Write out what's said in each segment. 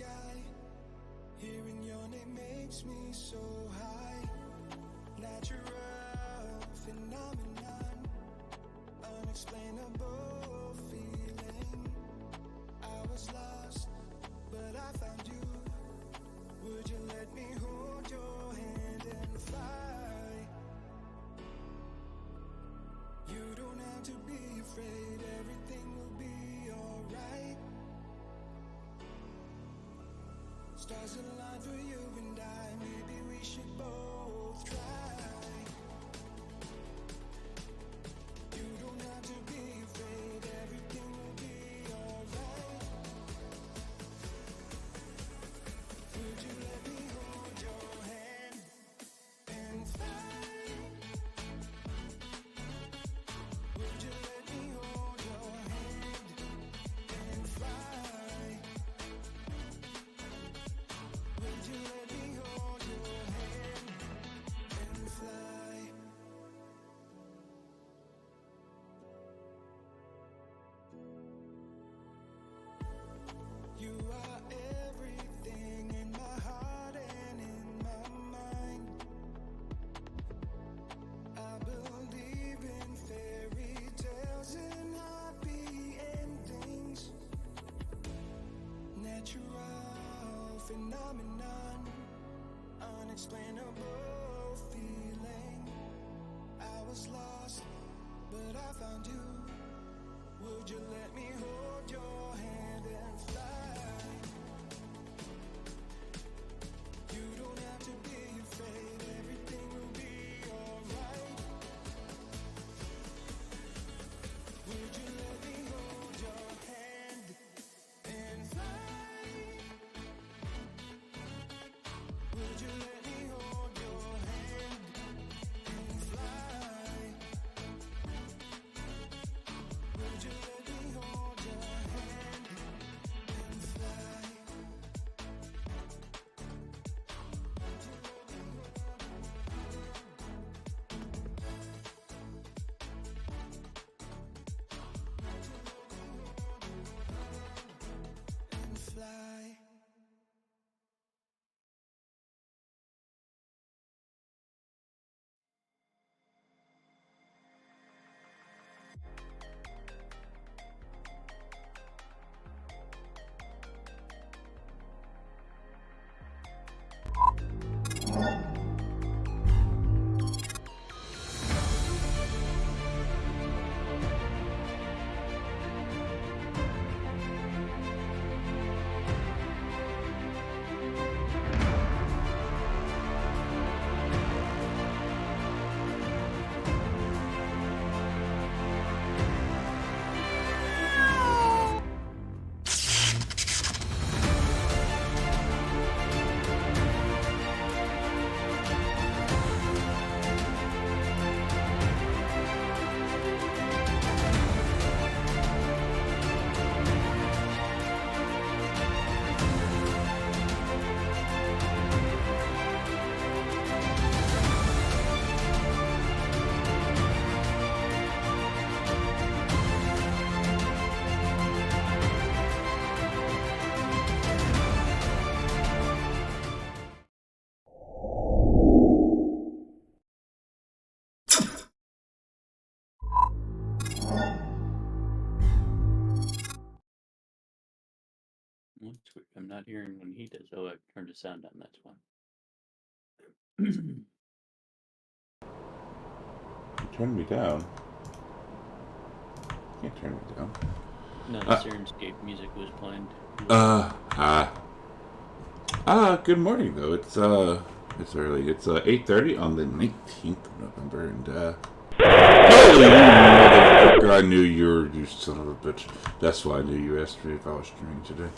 sky. Hearing your name makes me so high. Natural phenomenon, unexplainable feeling. I was lost, but I found you. Would you let me hold your hand and fly? You don't have to be afraid, everything will be alright. Stars align for you and I, maybe we should both try. You don't have to be afraid, everything will be alright. Would you let me hold your hand and fly? Would you let me hold your hand and fly? Would you let me hold your hand and fly? You are everything in my heart and in my mind. I believe in fairy tales and happy endings. Natural phenomenon, unexplainable feeling. I was lost, but I found you. Would you let me hold your hand and fly? You don't have to be afraid, everything will be alright. Would you let me hold your hand and fly? Would you let me hold your hand and fly? Would you let me hold your hand and fly? And fly. That's weird. I'm not hearing when he does. Oh, I turned the sound on. That's why. You turned me down. You can't turn me down. No, the Sirenscape music was playing. Good morning though. It's early. It's 8:30 on the 19th of November, and holy motherfucker! I knew you were, you son of a bitch. That's why I knew you asked me if I was streaming today.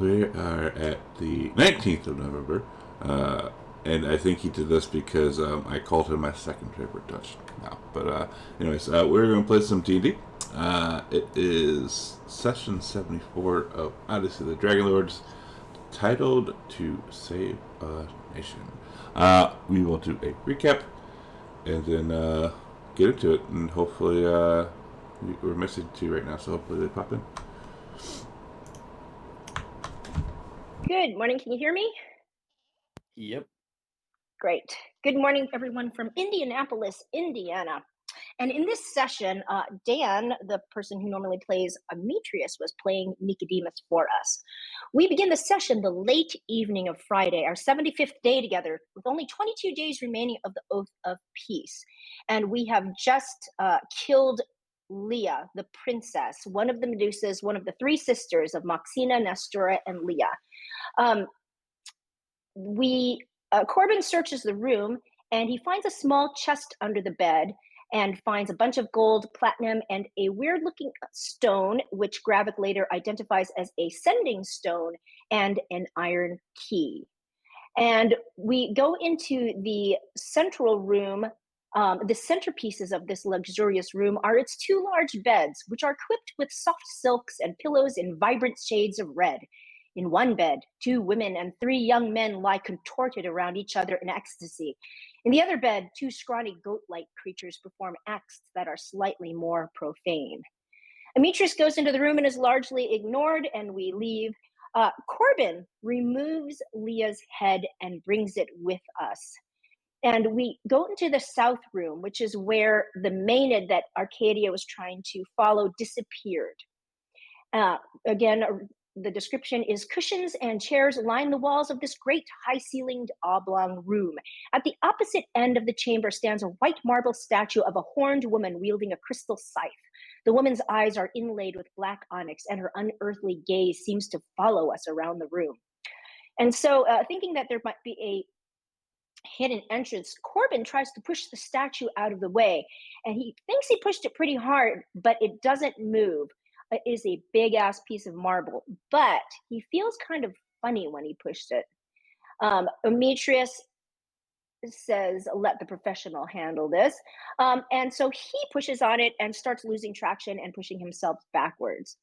We are at the 19th of November, and I think he did this because I called him my second favorite Dutch now. But anyways, we're going to play some D&D. It is session 74 of Odyssey the Dragonlords, titled To Save a Nation. We will do a recap, and then get into it, and hopefully we're missing 2 right now, so hopefully they pop in. Good morning. Can you hear me? Yep. Great. Good morning, everyone from Indianapolis, Indiana. And in this session, Dan, the person who normally plays Demetrius, was playing Nicodemus for us. We begin the session the late evening of Friday, our 75th day together, with only 22 days remaining of the Oath of Peace. And we have just killed Leah, the princess, one of the Medusas, one of the 3 sisters of Moxina, Nestora, and Leah. Corbin searches the room, and he finds a small chest under the bed and finds a bunch of gold, platinum, and a weird-looking stone, which Gravik later identifies as a sending stone, and an iron key. And we go into the central room. The centerpieces of this luxurious room are its 2 large beds, which are equipped with soft silks and pillows in vibrant shades of red. In one bed, 2 women and 3 young men lie contorted around each other in ecstasy. In the other bed, 2 scrawny goat-like creatures perform acts that are slightly more profane. Demetrius goes into the room and is largely ignored, and we leave. Corbin removes Leah's head and brings it with us. And we go into the south room, which is where the Maenad that Arcadia was trying to follow disappeared. Again, the description is cushions and chairs line the walls of this great high-ceilinged oblong room. At the opposite end of the chamber stands a white marble statue of a horned woman wielding a crystal scythe. The woman's eyes are inlaid with black onyx, and her unearthly gaze seems to follow us around the room. And so, thinking that there might be a hidden entrance, Corbin tries to push the statue out of the way, and he thinks he pushed it pretty hard, but it doesn't move. It is a big-ass piece of marble, but he feels kind of funny when he pushed it. Demetrius says, let the professional handle this. And so he pushes on it and starts losing traction and pushing himself backwards.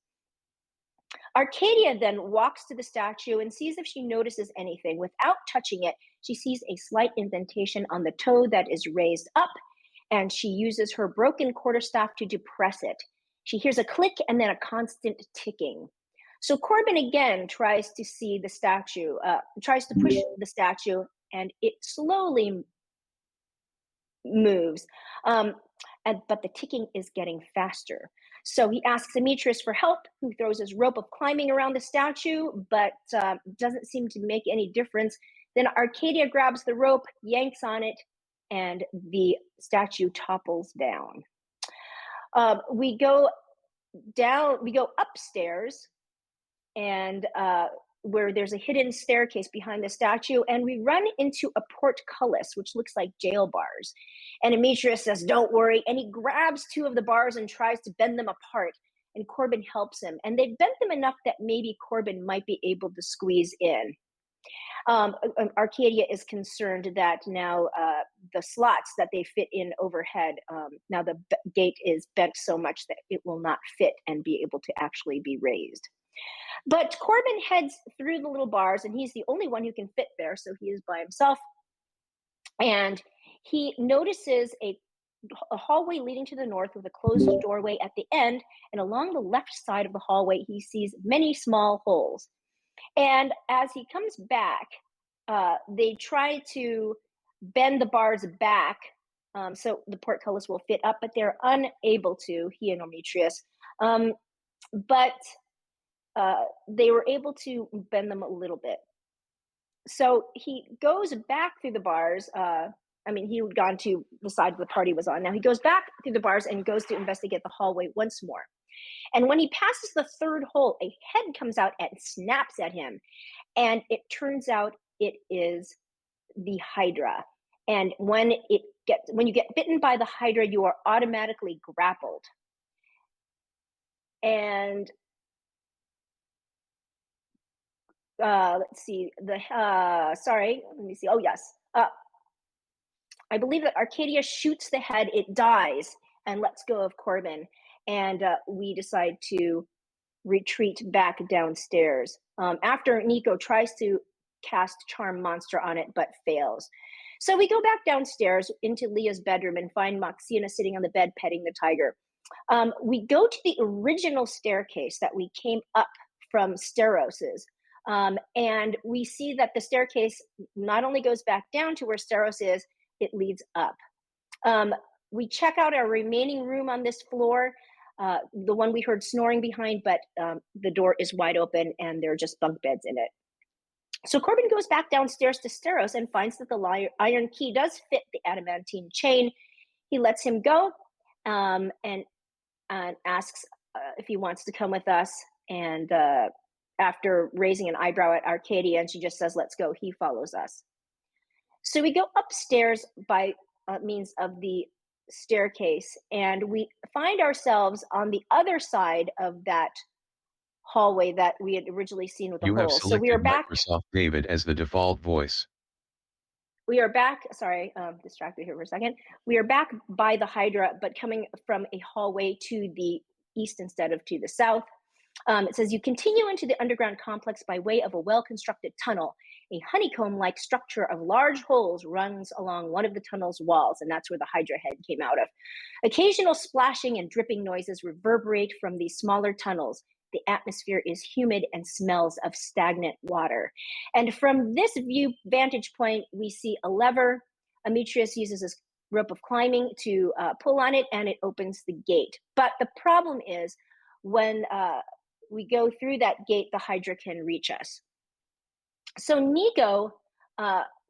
Arcadia then walks to the statue and sees if she notices anything. Without touching it, she sees a slight indentation on the toe that is raised up, and she uses her broken quarterstaff to depress it. She hears a click and then a constant ticking. So Corbin again tries to see the statue, tries to push the statue, and it slowly moves. But the ticking is getting faster. So he asks Demetrius for help, who throws his rope of climbing around the statue, but doesn't seem to make any difference. Then Arcadia grabs the rope, yanks on it, and the statue topples down. We go upstairs, and where there's a hidden staircase behind the statue, and we run into a portcullis, which looks like jail bars. And Demetrius says, don't worry, and he grabs 2 of the bars and tries to bend them apart, and Corbin helps him. And they've bent them enough that maybe Corbin might be able to squeeze in. Arcadia is concerned that now the slots that they fit in overhead, now the gate is bent so much that it will not fit and be able to actually be raised. But Corbin heads through the little bars, and he's the only one who can fit there, so he is by himself. And he notices a hallway leading to the north with a closed doorway at the end, and along the left side of the hallway, he sees many small holes. And as he comes back, they try to bend the bars back so the portcullis will fit up, but they're unable to, he and Demetrius. But they were able to bend them a little bit. So he goes back through the bars. He had gone to the side the party was on. Now he goes back through the bars and goes to investigate the hallway once more. And when he passes the 3rd hole, a head comes out and snaps at him. And it turns out it is the Hydra. And when you get bitten by the Hydra, you are automatically grappled. And let's see, oh yes. I believe that Arcadia shoots the head, it dies, and lets go of Corbin. And we decide to retreat back downstairs. After Nico tries to cast Charm Monster on it, but fails. So we go back downstairs into Leah's bedroom and find Moxina sitting on the bed petting the tiger. We go to the original staircase that we came up from Steros's. And we see that the staircase not only goes back down to where Steros is, it leads up. We check out our remaining room on this floor, the one we heard snoring behind, but the door is wide open and there are just bunk beds in it. So Corbin goes back downstairs to Steros and finds that the iron key does fit the adamantine chain. He lets him go and asks if he wants to come with us. And after raising an eyebrow at Arcadia, and she just says, let's go, he follows us. So we go upstairs by means of the staircase, and we find ourselves on the other side of that hallway that we had originally seen with the You have hole. So we are selected back. Microsoft David as the default voice. We are back. Sorry, distracted here for a second. We are back by the Hydra, but coming from a hallway to the east instead of to the south. It says you continue into the underground complex by way of a well-constructed tunnel. A honeycomb-like structure of large holes runs along one of the tunnel's walls, and that's where the Hydra head came out of. Occasional splashing and dripping noises reverberate from these smaller tunnels. The atmosphere is humid and smells of stagnant water. And from this vantage point, we see a lever. Amitrius uses his rope of climbing to pull on it, and it opens the gate. But the problem is when we go through that gate, the Hydra can reach us. So Nico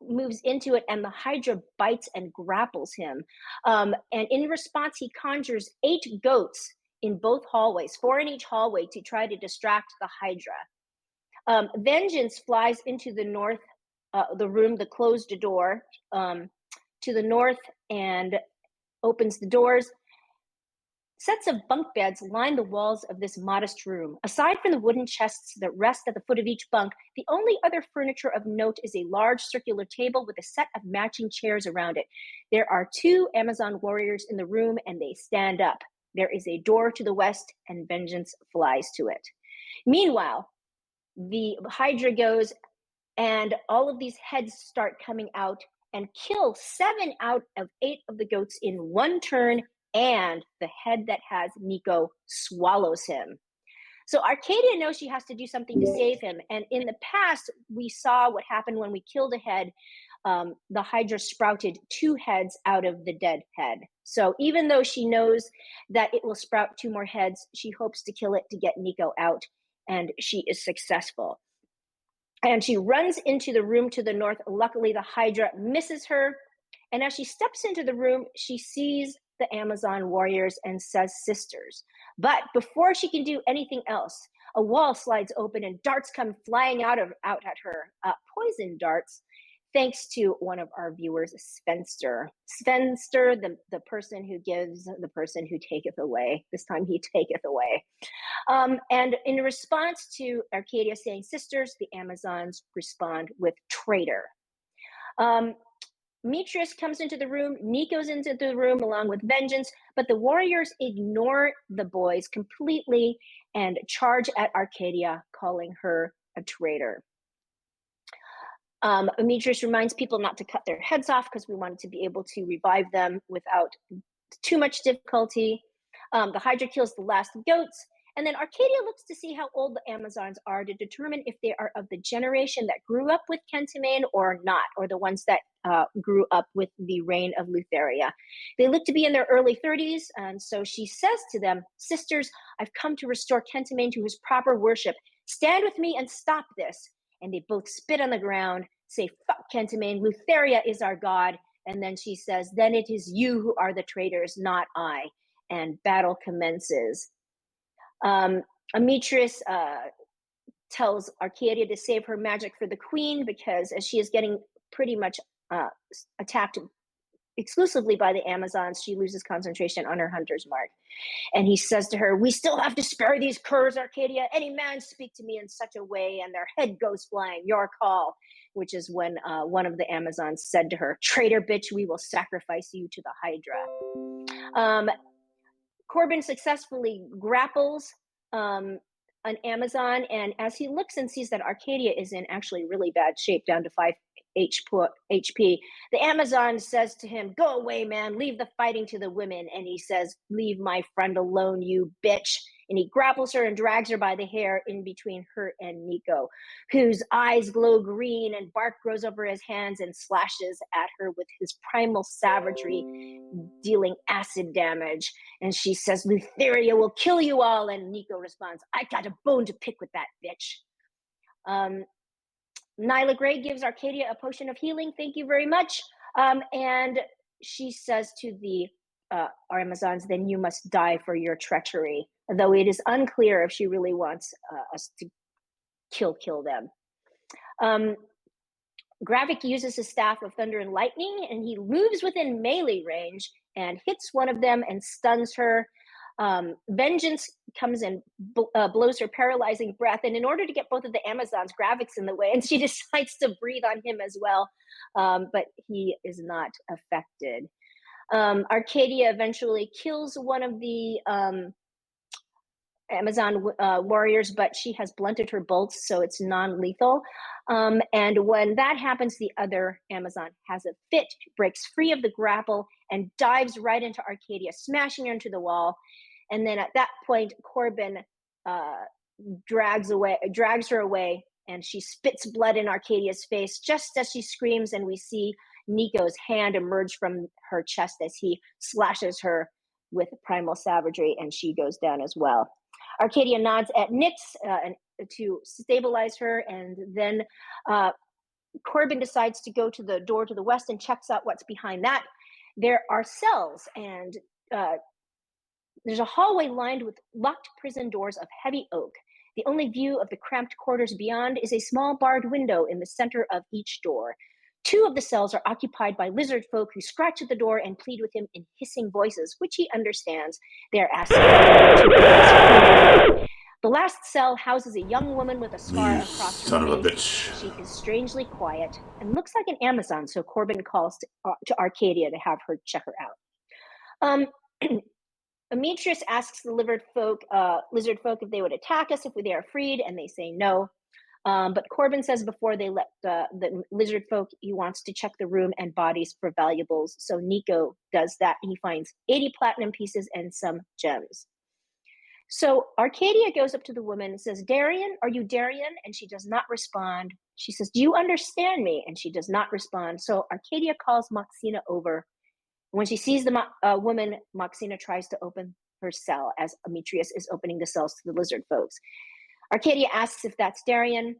moves into it, and the Hydra bites and grapples him. And in response, he conjures 8 goats in both hallways, 4 in each hallway, to try to distract the Hydra. Vengeance flies into the north, the room, the closed door to the north, and opens the doors. Sets of bunk beds line the walls of this modest room. Aside from the wooden chests that rest at the foot of each bunk, the only other furniture of note is a large circular table with a set of matching chairs around it. There are 2 Amazon warriors in the room, and they stand up. There is a door to the west, and Vengeance flies to it. Meanwhile, the Hydra goes, and all of these heads start coming out and kill 7 out of 8 of the goats in one turn, and the head that has Nico swallows him. So Arcadia knows she has to do something to save him. And in the past, we saw what happened when we killed a head. The Hydra sprouted 2 heads out of the dead head. So even though she knows that it will sprout 2 more heads, she hopes to kill it to get Nico out, and she is successful. And she runs into the room to the north. Luckily, the Hydra misses her. And as she steps into the room, she sees the Amazon warriors and says sisters. But before she can do anything else, a wall slides open and darts come flying out at her, poison darts, thanks to one of our viewers, Svenster. Svenster, the person who gives, the person who taketh away. This time he taketh away. And in response to Arcadia saying sisters, the Amazons respond with traitor. Amitrius comes into the room, Nico's into the room along with Vengeance, but the warriors ignore the boys completely and charge at Arcadia, calling her a traitor. Amitrius reminds people not to cut their heads off because we wanted to be able to revive them without too much difficulty. The Hydra kills the last goats, and then Arcadia looks to see how old the Amazons are to determine if they are of the generation that grew up with Kentamane or not, or the ones that grew up with the reign of Lutheria. They look to be in their early 30s, and so she says to them, sisters, I've come to restore Kentamane to his proper worship. Stand with me and stop this. And they both spit on the ground, say, fuck Kentamane, Lutheria is our god. And then she says, then it is you who are the traitors, not I. And battle commences. Amitrius tells Arcadia to save her magic for the queen because as she is getting pretty much attacked exclusively by the Amazons, she loses concentration on her hunter's mark. And he says to her, we still have to spare these curs, Arcadia. Any man speak to me in such a way and their head goes flying, your call. Which is when one of the Amazons said to her, traitor bitch, we will sacrifice you to the Hydra. Corbin successfully grapples an Amazon, and as he looks and sees that Arcadia is in actually really bad shape, down to 5 HP. The Amazon says to him, "Go away, man. Leave the fighting to the women." And he says, "Leave my friend alone, you bitch." And he grapples her and drags her by the hair in between her and Nico, whose eyes glow green and bark grows over his hands and slashes at her with his primal savagery, dealing acid damage. And she says, "Lutheria will kill you all." And Nico responds, "I got a bone to pick with that bitch." Nyla Gray gives Arcadia a potion of healing. Thank you very much. And she says to the Amazons, "Then you must die for your treachery." Though it is unclear if she really wants us to kill them. Gravik uses his staff of thunder and lightning, and he moves within melee range and hits one of them and stuns her. Vengeance comes and blows her paralyzing breath, and in order to get both of the Amazons, Gravik's in the way, and she decides to breathe on him as well, but he is not affected. Arcadia eventually kills one of the Amazon warriors, but she has blunted her bolts, so it's non-lethal. And when that happens, the other Amazon has a fit, breaks free of the grapple, and dives right into Arcadia, smashing her into the wall. And then at that point, Corbin drags her away, and she spits blood in Arcadia's face just as she screams, and we see Nico's hand emerge from her chest as he slashes her with primal savagery, and she goes down as well. Arcadia nods at Nyx to stabilize her, and then Corbin decides to go to the door to the west and checks out what's behind that. There are cells, and there's a hallway lined with locked prison doors of heavy oak. The only view of the cramped quarters beyond is a small barred window in the center of each door. 2 of the cells are occupied by lizard folk who scratch at the door and plead with him in hissing voices, which he understands. They're asking him. The last cell houses a young woman with a scar across her Son of a face. bitch. She is strangely quiet and looks like an Amazon, so Corbin calls to Arcadia to have her check her out. Demetrius asks the lizard folk if they would attack us if they are freed, and they say no. But Corbin says before they let the lizard folk, he wants to check the room and bodies for valuables. So Nico does that, and he finds 80 platinum pieces and some gems. So Arcadia goes up to the woman and says, "Darian, are you Darian?" And she does not respond. She says, "Do you understand me?" And she does not respond. So Arcadia calls Moxina over. When she sees the woman, Moxina tries to open her cell as Demetrius is opening the cells to the lizard folks. Arcadia asks if that's Darian,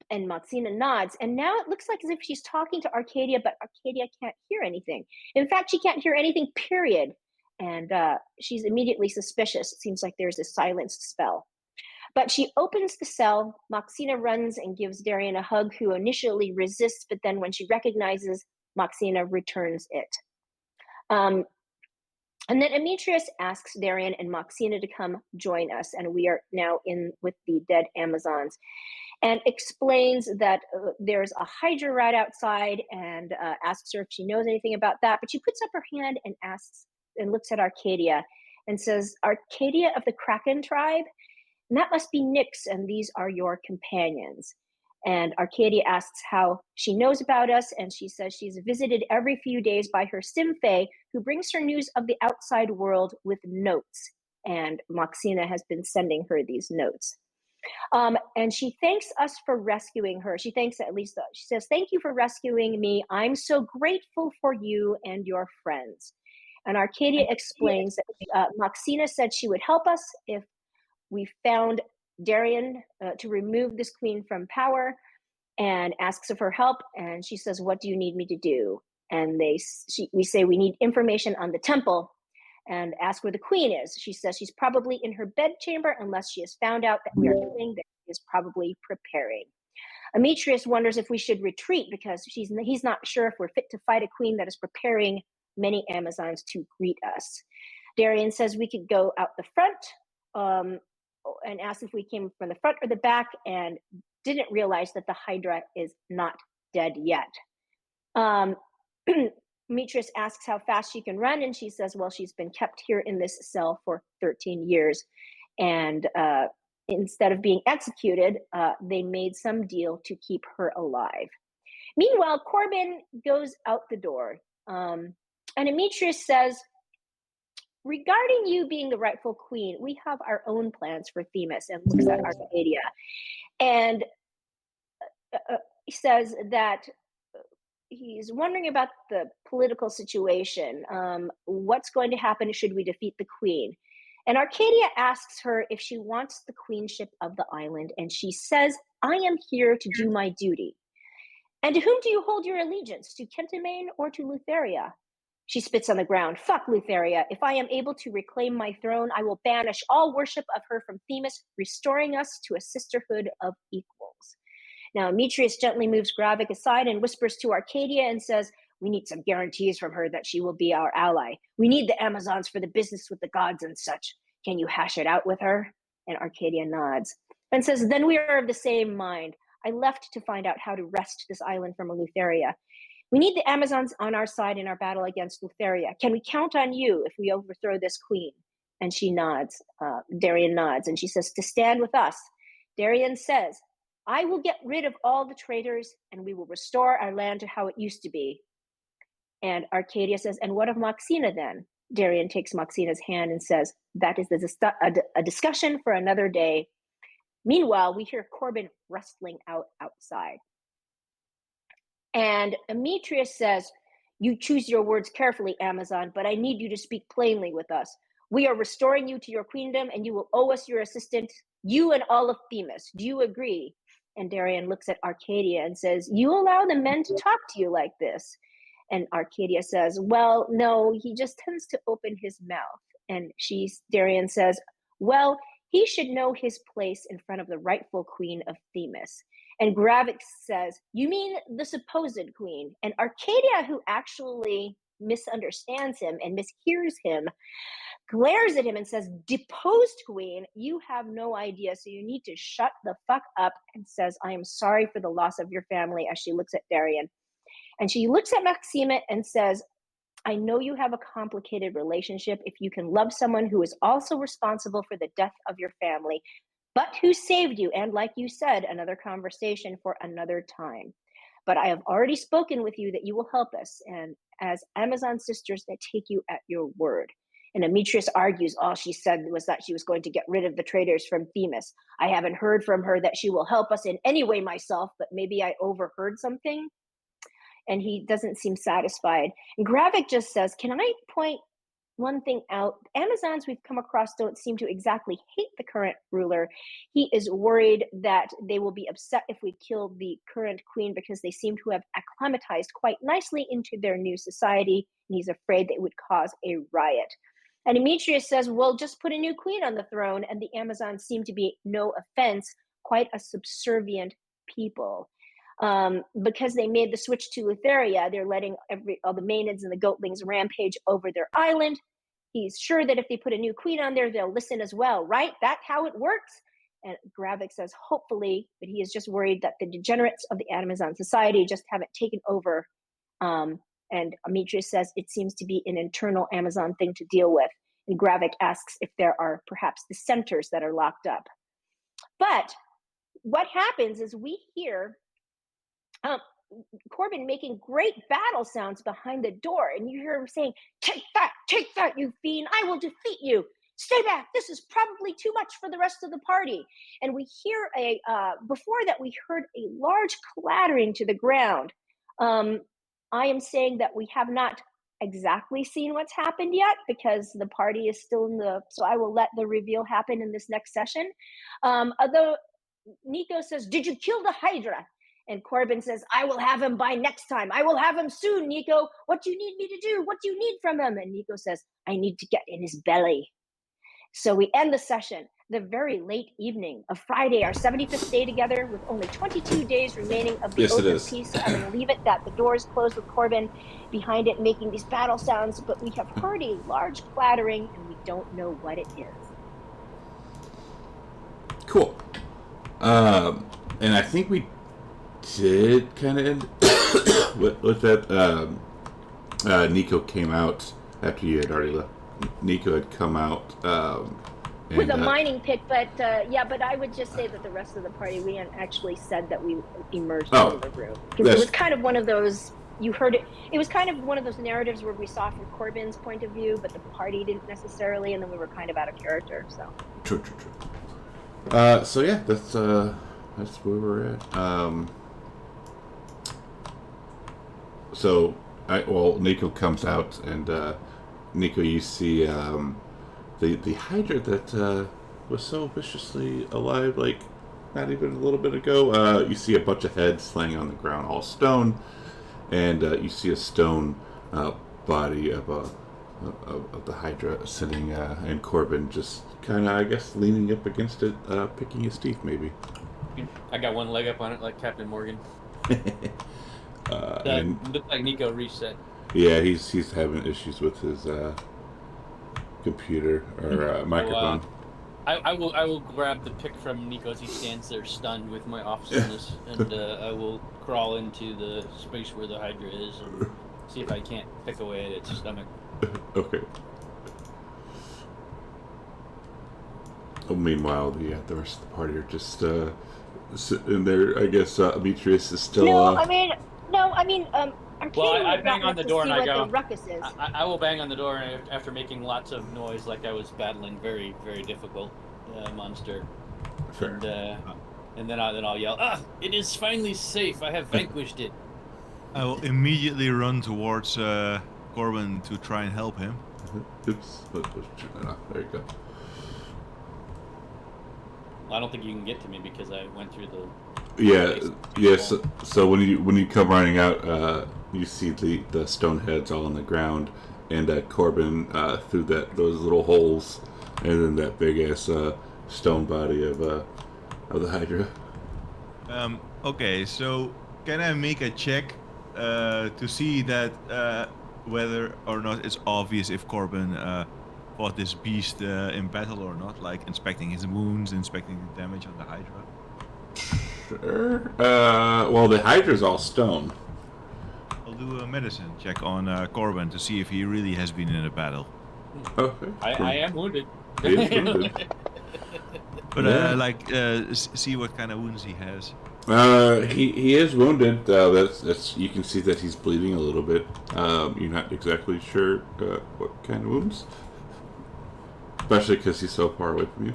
and Moxina nods. And now it looks like as if she's talking to Arcadia, but Arcadia can't hear anything. In fact, she can't hear anything, period. And she's immediately suspicious. It seems like there's a silenced spell. But she opens the cell. Moxina runs and gives Darian a hug, who initially resists, but then when she recognizes Moxina, returns it. And then Demetrius asks Darian and Moxina to come join us, and we are now in with the dead Amazons, and explains that there's a Hydra right outside, and asks her if she knows anything about that. But she puts up her hand and asks and looks at Arcadia and says, "Arcadia of the Kraken tribe? And that must be Nyx, and these are your companions." And Arcadia asks how she knows about us, and she says she's visited every few days by her Simfei, who brings her news of the outside world with notes. And Moxina has been sending her these notes. And she thanks us for rescuing her. She thanks at least, she says, "Thank you for rescuing me. I'm so grateful for you and your friends." And Arcadia explains that Moxina said she would help us if we found Darian to remove this queen from power, and asks of her help. And she says, "What do you need me to do?" And we say we need information on the temple, and ask where the queen is. She says she's probably in her bedchamber, unless she has found out that we are coming, that she is probably preparing. Demetrius wonders if we should retreat, because he's not sure if we're fit to fight a queen that is preparing many Amazons to greet us. Darian says we could go out the front, and asked if we came from the front or the back, and didn't realize that the Hydra is not dead yet. Demetrius asks how fast she can run, and she says, well, she's been kept here in this cell for 13 years. And instead of being executed, they made some deal to keep her alive. Meanwhile, Corbin goes out the door, and Demetrius says, regarding you being the rightful queen, we have our own plans for Themis, and looks at Arcadia. And he says that he's wondering about the political situation. What's going to happen should we defeat the queen? And Arcadia asks her if she wants the queenship of the island, and she says, I am here to do my duty. And to whom do you hold your allegiance? To Kentamane or to Lutheria? She spits on the ground. Fuck Lutheria. If I am able to reclaim my throne, I will banish all worship of her from Themis, restoring us to a sisterhood of equals. Now, Demetrius gently moves Gravik aside and whispers to Arcadia and says, we need some guarantees from her that she will be our ally. We need the Amazons for the business with the gods and such. Can you hash it out with her? And Arcadia nods and says, then we are of the same mind. I left to find out how to wrest this island from Lutheria. We need the Amazons on our side in our battle against Lutheria. Can we count on you if we overthrow this queen? And she nods. Darian nods, and she says, to stand with us. Darian says, I will get rid of all the traitors, and we will restore our land to how it used to be. And Arcadia says, and what of Moxina then? Darian takes Moxina's hand and says, that is a discussion for another day. Meanwhile, we hear Corbin wrestling outside. And Demetrius says, you choose your words carefully, Amazon, but I need you to speak plainly with us. We are restoring you to your queendom, and you will owe us your assistance, you and all of Themis. Do you agree? And Darian looks at Arcadia and says, you allow the men to talk to you like this? And Arcadia says, well, no, he just tends to open his mouth. And Darian says, well, he should know his place in front of the rightful queen of Themis. And Gravik says, you mean the supposed queen? And Arcadia, who actually misunderstands him and mishears him, glares at him and says, deposed queen, you have no idea, so you need to shut the fuck up, and says, I am sorry for the loss of your family, as she looks at Darian. And she looks at Maxima and says, I know you have a complicated relationship if you can love someone who is also responsible for the death of your family, but who saved you, and like you said, another conversation for another time. But I have already spoken with you that you will help us, and as Amazon sisters, I take you at your word. And Demetrius argues all she said was that she was going to get rid of the traitors from Themis. I haven't heard from her that she will help us in any way myself, but maybe I overheard something. And he doesn't seem satisfied. And Gravik just says, can I point one thing out? Amazons we've come across don't seem to exactly hate the current ruler. He is worried that they will be upset if we kill the current queen because they seem to have acclimatized quite nicely into their new society, and he's afraid that it would cause a riot. And Demetrius says, well, just put a new queen on the throne, and the Amazons seem to be, no offense, quite a subservient people. Because they made the switch to Lutheria, they're letting all the Maenads and the Goatlings rampage over their island. He's sure that if they put a new queen on there, they'll listen as well, right? That's how it works. And Gravik says, hopefully, but he is just worried that the degenerates of the Amazon society just haven't taken over. And Demetrius says it seems to be an internal Amazon thing to deal with. And Gravik asks if there are perhaps dissenters that are locked up. But what happens is we hear Corbin making great battle sounds behind the door, and you hear him saying, take that, you fiend, I will defeat you. Stay back, this is probably too much for the rest of the party. And we hear before that we heard a large clattering to the ground. I am saying that we have not exactly seen what's happened yet because the party is still so I will let the reveal happen in this next session. Although Nico says, did you kill the Hydra? And Corbin says, I will have him by next time. I will have him soon, Nico. What do you need me to do? What do you need from him? And Nico says, I need to get in his belly. So we end the session, the very late evening of Friday, our 75th day together, with only 22 days remaining of the oath of peace. So I'm going to leave it that the doors closed with Corbin behind it making these battle sounds, but we have heard a large clattering and we don't know what it is. Cool. And I think we did kind of end with that. Nico came out after you had already left. Nico had come out with a mining pick, but but I would just say that the rest of the party, we hadn't actually said that we emerged from the room, because it was kind of one of those, you heard it, it was kind of one of those narratives where we saw from Corbin's point of view, but the party didn't necessarily, and then we were kind of out of character. So True. So yeah, that's where we're at. So Nico comes out, and Nico, you see the Hydra that was so viciously alive, like not even a little bit ago. You see a bunch of heads laying on the ground, all stone, and you see a stone body of the Hydra sitting, and Corbin just kind of, I guess, leaning up against it, picking his teeth, maybe. I got one leg up on it, like Captain Morgan. And looked like Nico reset. yeah, he's having issues with his computer or microphone. I will grab the pick from Nico as he stands there stunned with my officeness, and I will crawl into the space where the Hydra is and see if I can't pick away at its stomach. Okay. Meanwhile, the rest of the party are just sitting there. I guess Demetrius is still. No, I mean, Well, I bang on the door and I go. The ruckus is. I will bang on the door after making lots of noise, like I was battling very, very difficult monster. Fair. And then I'll yell, "Ah! It is finally safe. I have vanquished it." I will immediately run towards Corbin to try and help him. Oops. Let's turn that off. There you go. I don't think you can get to me because I went through the. Yeah. So when you come running out, you see the stone heads all on the ground, and Corbin through those little holes, and then that big ass stone body of the Hydra. Okay, so can I make a check to see that whether or not it's obvious if Corbin fought this beast in battle or not, like inspecting his wounds, inspecting the damage on the Hydra? Sure. Well, the Hydra's all stone. I'll do a medicine check on Corbin to see if he really has been in a battle. Okay. I am wounded. He is wounded. But see what kind of wounds he has. He is wounded. That's you can see that he's bleeding a little bit. You're not exactly sure what kind of wounds, especially because he's so far away from you.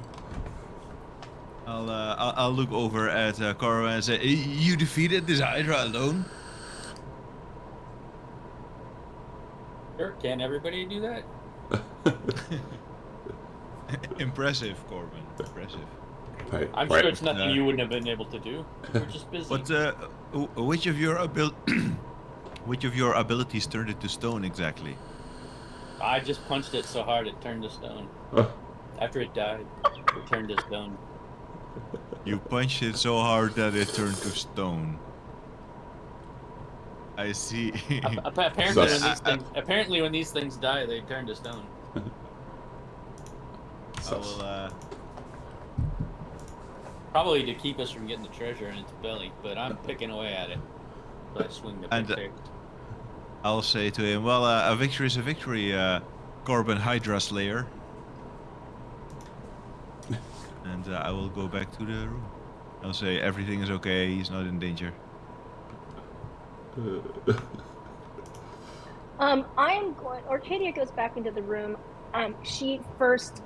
I'll look over at Corbin and say, "You defeated this Hydra alone?" Sure, can everybody do that? Impressive, Corbin. Impressive. I'm sure it's nothing you wouldn't have been able to do. We're just busy. But which of your abilities turned it to stone exactly? I just punched it so hard it turned to stone. After it died, it turned to stone. You punched it so hard that it turned to stone. I see. Apparently, when these things die, they turn to stone. I will, probably to keep us from getting the treasure in its belly, but I'm picking away at it. So I swing the pick. I'll say to him, "Well, a victory is a victory, Corbin Hydra Slayer." And I will go back to the room. I'll say everything is okay. He's not in danger. I'm going. Orcadia goes back into the room. She first,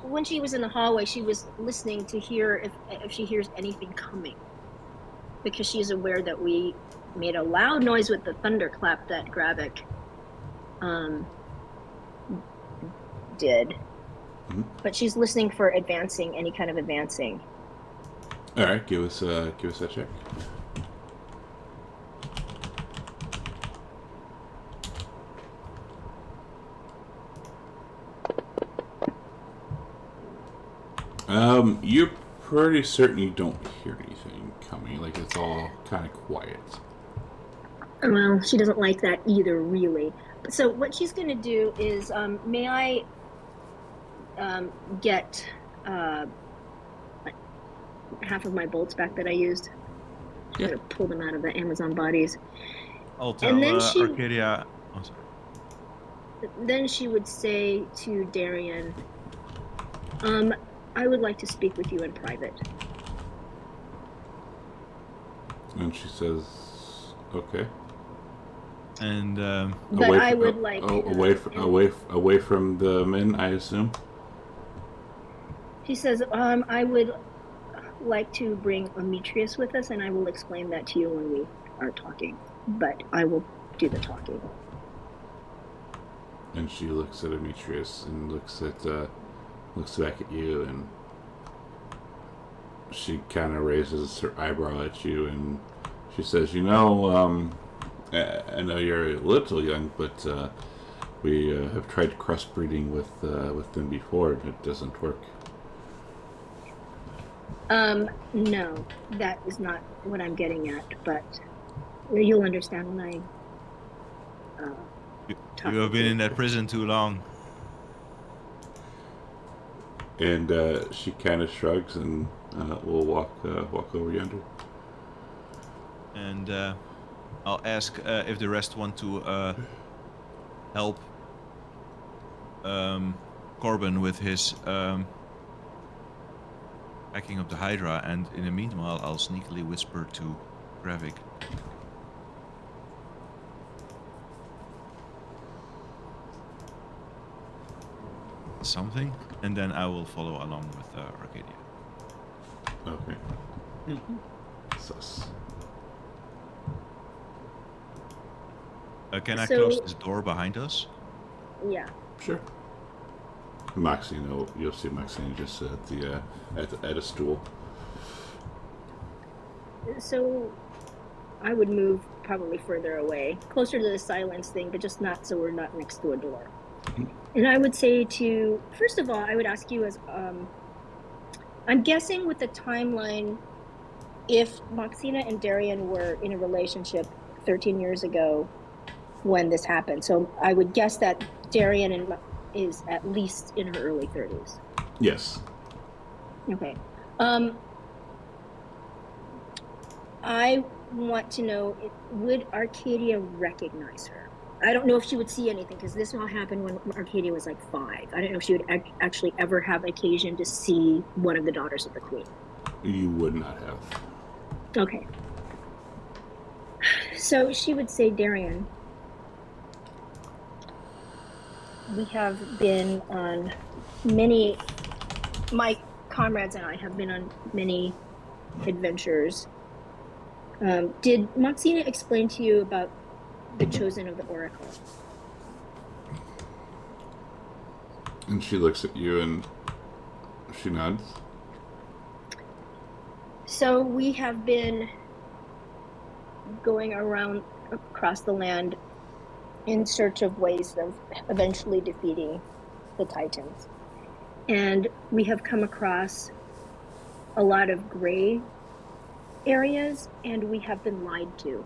when she was in the hallway, she was listening to hear if she hears anything coming, because she's aware that we made a loud noise with the thunderclap that Gravik did. Mm-hmm. But she's listening for any kind of advancing. All right, give us that check. You're pretty certain you don't hear anything coming. Like, it's all kind of quiet. Well, she doesn't like that either, really. So what she's going to do is, may I get half of my bolts back that I used? I'm going to pull them out of the Amazon bodies. I'll tell Arcadia. Then she would say to Darian, I would like to speak with you in private. And she says, okay. And But I would like away from the men, I assume. She says, I would like to bring Demetrius with us, and I will explain that to you when we are talking. But I will do the talking. And she looks at Demetrius and looks back at you, and she kind of raises her eyebrow at you, and she says, I know you're a little young, but we have tried crossbreeding with them before, and it doesn't work. No, that is not what I'm getting at, but you'll understand when I talk. You have been in that prison too long. And she kind of shrugs, and we'll walk over yonder. And I'll ask if the rest want to help Corbin with his packing up the Hydra, and in the meanwhile, I'll sneakily whisper to Gravik. Something, and then I will follow along with Arcadia. Okay. Sus. Can I close this door behind us? Yeah. Sure. Maxine, you'll see Maxine just at a stool. So I would move probably further away, closer to the silence thing, but just not so we're not next to a door. And I would say first of all, I would ask you as, I'm guessing with the timeline, if Maxina and Darian were in a relationship 13 years ago when this happened. So I would guess that Darian is at least in her early 30s. Yes. Okay. I want to know, would Arcadia recognize her? I don't know if she would see anything, because this all happened when Arcadia was like 5. I don't know if she would actually ever have occasion to see one of the daughters of the queen. You would not have. Okay. So she would say, Darian, we have been on my comrades and I have been on many adventures. Did Maxina explain to you about the chosen of the Oracle? And she looks at you and she nods. So we have been going around across the land in search of ways of eventually defeating the Titans. And we have come across a lot of gray areas, and we have been lied to.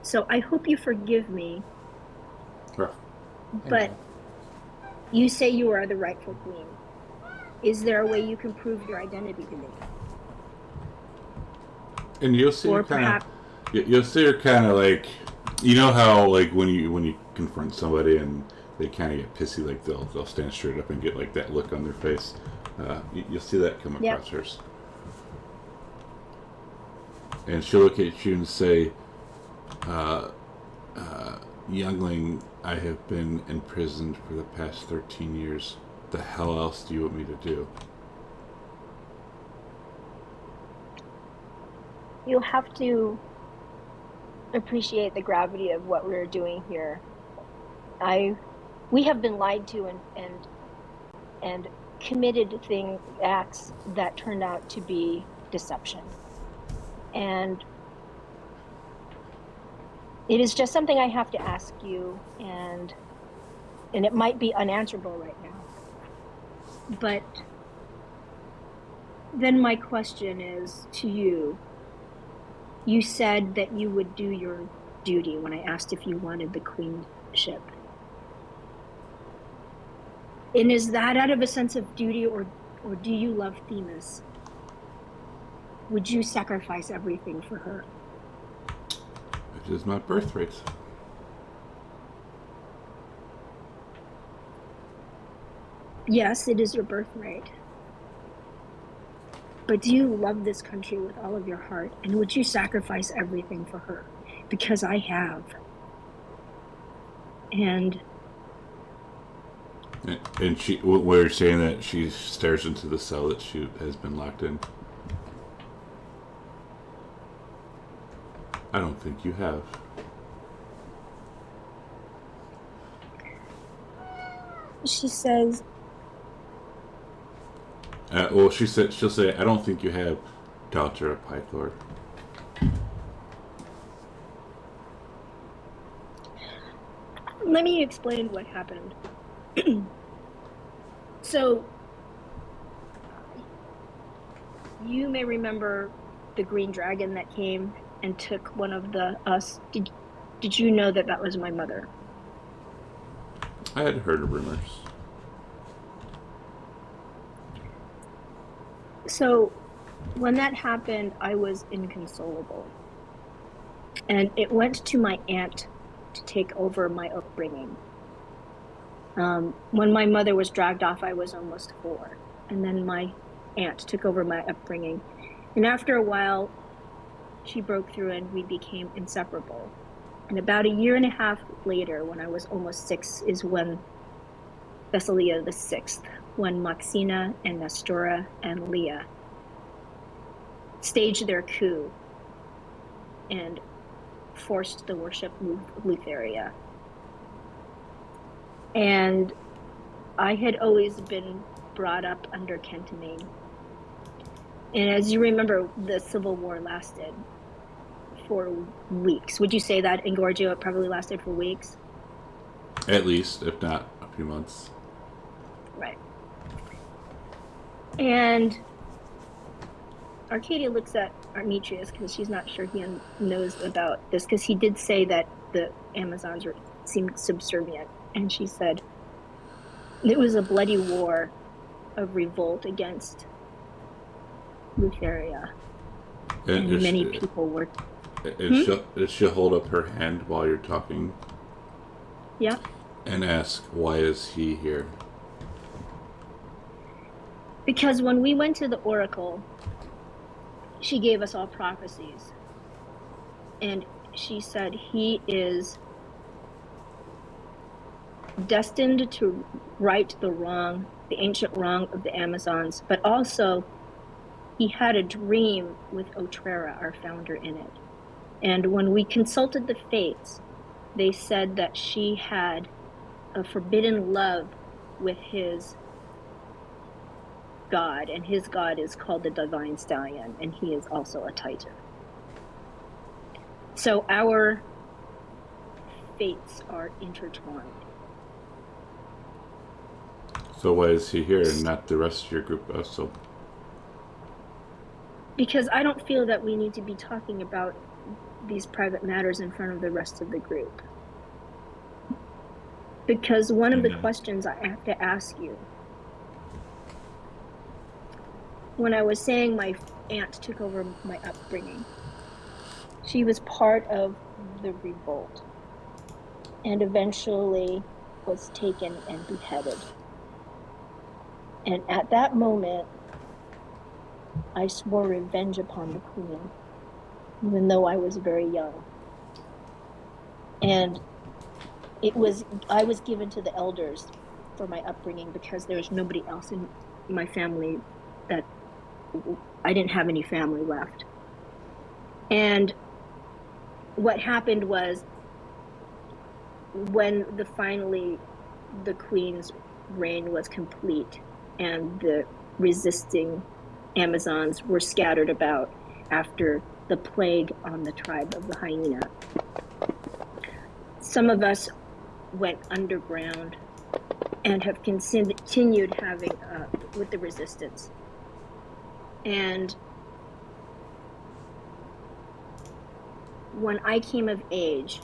So I hope you forgive me, but you say you are the rightful queen. Is there a way you can prove your identity to me? And you'll see her kind of like, you know how like when you confront somebody and they kind of get pissy, like they'll stand straight up and get like that look on their face. You'll see that come across hers. And she'll look at you and say, youngling, I have been imprisoned for the past 13 years. The hell else do you want me to do? You have to appreciate the gravity of what we're doing here. We have been lied to and committed acts that turned out to be deception. And it is just something I have to ask you, and it might be unanswerable right now. But then my question is to you. You said that you would do your duty when I asked if you wanted the queenship. And is that out of a sense of duty, or do you love Themis? Would you sacrifice everything for her? It is my birthright. Yes, it is your birthright. But do you love this country with all of your heart? And would you sacrifice everything for her? Because I have. And And she, we're saying that she stares into the cell that she has been locked in. I don't think you have. she says, Well, she'll say, I don't think you have, daughter of Pythor. let me explain what happened. So, you may remember the green dragon that came and took one of us. Did you know that was my mother? I had heard of rumors. So, when that happened, I was inconsolable. And it went to my aunt to take over my upbringing. When my mother was dragged off, I was almost 4. And then my aunt took over my upbringing. And after a while, she broke through and we became inseparable. And about a year and a half later, when I was almost 6, is when Thessalia VI, when Maxina and Nestora and Leah staged their coup and forced the worship of Lutheria. And I had always been brought up under Kentamine. And as you remember, the Civil War lasted for weeks. Would you say that in Gorgio it probably lasted for weeks? At least, if not a few months. Right. And Arcadia looks at Arminius because she's not sure he knows about this, because he did say that the Amazons seemed subservient. And she said, it was a bloody war of revolt against Lutheria. And many people were... She'll hold up her hand while you're talking. Yeah. And ask, why is he here? Because when we went to the Oracle, she gave us all prophecies. And she said he is destined to right the ancient wrong of the Amazons, but also he had a dream with Otrera, our founder, in it. And when we consulted the fates, they said that she had a forbidden love with his god, and his god is called the Divine Stallion, and he is also a Titan. So our fates are intertwined. So why is he here and not the rest of your group also? Because I don't feel that we need to be talking about these private matters in front of the rest of the group. Because one of the questions I have to ask you, when I was saying my aunt took over my upbringing, she was part of the revolt and eventually was taken and beheaded. And at that moment, I swore revenge upon the queen, even though I was very young. And I was given to the elders for my upbringing because there's nobody else in my family that I didn't have any family left. And what happened was, when finally the queen's reign was complete and the resisting Amazons were scattered about after the plague on the tribe of the hyena, some of us went underground and have continued having with the resistance. And when I came of age,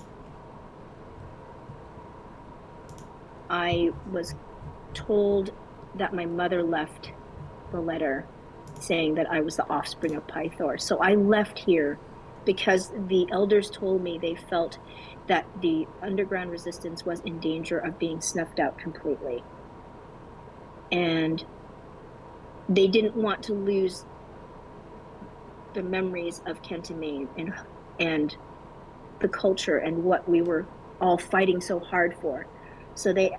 I was told that my mother left the letter saying that I was the offspring of Pythor. So I left here because the elders told me they felt that the underground resistance was in danger of being snuffed out completely. and they didn't want to lose the memories of Kentamane and the culture and what we were all fighting so hard for. So they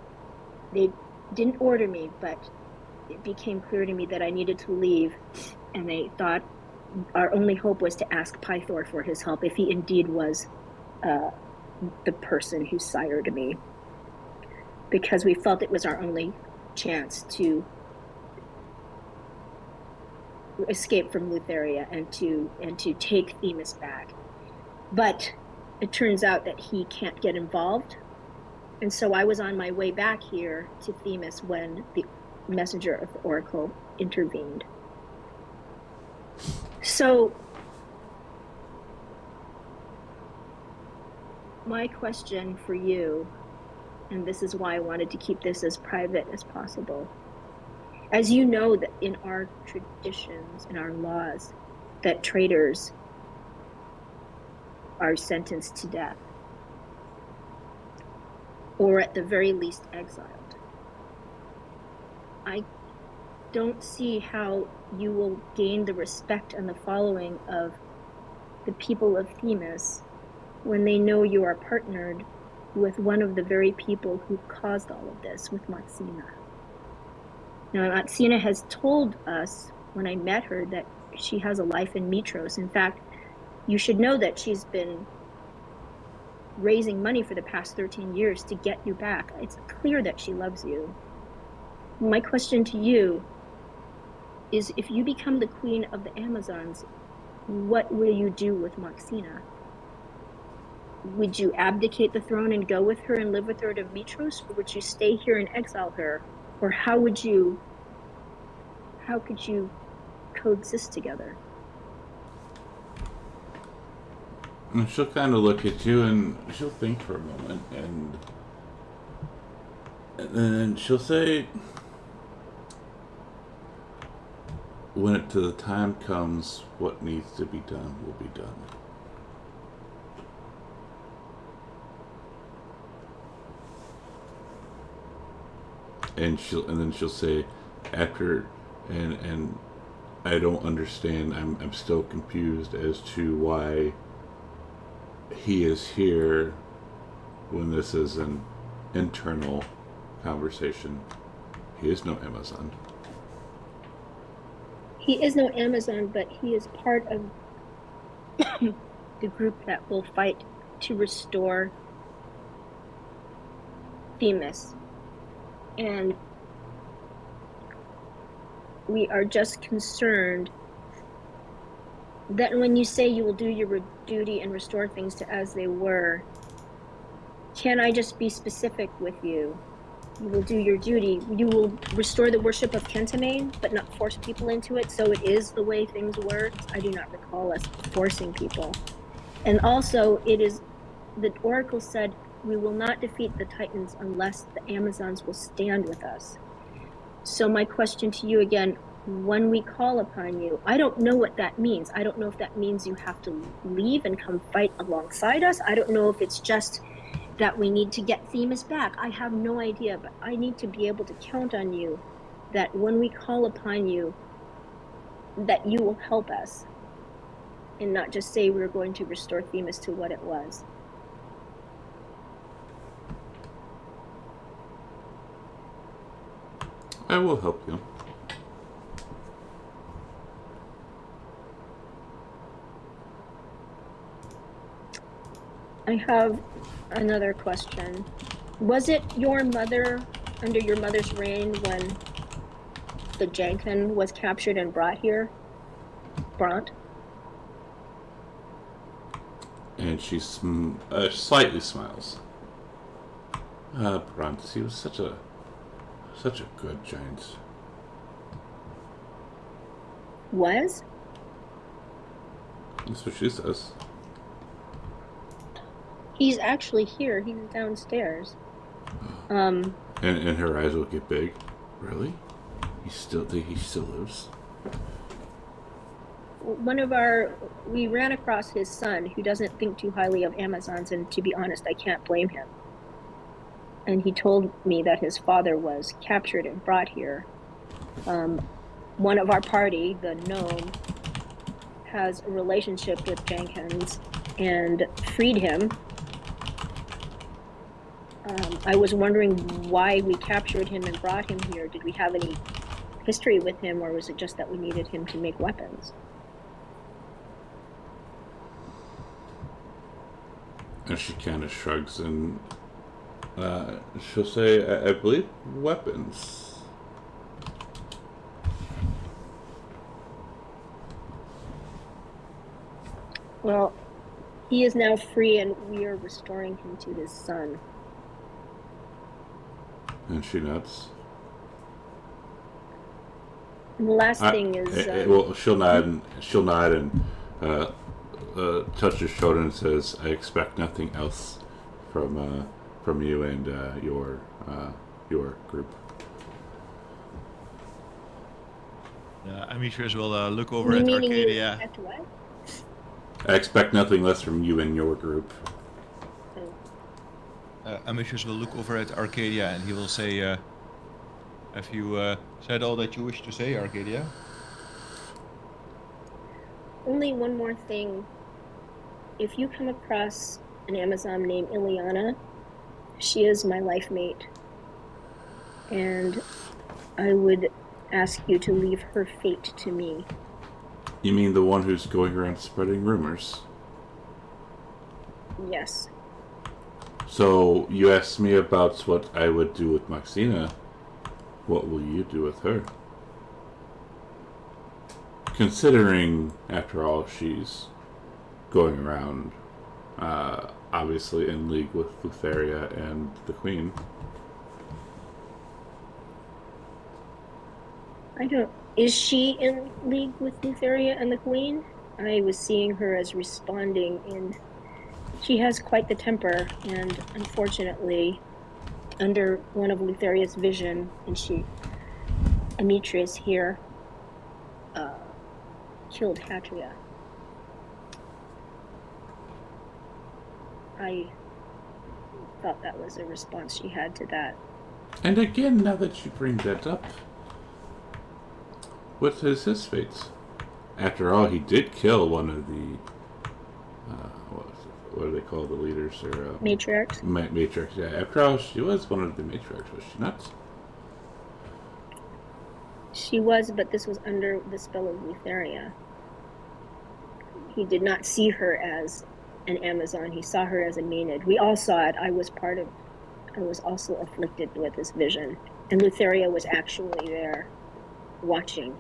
didn't order me, but it became clear to me that I needed to leave, and they thought our only hope was to ask Pythor for his help if he indeed was the person who sired me, because we felt it was our only chance to escape from Lutheria and to take Themis back. But it turns out that he can't get involved, and so I was on my way back here to Themis when the messenger of the Oracle intervened. So my question for you, and this is why I wanted to keep this as private as possible. As you know, that in our traditions, in our laws, that traitors are sentenced to death, or at the very least exiled. I don't see how you will gain the respect and the following of the people of Themis when they know you are partnered with one of the very people who caused all of this, with Maxina. Now, Maxina has told us, when I met her, that she has a life in Mitros. In fact, you should know that she's been raising money for the past 13 years to get you back. It's clear that she loves you. My question to you is, if you become the queen of the Amazons, what will you do with Maxina? Would you abdicate the throne and go with her and live with her to Mitros, or would you stay here and exile her? Or how could you coexist together? And she'll kind of look at you and she'll think for a moment, and then she'll say, when the time comes, what needs to be done will be done. And then she'll say, after, and I don't understand. I'm still confused as to why he is here when this is an internal conversation. He is no Amazon. He is no Amazon, but he is part of the group that will fight to restore Themis. And we are just concerned that when you say you will do your duty and restore things to as they were, can I just be specific with you? You will do your duty. You will restore the worship of Kentamane, but not force people into it, so it is the way things were. I do not recall us forcing people. And also, it is, the Oracle said, we will not defeat the Titans unless the Amazons will stand with us. So my question to you again, when we call upon you, I don't know what that means. I don't know if that means you have to leave and come fight alongside us. I don't know if it's just that we need to get Themis back. I have no idea, but I need to be able to count on you that when we call upon you, that you will help us and not just say we're going to restore Themis to what it was. I will help you. I have another question. Was it your mother, under your mother's reign, when the Janken was captured and brought here? Bront? And she slightly smiles. Bront, he was such a good giant. Was? That's what she says. He's actually here. He's downstairs. And her eyes will get big. Really? He still lives? We ran across his son, who doesn't think too highly of Amazons, and to be honest, I can't blame him. And he told me that his father was captured and brought here. One of our party, the gnome, has a relationship with Jenkins and freed him. I was wondering why we captured him and brought him here. Did we have any history with him, or was it just that we needed him to make weapons? And she kind of shrugs and she'll say, I believe weapons. Well, he is now free and we are restoring him to his son. And she nods. And the last thing is... well, she'll nod and touch his shoulder and says, I expect nothing else from you and your group. Amitrius will look over at Arcadia. At what? I expect nothing less from you and your group. Amitrius will look over at Arcadia and he will say, have you said all that you wish to say, Arcadia? Only one more thing. If you come across an Amazon named Ileana, she is my life mate. And I would ask you to leave her fate to me. You mean the one who's going around spreading rumors? Yes. So, you asked me about what I would do with Maxina. What will you do with her? Considering, after all, she's going around, obviously in league with Lutheria and the Queen. Is she in league with Lutheria and the Queen? I was seeing her as responding in... She has quite the temper, and unfortunately, under one of Lutheria's vision, and Amitrius here, killed Hatria. I thought that was a response she had to that. And again, now that you bring that up, what is his fate? After all, he did kill one of the what do they call the leaders or matriarchs? Matriarchs, yeah. After all, she was one of the matriarchs, was she not? She was, but this was under the spell of Lutheria. He did not see her as an Amazon. He saw her as a Maenad. We all saw it. I was also afflicted with this vision. And Lutheria was actually there, watching.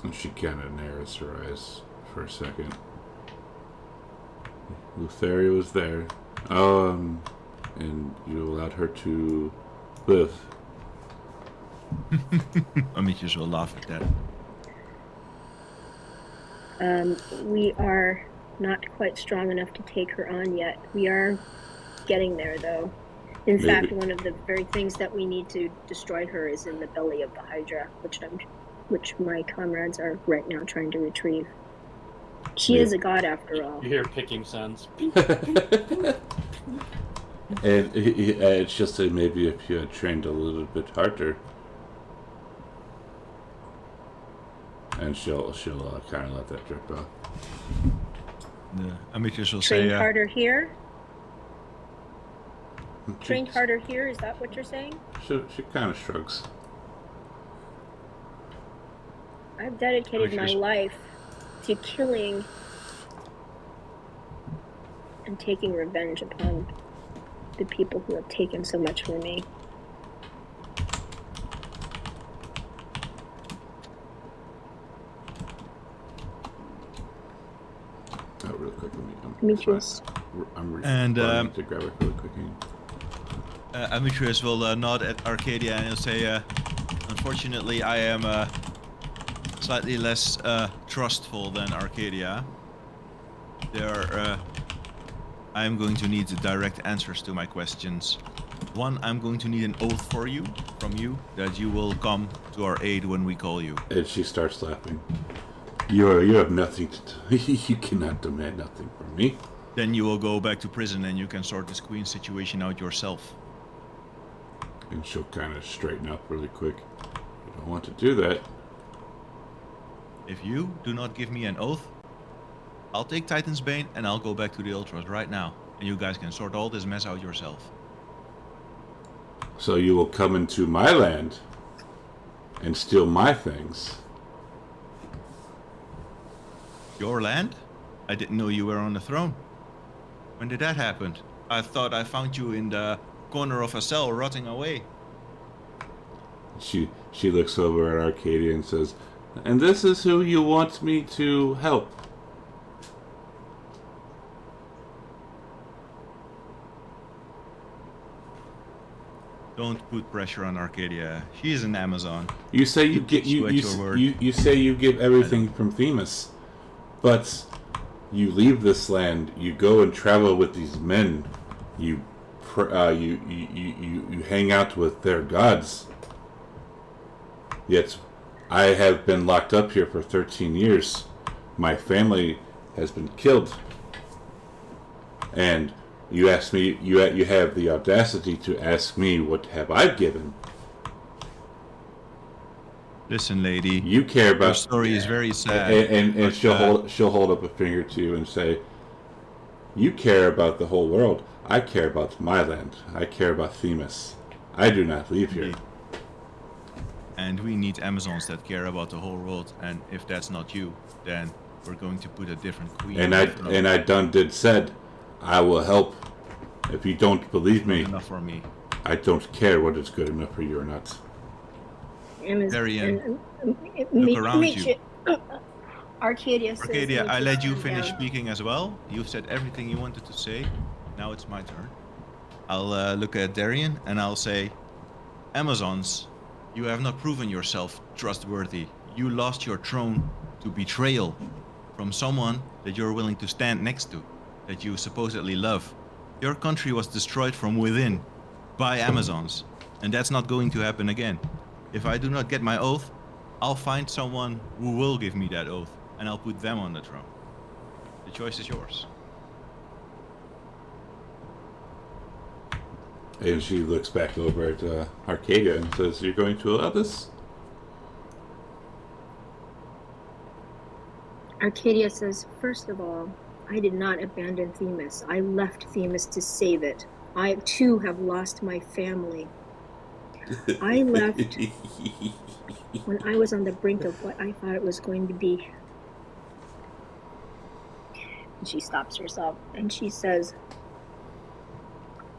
And she kind of narrows her eyes for a second. Lutheria was there. And you allowed her to live. Amitrius will laugh at that. We are not quite strong enough to take her on yet. We are getting there, though. In fact, one of the very things that we need to destroy her is in the belly of the Hydra, which my comrades are right now trying to retrieve. She is a god, after all. You hear picking sounds. And it's just that maybe if you had trained a little bit harder. And she'll kind of let that drip out. Amitrius will Trained say... harder here? Trained harder here, is that what you're saying? She kind of shrugs. I've dedicated my life to killing and taking revenge upon the people who have taken so much from me. Oh, real quick, Amitrius. I'm to grab it really quick. Amitrius will nod at Arcadia and he'll say, unfortunately, I am slightly less trustful than Arcadia. I am going to need direct answers to my questions. One, I'm going to need an oath from you, that you will come to our aid when we call you. And she starts laughing. You have nothing to do. You cannot demand nothing from me. Then you will go back to prison and you can sort this queen situation out yourself. And she'll kind of straighten up really quick. You don't want to do that. If you do not give me an oath, I'll take Titan's Bane and I'll go back to the Ultras right now. And you guys can sort all this mess out yourself. So you will come into my land and steal my things. Your land? I didn't know you were on the throne. When did that happen? I thought I found you in the corner of a cell rotting away. She looks over at Arcadia and says, "And this is who you want me to help." Don't put pressure on Arcadia. She is an Amazon. You say you get you say you give everything from Themis, but you leave this land. You go and travel with these men. You hang out with their gods. Yet, I have been locked up here for 13 years. My family has been killed, and you ask me. You have the audacity to ask me what have I given. Listen, lady. You care about your story is very sad. And she'll hold up a finger to you and say, "You care about the whole world. I care about my land. I care about Themis. I do not leave here." And we need Amazons that care about the whole world. And if that's not you, then we're going to put a different queen. And I done did said, I will help. If you don't believe me, enough for me. I don't care what is good enough for you or not. Darian, look around you. Arcadia says... Arcadia, I let you finish speaking as well. You've said everything you wanted to say. Now it's my turn. I'll look at Darian and I'll say, Amazons, you have not proven yourself trustworthy. You lost your throne to betrayal from someone that you're willing to stand next to, that you supposedly love. Your country was destroyed from within by Amazons, and that's not going to happen again. If I do not get my oath, I'll find someone who will give me that oath, and I'll put them on the throne. The choice is yours. And she looks back over at Arcadia and says, "You're going to allow this?" Arcadia says, "First of all, I did not abandon Themis. I left Themis to save it. I, too, have lost my family. I left when I was on the brink of what I thought it was going to be." And she stops herself and she says,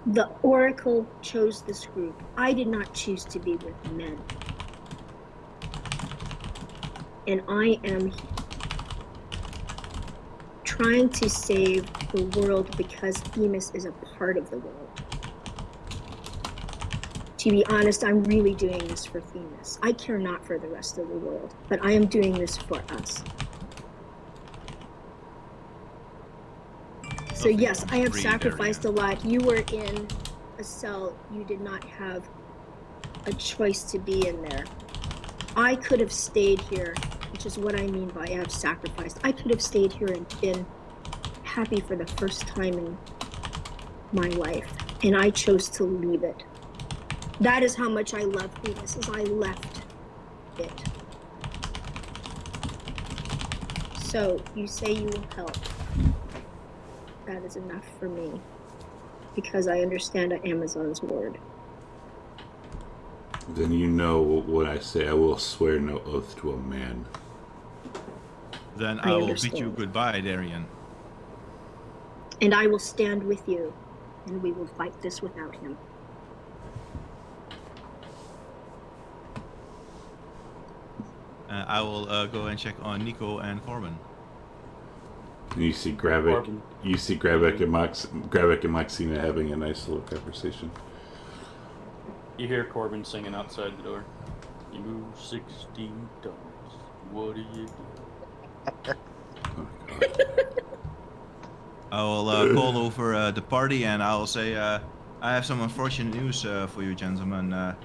"The Oracle chose this group. I did not choose to be with men. And I am trying to save the world because Themis is a part of the world. To be honest, I'm really doing this for Themis. I care not for the rest of the world, but I am doing this for us. So yes, I have sacrificed a lot. You were in a cell. You did not have a choice to be in there. I could have stayed here, which is what I mean by I have sacrificed. I could have stayed here and been happy for the first time in my life, and I chose to leave it. That is how much I love Themis, is I left it. So you say you will help. That is enough for me, because I understand an Amazon's word. Then you know when I say I will swear no oath to a man. Then I will bid you goodbye, Darian. And I will stand with you, and we will fight this without him. I will go and check on Nico and Corbin. And you see Gravik and Maxina having a nice little conversation. You hear Corbin singing outside the door. You move 16 tons. What do you do? Oh, God. I will call over the party and I will say, I have some unfortunate news for you, gentlemen.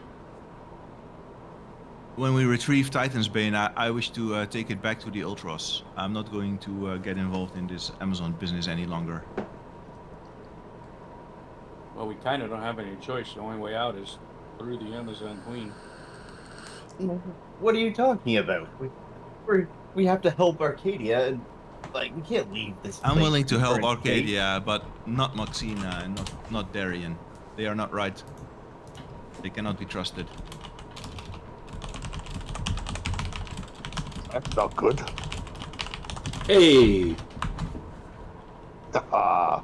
When we retrieve Titan's Bane, I wish to take it back to the Ultros. I'm not going to get involved in this Amazon business any longer. Well, we kind of don't have any choice. The only way out is through the Amazon Queen. What are you talking about? We have to help Arcadia, and like we can't leave this. I'm place willing in to the help current state. Arcadia, but not Maxina and not Darian. They are not right. They cannot be trusted. That's not good. Hey! Ah,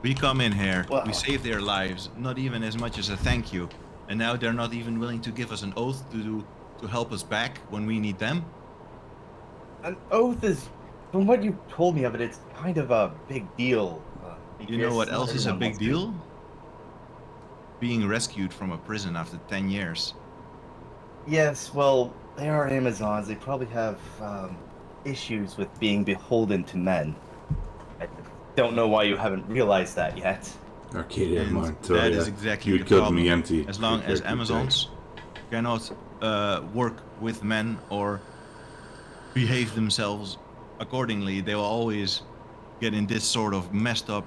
We come in here, Wow. we save their lives, not even as much as a thank you, and now they're not even willing to give us an oath to help us back when we need them. An oath is, from what you told me of it, it's kind of a big deal. You know what because else is a everyone big wants to- deal? Being rescued from a prison after 10 years. Yes, well, they are Amazons. They probably have issues with being beholden to men. I don't know why you haven't realized that yet. Arcadia And Montoya. that is exactly You the killed problem. me empty. As long as Good, good, Amazons cannot work with men or behave themselves accordingly, they will always get in this sort of messed up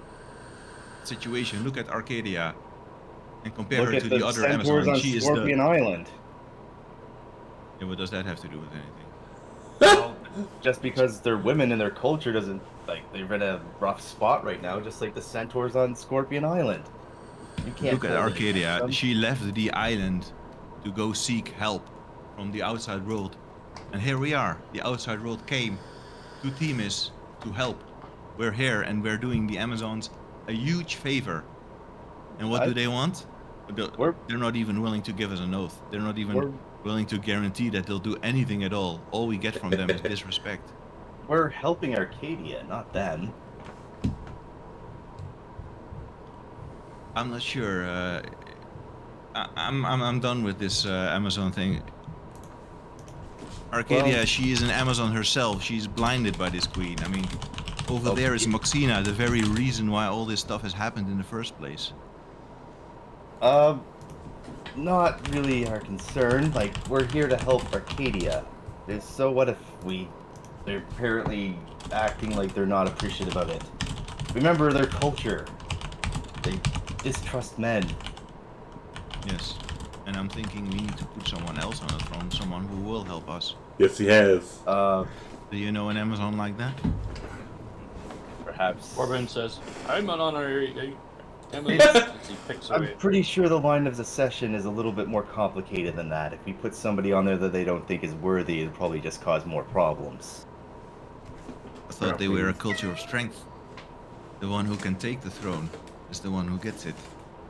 situation. Look at Arcadia and compare Look her at to the the other centaurs Amazon. on She is Scorpion the. Island. Yeah, what does that have to do with anything? Well, just because they're women in their culture doesn't like they're in a rough spot right now, just like the centaurs on Scorpion Island. You can't Look at hold it against Arcadia. them. She left the island to go seek help from the outside world. And here we are. The outside world came to Themis to help. We're here and we're doing the Amazons a huge favor. And what do they want? They're not even willing to give us an oath. They're not even willing to guarantee that they'll do anything at all. All we get from them is disrespect. We're helping Arcadia, not them. I'm not sure. I'm done with this Amazon thing. Arcadia, Well- she is an Amazon herself. She's blinded by this queen. I mean, over there is Maxina, the very reason why all this stuff has happened in the first place. Not really our concern. Like, we're here to help Arcadia. So what if they're apparently acting like they're not appreciative of it? Remember their culture. They distrust men. Yes. And I'm thinking we need to put someone else on the throne, someone who will help us. Yes, he has. Do you know an Amazon like that? Perhaps. Corbin says, I'm an honorary Amazon. He picks I'm away. pretty sure the line of succession is a little bit more complicated than that. If we put somebody on there that they don't think is worthy, it'll probably just cause more problems. I thought they were a culture of strength. The one who can take the throne is the one who gets it.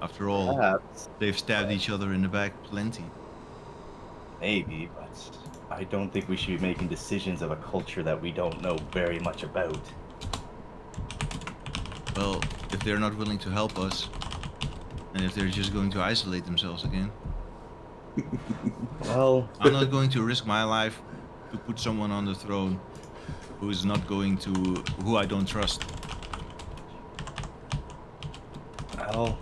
After all, Perhaps. they've stabbed each other in the back plenty. Maybe, but I don't think we should be making decisions of a culture that we don't know very much about. Well, if they're not willing to help us, and if they're just going to isolate themselves again, Well, I'm not going to risk my life to put someone on the throne who is not going to, who I don't trust. well,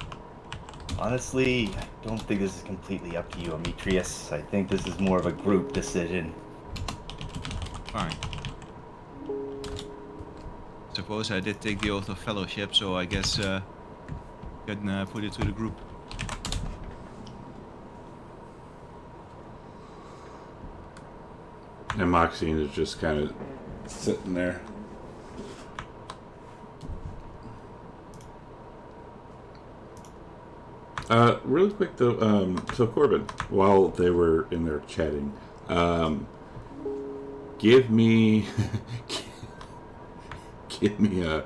honestly, I don't think this is completely up to you, Demetrius. I think this is more of a group decision. Fine. Suppose I did take the oath of fellowship, so I guess can put it to the group. And Maxine is just kind of sitting there. Really quick though, so Corbin, while they were in there chatting, give me a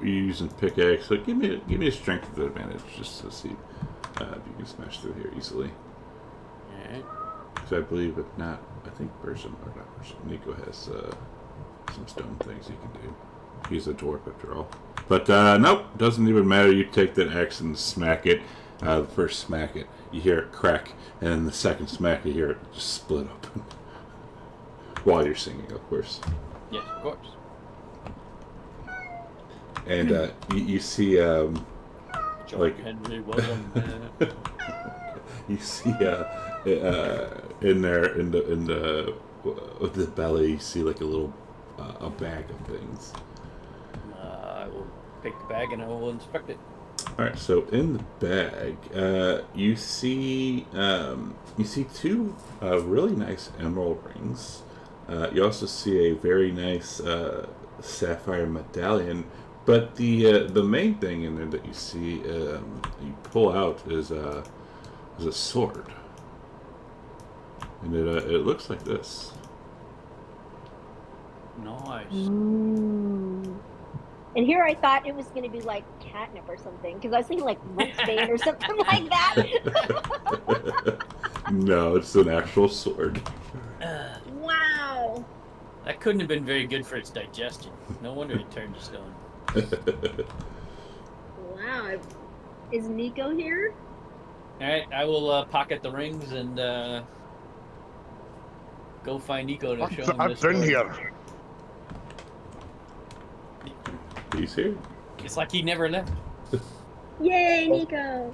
you're using pickaxe, so give me a strength advantage just to see if you can smash through here easily. Alright. So I believe if not, I think Nico has some stone things he can do. He's a dwarf after all. But nope, doesn't even matter. You take that axe and smack it. The first smack it, you hear it crack, and then the second smack, you hear it just split open. While you're singing, of course. Yes, of course. And you see, John like Henry William. you see, in there in the belly, you see like a little a bag of things. I will take the bag and I will inspect it. All right. So in the bag, you see two really nice emerald rings. You also see a very nice sapphire medallion. But the main thing in there that you see you pull out is a sword, and it looks like this. Nice. And here I thought it was going to be like catnip or something, because I was thinking like Wolfsbane or something like that. No, it's an actual sword. Wow. That couldn't have been very good for its digestion. No wonder it turned to stone. Wow. Is Nico here? Alright, I will pocket the rings and go find Nico to show him I've this been sword. here. He's here. It's like he never left. Yay, Nico.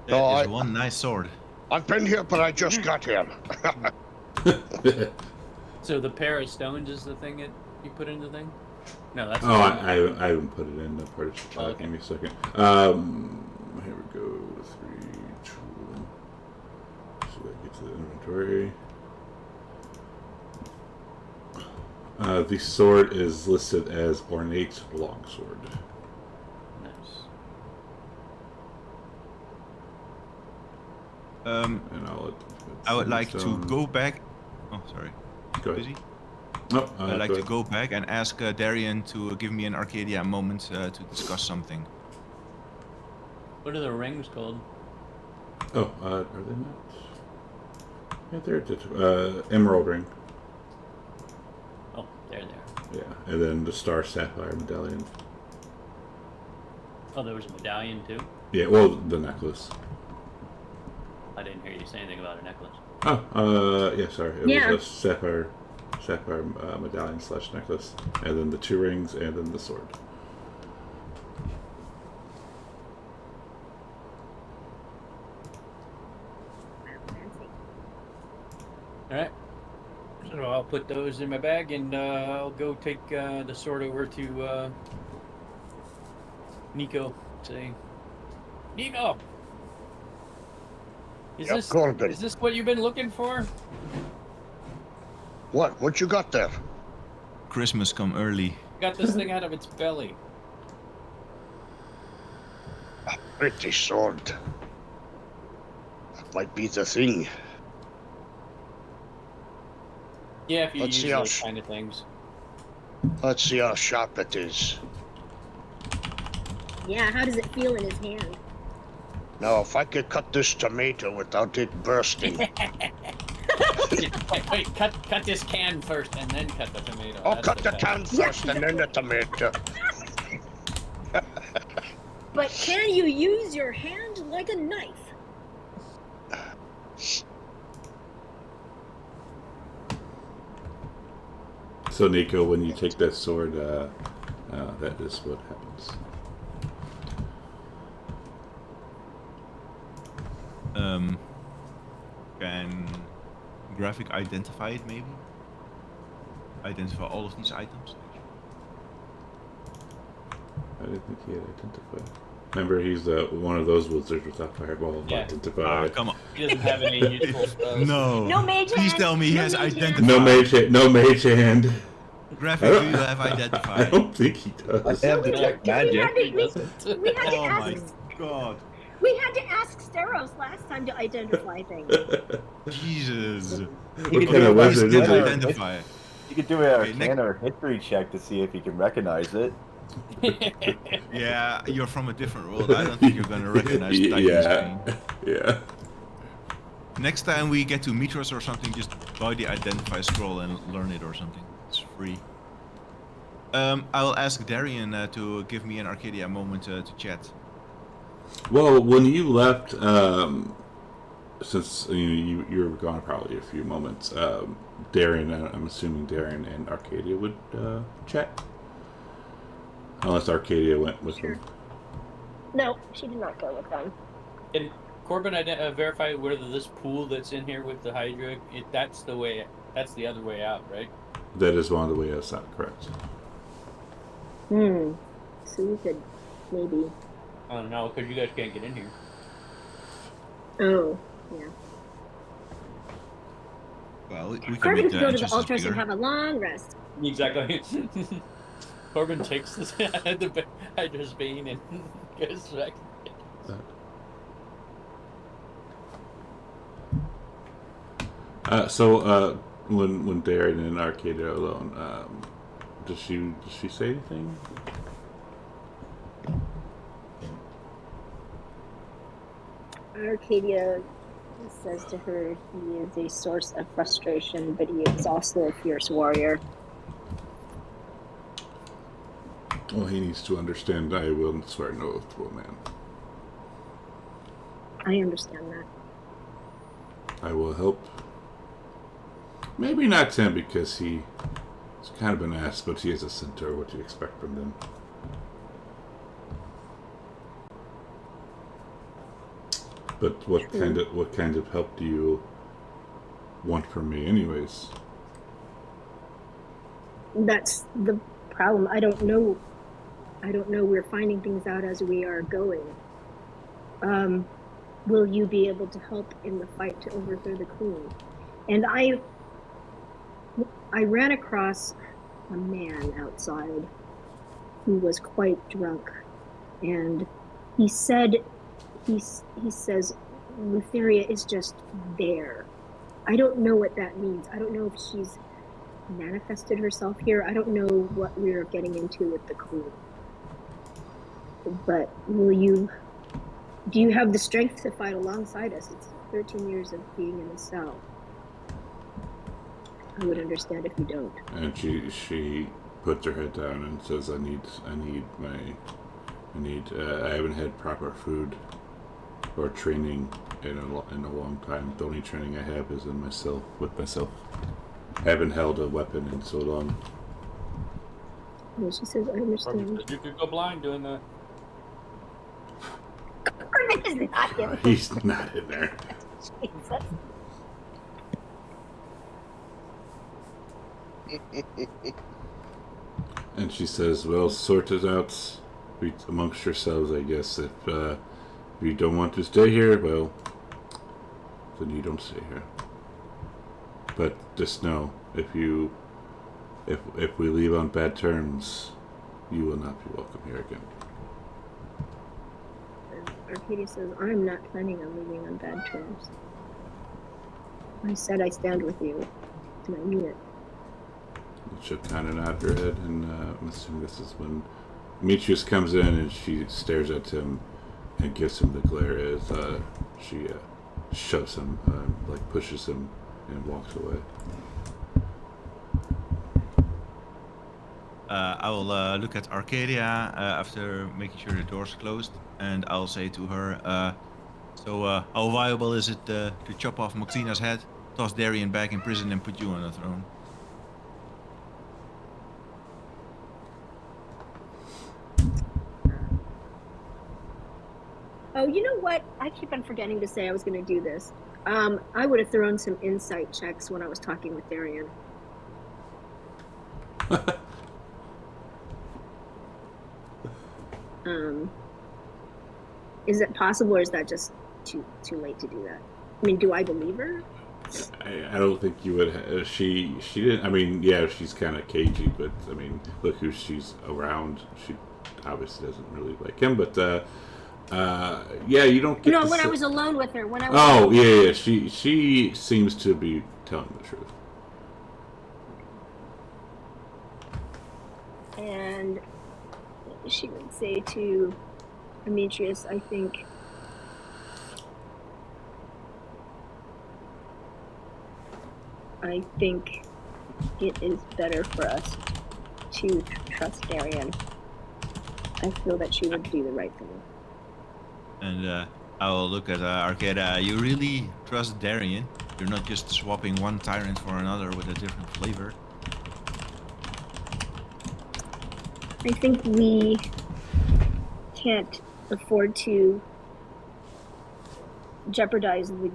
That is one nice sword. I've been here, but I just got here. So the pair of stones is the thing that you put in the thing? No, that's I haven't put it in the partition. Oh, okay. Give me a second. Here we go. 3, 2. So that gets the inventory. The sword is listed as ornate longsword. nice. And I would like to go back. Oh, sorry. Go ahead. Busy? No, I'd like go to ahead. go back and ask Darian to give me an Arcadia moment to discuss something. What are the rings called? Oh, are they not? Yeah, they're emerald ring. Oh, there. Yeah, and then the star sapphire medallion. Oh, there was a medallion too? Yeah, well, the necklace. I didn't hear you say anything about a necklace. Oh, yeah, sorry. It Yeah. was a sapphire medallion / necklace, and then the 2 rings, and then the sword. Alright. So I'll put those in my bag and I'll go take the sword over to Nico. Say, Nico! Yep, Corbin. Is this what you've been looking for? What you got there? Christmas come early. Got this thing out of its belly. A pretty sword. That might be the thing. Yeah, if you Let's use see how those kind of things. Let's see how sharp it is. Yeah, how does it feel in his hand? Now, if I could cut this tomato without it bursting. Wait, cut this can first and then cut the tomato. Oh, That's cut the can first and then the tomato. But can you use your hand like a knife? So, Nico, when you take that sword, that is what happens. Can graphic identify it maybe? Identify all of these items? I didn't think he had identified. Remember, he's one of those wizards without fireball. Yeah. Identify. Come on. He doesn't have any useful spells. No. No mage Please hand. tell me he No has mage hand. identified. No mage hand. Graphic, do you have I identified? don't think he does. I have detect magic. We had to Oh my ask. god. We had to ask Steros last time to identify things. Jesus. What can kind of do it wizard by is Did hand. it? identify. You could do a Okay, arcana or history check to see if you can recognize it. Yeah, you're from a different world. I don't think you're gonna recognize Titan's Yeah. Bane. Yeah. Next time we get to Mitros or something, just buy the identify scroll and learn it or something. It's free. I will ask Darian to give me an Arcadia moment to chat. Well, when you left, since you were gone probably a few moments, Darren, I'm assuming Darren and Arcadia would chat, unless Arcadia went with them. No, she did not go with them. And Corbin verify whether this pool that's in here with the Hydra, that's the other way out, right? That is one of the ways out, correct? So we could maybe. Oh no, because you guys can't get in here. Oh, yeah. Well, we can Corbin make could the go to the entrances altars and bigger. have a long rest. Exactly. Corbin takes the Hydra's Bane and goes back. When Darren and Arcadia are alone, does she say anything? Arcadia says to her he is a source of frustration, but he is also a fierce warrior. Well, he needs to understand I will swear no oath to a man. I understand that. I will help. Maybe not Tim because he's kind of an ass, but he is a centaur. What do you expect from them? But what kind of help do you want from me, anyways? That's the problem. I don't know. We're finding things out as we are going. Will you be able to help in the fight to overthrow the queen? And I ran across a man outside who was quite drunk, and he said, he says, Lutheria is just there. I don't know what that means. I don't know if she's manifested herself here. I don't know what we're getting into with the queen. But do you have the strength to fight alongside us? It's 13 years of being in the cell. I would understand if you don't. And she puts her head down and says, I haven't had proper food or training in a long time. The only training I have is with myself. I haven't held a weapon in so long. And she says, I understand. You could go blind doing that. Corbin is not in. He's not in there. Jesus. And she says, well, sort it out amongst yourselves, I guess. If you don't want to stay here, well, then you don't stay here. But just know, if we leave on bad terms, you will not be welcome here again. Arcadia says, I'm not planning on leaving on bad terms. I said I stand with you, and I mean it. She'll kind of nod her head, and I'm assuming this is when Demetrius comes in, and she stares at him and gives him the glare as she shoves him, pushes him, and walks away. I will look at Arcadia after making sure the door's closed, and I'll say to her, so how viable is it to chop off Moctina's head, toss Darian back in prison, and put you on the throne? Oh, you know what? I keep on forgetting to say I was going to do this. I would have thrown some insight checks when I was talking with Darian. Is it possible, or is that just too late to do that? I mean, do I believe her? I don't think you would. She didn't. I mean, yeah, she's kind of cagey, but I mean, look who she's around. She obviously doesn't really like him, but yeah, you don't get. No, when I was alone with her. Yeah. She seems to be telling the truth. And she would say to Demetrius, I think it is better for us to trust Darian. I feel that she would do the right thing. And I will look at Arcadia. You really trust Darian? You're not just swapping one tyrant for another with a different flavor? I think we can't afford to jeopardize the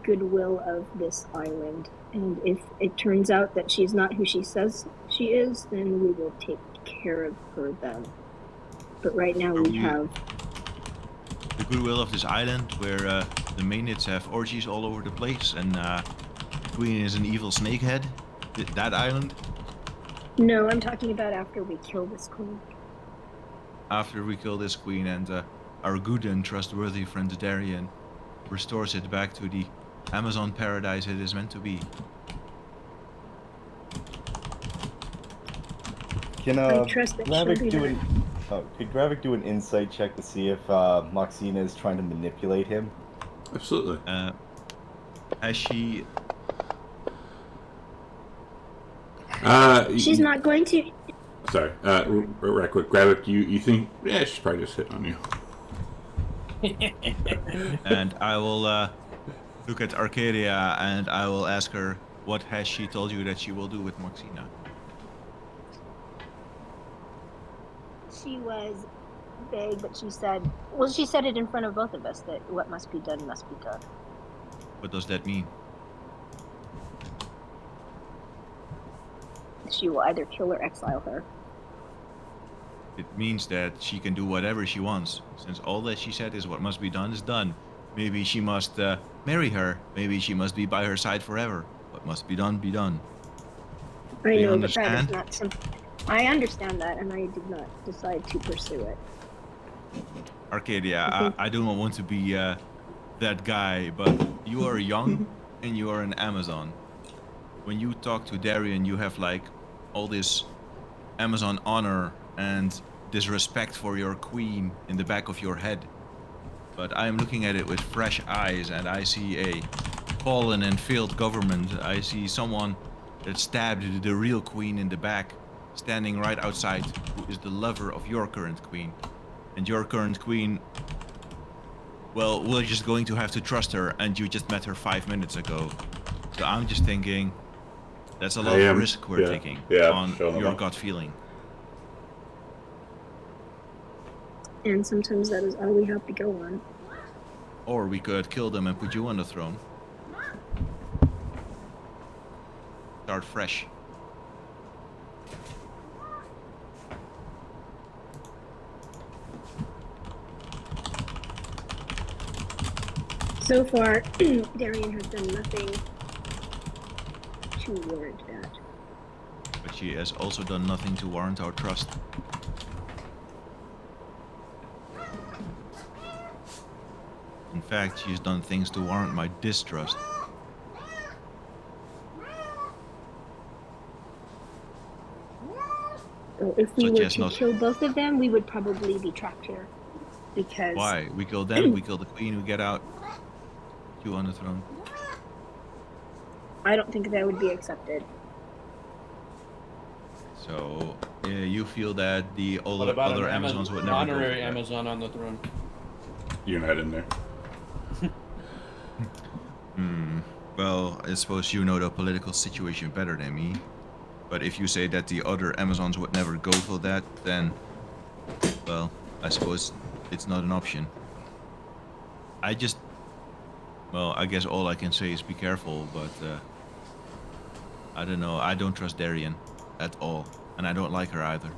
goodwill of this island. And if it turns out that she's not who she says she is, then we will take care of her then. But right now we have the goodwill of this island, where the Maynids have orgies all over the place, and Queen is an evil snakehead? That island? No, I'm talking about after we kill this queen. After we kill this queen and our good and trustworthy friend Darian restores it back to the Amazon paradise it is meant to be. Can I trust that she'll Gravik do do that. could Gravik do an insight check to see if Moxina is trying to manipulate him? Absolutely. Has she? She's not going to. Sorry. Right quick. Gravik, you think? Yeah, she's probably just hitting on you. And I will look at Arcadia and I will ask her, what has she told you that she will do with Moxina? She was vague, but she said it in front of both of us that what must be done must be done. What does that mean? She will either kill or exile her. It means that she can do whatever she wants, since all that she said is what must be done is done. Maybe she must marry her. Maybe she must be by her side forever. What must be done, be done. I you know, but that understand? is not something. I understand that, and I did not decide to pursue it. Arcadia, I do not want to be that guy, but you are young and you are an Amazon. When you talk to Darian, you have like all this Amazon honor and this respect for your queen in the back of your head. But I am looking at it with fresh eyes, and I see a fallen and failed government. I see someone that stabbed the real queen in the back, standing right outside, who is the lover of your current queen. And your current queen, well, we're just going to have to trust her, and you just met her 5 minutes ago. So I'm just thinking, that's a lot of risk we're taking on your gut feeling. And sometimes that is all we have to go on. Or we could kill them and put you on the throne. Start fresh. So far, Darian has done nothing to warrant that. But she has also done nothing to warrant our trust. In fact, she's done things to warrant my distrust. So if we were to not... kill both of them, we would probably be trapped here. Because... Why? We kill them, we kill the queen, we get out. You on the throne. I don't think that would be accepted. So, you feel that the What about other an Amazons would never honorary go Amazon on the throne? You're not in there. Well, I suppose you know the political situation better than me. But if you say that the other Amazons would never go for that, then, well, I suppose it's not an option. I guess all I can say is be careful, but I don't know. I don't trust Darian at all, and I don't like her either.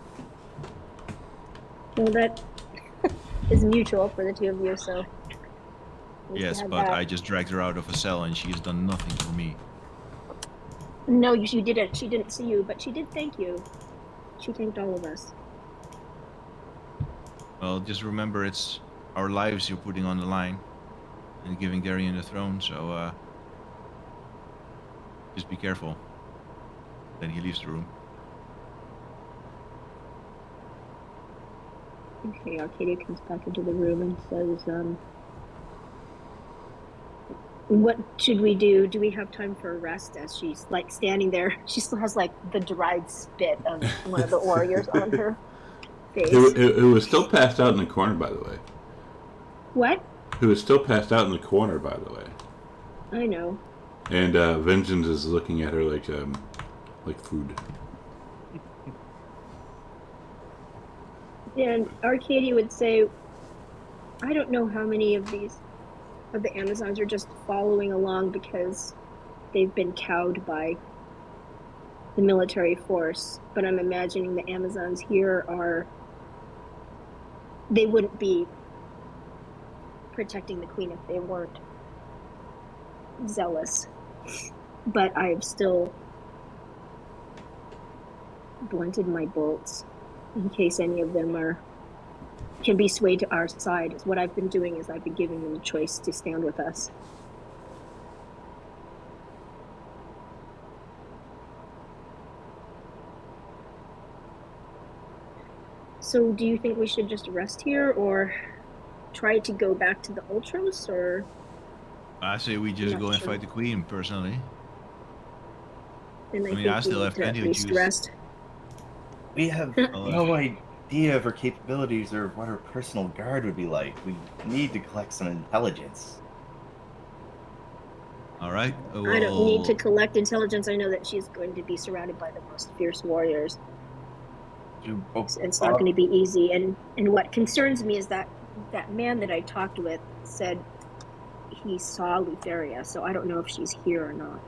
Well, that is mutual for the two of you, so... Yes, but I just dragged her out of a cell, and she has done nothing for me. No, you didn't. She didn't see you, but she did thank you. She thanked all of us. Well, just remember, it's our lives you're putting on the line and giving Darian the throne, so just be careful. Then he leaves the room. Okay, Arcadia comes back into the room and says, what should we do? Do we have time for a rest? As she's like standing there, she still has like the dried spit of one of the warriors on her face. It was still passed out in the corner, by the way. What? It was still passed out in the corner, by the way. I know. And Vengeance is looking at her like food. And Arcadia would say, I don't know how many of the Amazons are just following along because they've been cowed by the military force, but I'm imagining the Amazons here they wouldn't be protecting the queen if they weren't zealous. But I've still blunted my bolts in case any of them can be swayed to our side. What I've been doing is I've been giving them a choice to stand with us. So do you think we should just rest here or try to go back to the Ultros, or? I say we just Not go and sure. fight the queen, personally. Then I I mean, think I we still need have to at plenty of least juice. rest. We have no idea of her capabilities or what her personal guard would be like. We need to collect some intelligence. All right. I don't need to collect intelligence. I know that she's going to be surrounded by the most fierce warriors. It's not going to be easy. And what concerns me is that man that I talked with said he saw Lutheria, so I don't know if she's here or not.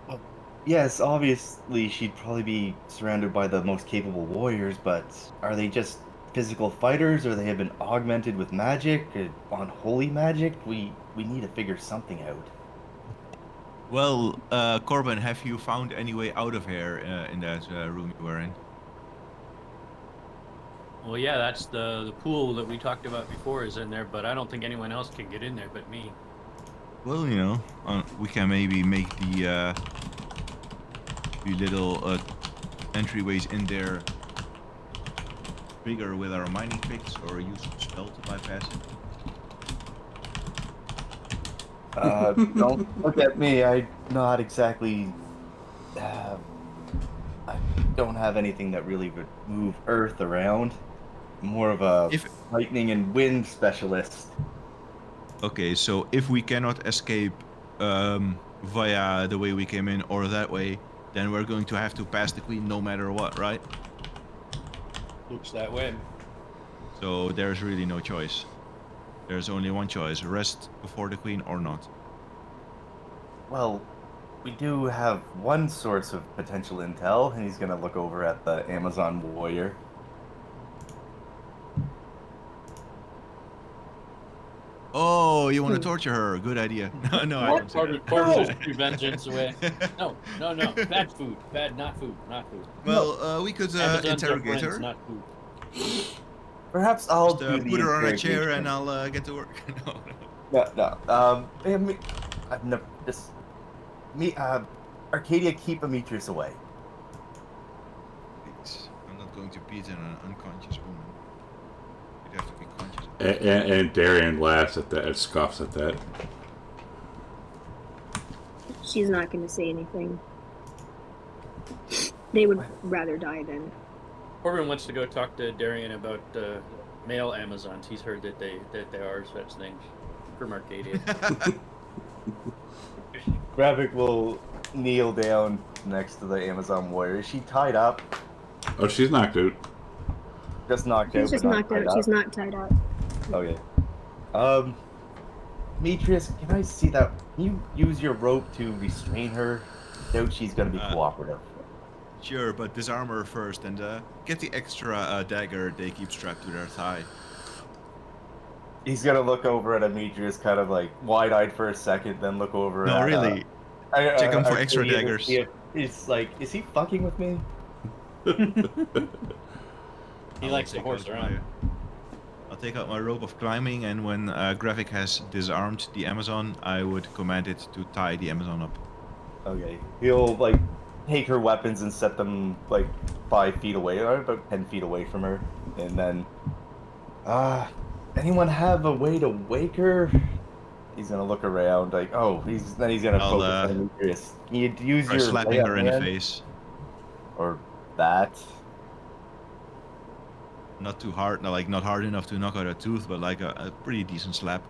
Well, yes, obviously she'd probably be surrounded by the most capable warriors, but are they just physical fighters, or they have been augmented with magic, unholy magic? We need to figure something out. Well, Corbin, have you found any way out of here in that room you were in? Well, yeah, that's the pool that we talked about before is in there, but I don't think anyone else can get in there but me. Well, you know, we can maybe make the little entryways in there bigger with our mining picks, or use a spell to bypass it. Don't look at me. I'm not exactly. I don't have anything that really would move Earth around. I'm more of a lightning and wind specialist. Okay, so if we cannot escape via the way we came in or that way, then we're going to have to pass the queen no matter what, right? Looks that way. So there's really no choice. There's only one choice: rest before the queen or not. Well, we do have one source of potential intel, and he's gonna look over at the Amazon warrior. Oh, you want to torture her? Good idea. No, I don't see that. Corbin vengeance away. No, bad food. Not food. Well, we could Amazons are interrogate friends, her. not food. Perhaps I'll Just do the put her on a chair interrogation. and I'll get to work. Arcadia, keep Demetrius away. Please, I'm not going to beat an unconscious woman. You'd have to be conscious. And Darian laughs at that, and scoffs at that. She's not going to say anything. They would rather die than. Corbin wants to go talk to Darian about male Amazons. He's heard that they are such things from Arcadia. Gravik will kneel down next to the Amazon warrior. Is she tied up? Oh, she's knocked out. Just knocked out. She's just knocked out. She's not tied up. Okay. Demetrius, can I see that? Can you use your rope to restrain her? Doubt she's gonna be cooperative. Sure, but disarm her first and get the extra dagger they keep strapped to their thigh. He's gonna look over at Demetrius, kind of like wide-eyed for a second, then look over No, at... really. Check him for extra daggers. It's like, is he fucking with me? He likes to horse around. I'll take out my rope of climbing, and when Gravik has disarmed the Amazon, I would command it to tie the Amazon up. Okay. He'll, like, take her weapons and set them, like, 5 feet away, or about 10 feet away from her. And then, anyone have a way to wake her? He's gonna look around, like, then he's gonna focus on Demetrius. Can you use your slapping her in the face. Or that. Not too hard, not hard enough to knock out a tooth, but like a pretty decent slap.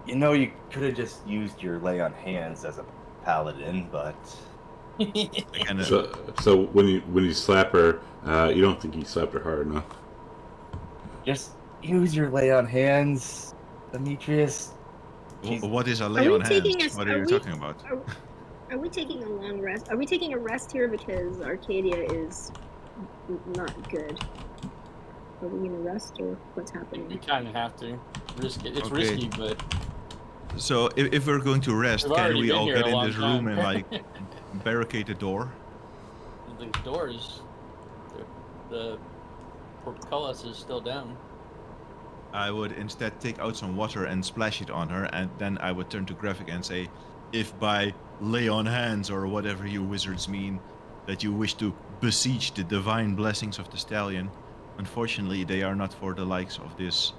You know, you could have just used your lay on hands as a paladin, but... So when you slap her, you don't think you slapped her hard enough. Just use your lay on hands, Demetrius. What is a lay on hands? What are you talking about? Are we taking a long rest? Are we taking a rest here because Arcadia is not good? Are we gonna rest or what's happening? We kind of have to. risk it. It's Okay. risky, but So if we're going to rest, We've can already we been all here get a in long this room time. and like barricade the door? the doors, the portcullis is still down. I would instead take out some water and splash it on her, and then I would turn to Graphic and say, if by lay on hands or whatever you wizards mean, that you wish to beseech the divine blessings of the stallion, unfortunately they are not for the likes of this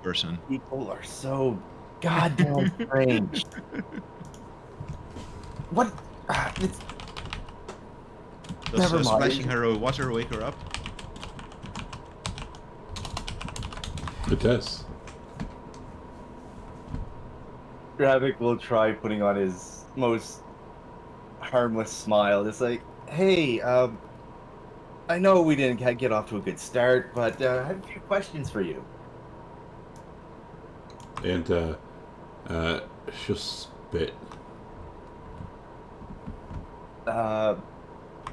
person. People are so goddamn strange. What? It's Does never mind. splashing her with water wake her up? It does. Gravik will try putting on his most harmless smile. Just like, hey, I know we didn't get off to a good start, but I have a few questions for you. And she'll spit.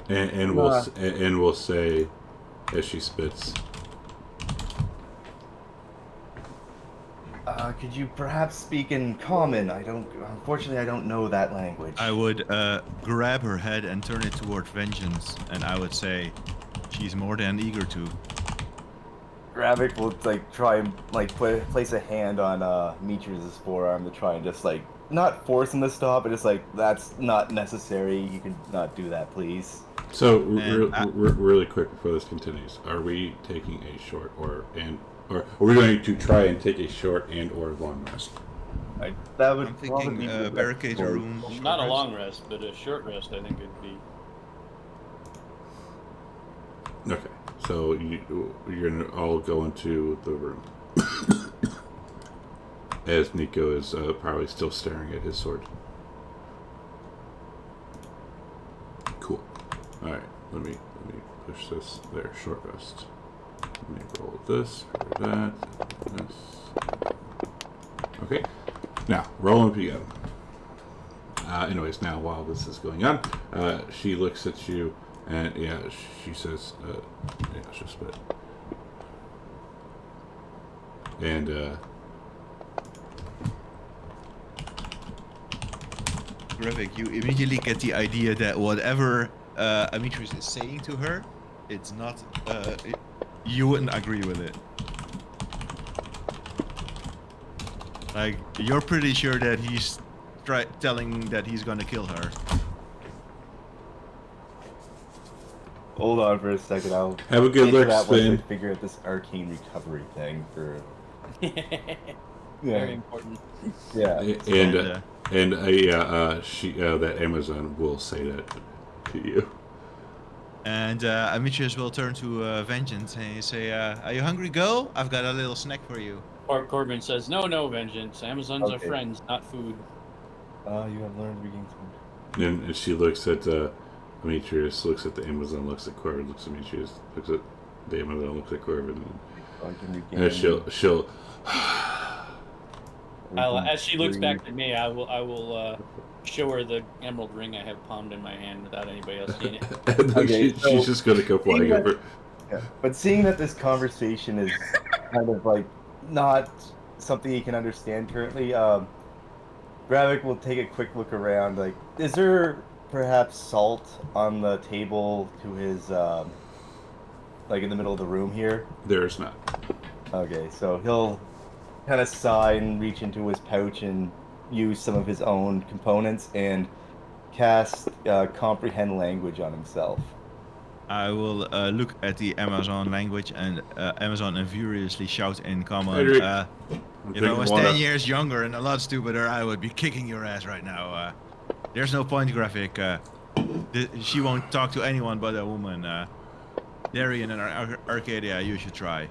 And we'll say as she spits. Could you perhaps speak in common? Unfortunately, I don't know that language. I would grab her head and turn it toward Vengeance, and I would say, she's more than eager to. Gravik will try and place a hand on Demetrius' forearm to try and just not force him to stop, but just that's not necessary. You can not do that, please. So really quick before this continues, are we taking a short or are we going to try and take a short and or long rest? That would I'm thinking barricade the room. Not a long rest, but a short rest. I think it'd be. Okay, so you're gonna all go into the room as Nico is probably still staring at his sword. Cool. All right, let me push this there. Short rest. Let me roll this, that, this. Okay, now roll and begin. Anyways, now while this is going on, she looks at you and she says, she'll spit. And Gravik, you immediately get the idea that whatever Demetrius is saying to her, it's not. You wouldn't agree with it. Like, you're pretty sure that he's telling that he's gonna kill her. Hold on for a second. I'll have a good look, that once I Sven. figure out this arcane recovery thing for. Very important. Yeah. And she that Amazon will say that to you. And Demetrius will turn to Vengeance and say, "Are you hungry? Go! I've got a little snack for you." Or Corbin says, "No, Vengeance. Amazons are Okay. friends, not food." You have learned to regain some. And she looks at Demetrius, looks at the Amazon, looks at Corbin, looks at Demetrius, looks at the Amazon, looks at Corbin, and she'll. As she looks back at me, I will show her the emerald ring I have palmed in my hand without anybody else seeing it. And then Okay, she's just gonna go flying over. Yeah. But seeing that this conversation is kind of not something he can understand currently, Gravik will take a quick look around. Is there perhaps salt on the table to his, in the middle of the room here? There's not. Okay, so he'll kind of sigh and reach into his pouch and use some of his own components and cast comprehend language on himself. I will look at the Amazon language, and Amazon and furiously shout in common, Adrian, if I was 10 years younger and a lot stupider, I would be kicking your ass right now. There's no point, Graphic. She won't talk to anyone but a woman. Darian and Arcadia, you should try.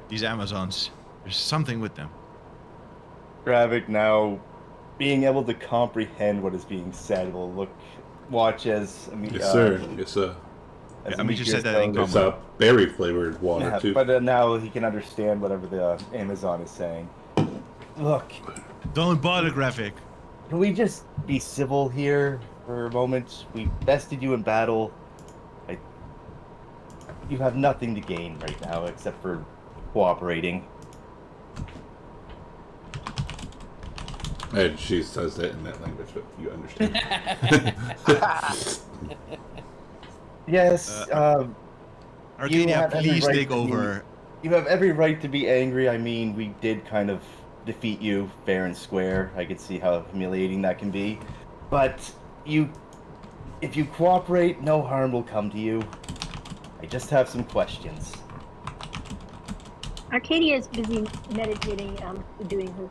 These Amazons, there's something with them. Gravik, now being able to comprehend what is being said, will watch as Yes, sir. Yes, sir. I mean, you said that in It's common. berry flavored water Yeah, too. but now he can understand whatever the Amazon is saying. Look, Don't bother, Graphic. can we just be civil here for a moment? We bested you in battle. You have nothing to gain right now except for cooperating. And she says that in that language, but you understand. Yes, Arcadia, have every please right take to be- over. you have every right to be angry. I mean, we did kind of defeat you fair and square. I could see how humiliating that can be. But if you cooperate, no harm will come to you. I just have some questions. Arcadia is busy meditating, doing her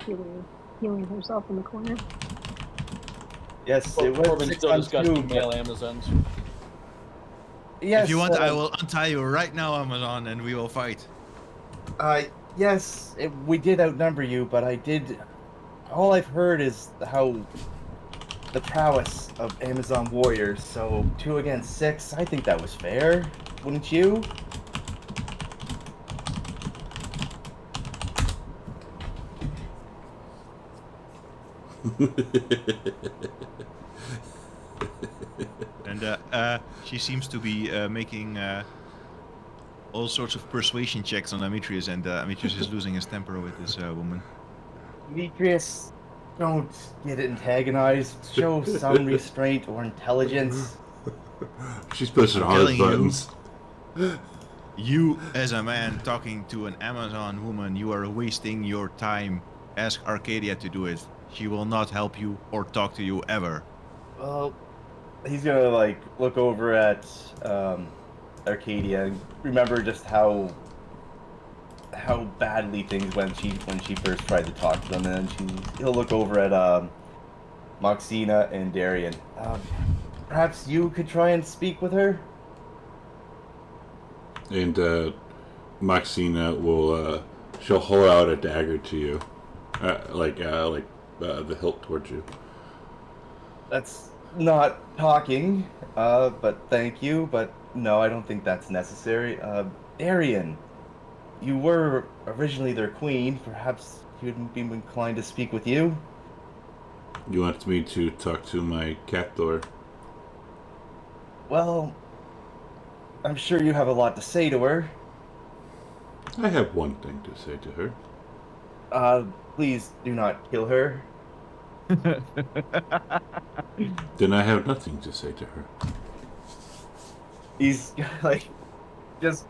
healing herself in the corner. Yes, it was Corbin's 6 still on disgusting 2, male but Amazons. yes, If you want, I will untie you right now, Amazon, and we will fight. Yes, we did outnumber you, but all I've heard is how the prowess of Amazon warriors. So 2 against 6, I think that was fair, wouldn't you? And she seems to be making all sorts of persuasion checks on Demetrius, and Demetrius is losing his temper with this woman. Demetrius, don't get antagonized. Show some restraint or intelligence. She's pushing I'm all his telling you. buttons. You, as a man talking to an Amazon woman, you are wasting your time. Ask Arcadia to do it. She will not help you or talk to you ever. Well, he's gonna like look over at Arcadia and remember just how badly things went when she first tried to talk to them, and then he'll look over at Moxina and Darian. Perhaps you could try and speak with her. And Moxina will she'll hold out a dagger to you, like the hilt towards you. That's not talking, but thank you. But no, I don't think that's necessary. Darian, you were originally their queen. Perhaps you would be inclined to speak with you. You want me to talk to my captor? Well, I'm sure you have a lot to say to her. I have one thing to say to her. Please do not kill her. Then I have nothing to say to her. He's like, just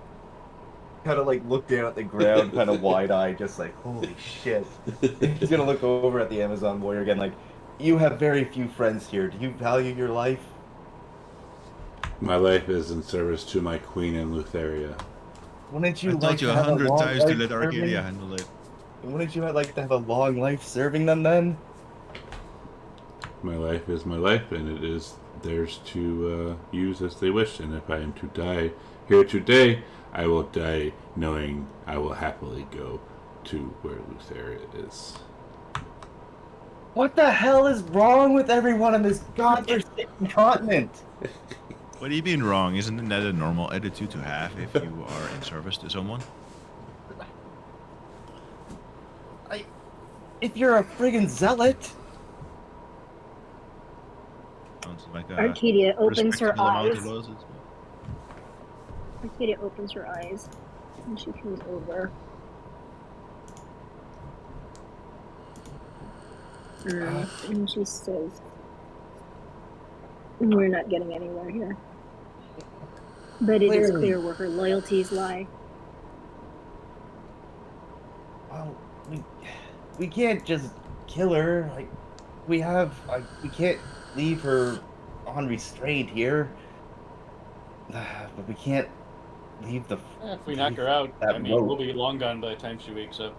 kind of like look down at the ground, kind of wide-eyed, just like, holy shit. He's gonna look over at the Amazon warrior again, like, you have very few friends here. Do you value your life? My life is in service to my queen in Lutheria. Wouldn't you I like told you to have a 100 long times to life let serving? Arcadia handle it. Wouldn't you like to have a long life serving them then? My life is my life, and it is theirs to use as they wish. And if I am to die here today, I will die knowing I will happily go to where Lutheria is. What the hell is wrong with everyone on this godforsaken continent? What do you mean wrong? Isn't that a normal attitude to have if you are in service to someone? If you're a friggin' zealot. Sounds like a Arcadia opens her respectable amount eyes. of roses. Arcadia opens her eyes, and she comes over. And she says, "We're not getting anywhere here. But it is clear where her loyalties lie." Well, we can't just kill her. Like, we can't leave her unrestrained here. But we can't leave the. If we knock her out, that I mean, rope. we'll be long gone by the time she wakes up.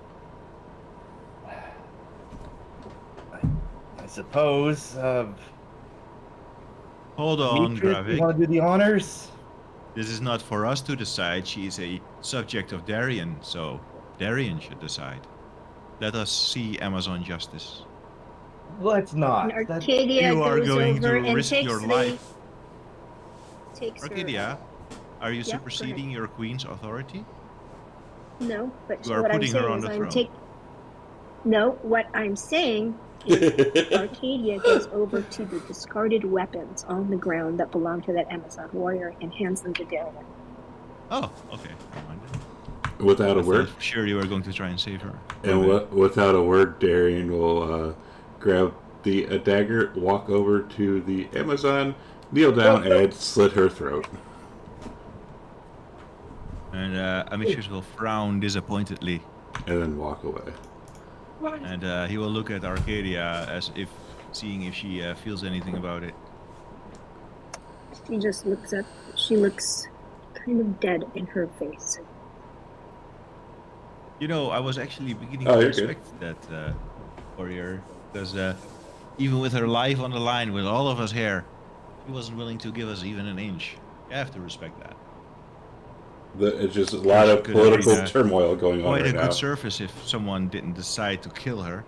I suppose. Hold on, Demetrius, you Gravik. want to do the honors? This is not for us to decide. She is a subject of Darian, so Darian should decide. Let us see Amazon justice. Let's not. And Arcadia You are goes going over to and risk takes your the, life. takes her. Arcadia, are you Yeah, go superseding your queen's authority? No, but You are what I'm putting her saying on is the I'm throne. No, what I'm saying is Arcadia goes over to the discarded weapons on the ground that belong to that Amazon warrior and hands them to Darian. Oh, okay. Never mind. Without a word, thought for sure you were going to try and save her. and without a word, Darian will grab a dagger, walk over to the Amazon, kneel down, and slit her throat. And Amitrus will frown disappointedly. And then walk away. And he will look at Arcadia as if seeing if she feels anything about it. She just she looks kind of dead in her face. You know, I was actually beginning to respect that warrior, because even with her life on the line, with all of us here, she wasn't willing to give us even an inch. You have to respect that. It's just a lot of political turmoil going on right now. Quite a good surface if someone didn't decide to kill her.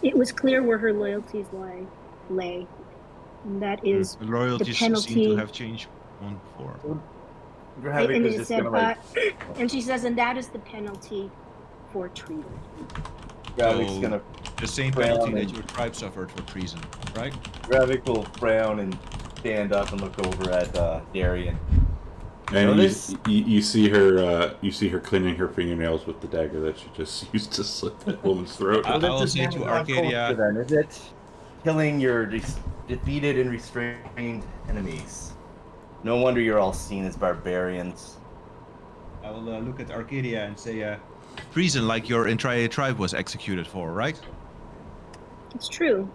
It was clear where her loyalties lay. And that is the loyalties the penalty. Seem to have changed one before. And she says, and that is the penalty for treason. Gravik's gonna the same penalty that your tribe suffered for treason, right? Gravik will frown and stand up and look over at Darian. And you see her cleaning her fingernails with the dagger that she just used to slit that woman's throat. I will say to Arcadia, then, is it killing your defeated and restrained enemies? No wonder you're all seen as barbarians. I will look at Arcadia and say, treason like your entire tribe was executed for, right? It's true.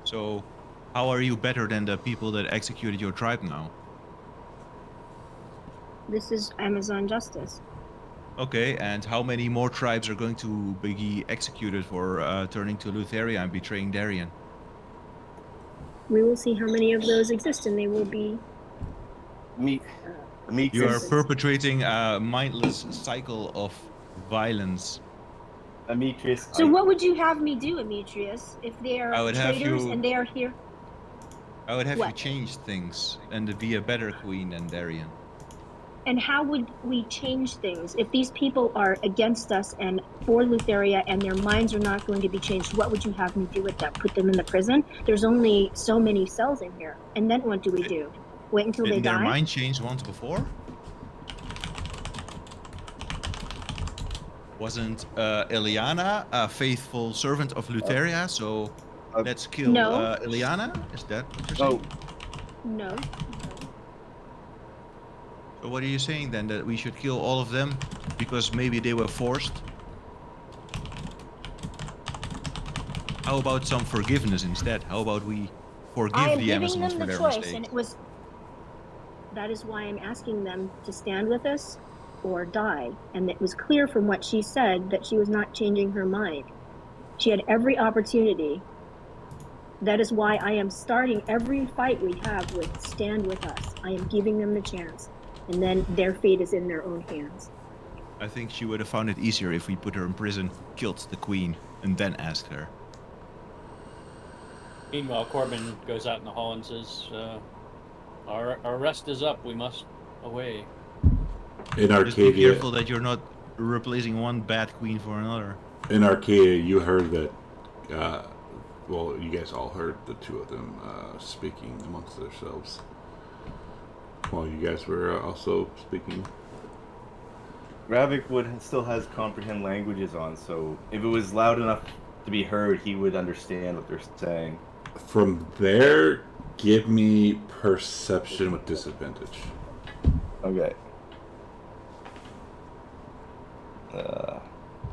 So, how are you better than the people that executed your tribe now? This is Amazon justice. Okay, and how many more tribes are going to be executed for turning to Lutheria and betraying Darian? We will see how many of those exist, and they will be... You are perpetrating a mindless cycle of violence. Amitrus. So what would you have me do, Amitrus, if they are traitors and they are here? I would have you change things and be a better queen than Darian. And how would we change things if these people are against us and for Lutheria and their minds are not going to be changed? What would you have me do with them? Put them in the prison? There's only so many cells in here. And then what do we do? Wait until they die? Didn't their mind change once before? Wasn't Ileana a faithful servant of Lutheria? So let's kill Ileana? Is that what you're saying? No. So what are you saying then? That we should kill all of them because maybe they were forced? How about some forgiveness instead? How about we forgive the Amazons for their mistakes? And that is why I'm asking them to stand with us or die. And it was clear from what she said that she was not changing her mind. She had every opportunity. That is why I am starting every fight we have with stand with us. I am giving them the chance. And then their fate is in their own hands. I think she would have found it easier if we put her in prison, killed the queen, and then asked her. Meanwhile, Corbin goes out in the hall and says, our rest is up. We must away. In Arcadia, just be careful that you're not replacing one bad queen for another. In Arcadia, you heard that, you guys all heard the two of them speaking amongst themselves. While you guys were also speaking. Gravik still has comprehend languages on, so if it was loud enough to be heard, he would understand what they're saying. From there, give me perception with disadvantage. Okay.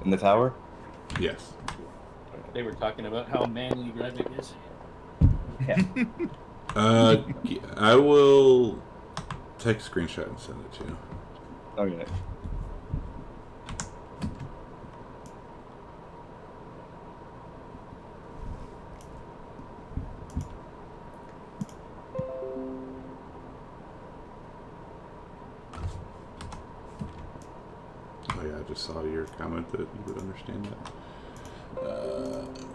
In the tower? Yes. They were talking about how manly Gravik is. Yeah. I will take a screenshot and send it to you. Okay. Oh yeah, I just saw your comment that you would understand that.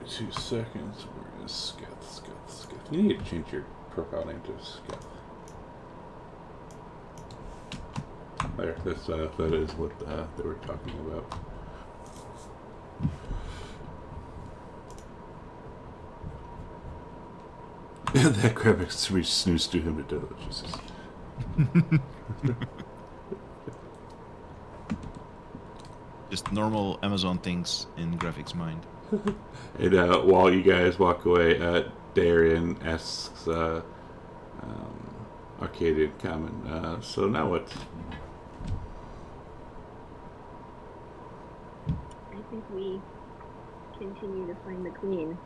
2 seconds. Where is Sketh? You need to change your profile name to Sketh. There, that is what they were talking about. That graphics reached snooze to him to death. Jesus. just normal Amazon things in graphics mind. And while you guys walk away, Darian asks Arcadian Common, so now what? I think we continue to find the queen.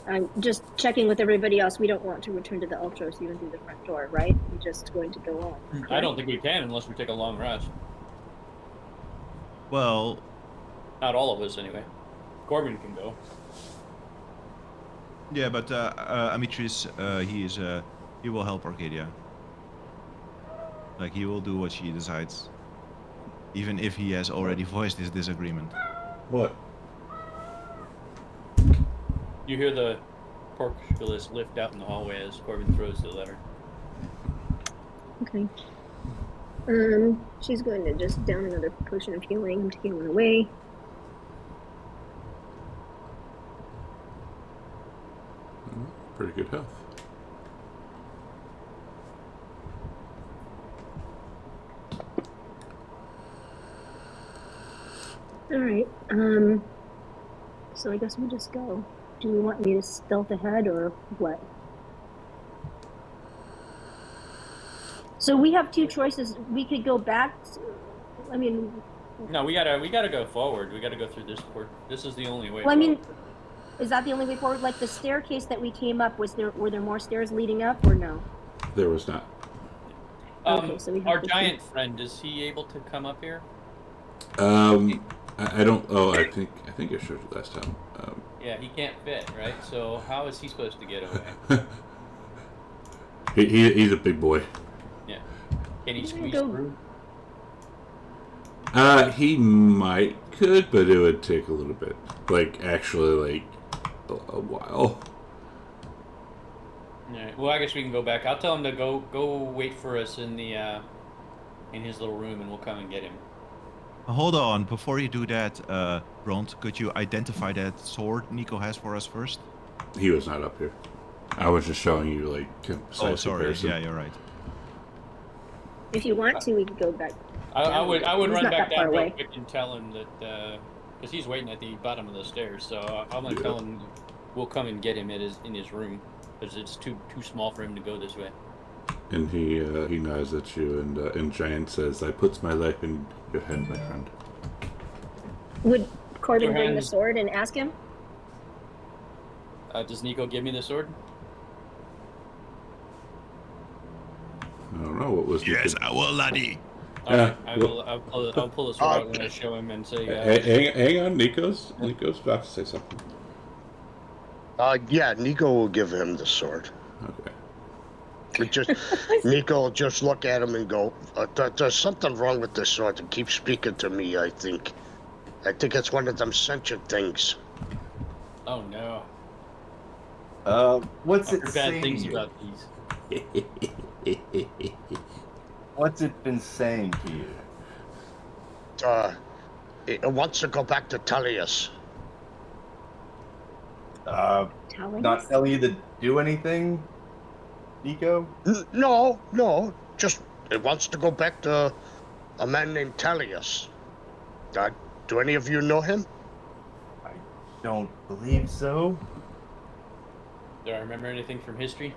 I'm just checking with everybody else. We don't want to return to the Ultros even through the front door, right? We're just going to go on. Okay? I don't think we can unless we take a long rest. Well, Not all of us, anyway. Corbin can go. yeah, but Amitris, he will help Arcadia. Like, he will do what she decides. Even if he has already voiced his disagreement. What? You hear the portcullis lift out in the hallway as Corbin throws the letter. Okay. She's going to just down another potion of healing to heal one away. Pretty good health. All right. So I guess we just go. Do you want me to stealth ahead or what? So we have two choices. We could go back. I mean. No, we gotta go forward. We gotta go through this port. This is the only way. Well, I mean, is that the only way forward? Like the staircase that we came up, were there more stairs leading up or no? There was not. Okay, so we have our to giant friend, is he able to come up here? I don't. Oh, I think I showed you last time. Yeah, he can't fit, right? So how is he supposed to get away? He's a big boy. Yeah. Can he squeeze go. through? He could, but it would take a little bit. Like, actually, a while. Alright, well, I guess we can go back. I'll tell him to go wait for us in the in his little room, and we'll come and get him. Hold on, before you do that, Bront, could you identify that sword Nico has for us first? He was not up here. I was just showing you, Oh, sorry. Yeah, you're right. If you want to, we could go back. I would He's run not back that far down real away. quick and tell him that because he's waiting at the bottom of the stairs. So I'm gonna tell him we'll come and get him in his room because it's too small for him to go this way. And he nods at you, and Giant says, "I puts my life in your hand, my friend." Would Corbin Your bring the hands. sword and ask him? Does Nico give me the sword? I don't know what was. Yes, I will, laddie. Alright, I'll pull the sword out when I show him and say. Hang on, Nico's about to say something. Yeah, Nico will give him the sword. Okay. Nico will just look at him and go, there's something wrong with this sword. It keeps speaking to me, I think. I think it's one of them sentient things. Oh no! What's I've it heard bad saying? things to you? about these. What's it been saying to you? It wants to go back to Tellius. Telling Not us? telling you to do anything, Nico? No, just it wants to go back to a man named Tellius. Do any of you know him? I don't believe so. Do I remember anything from history?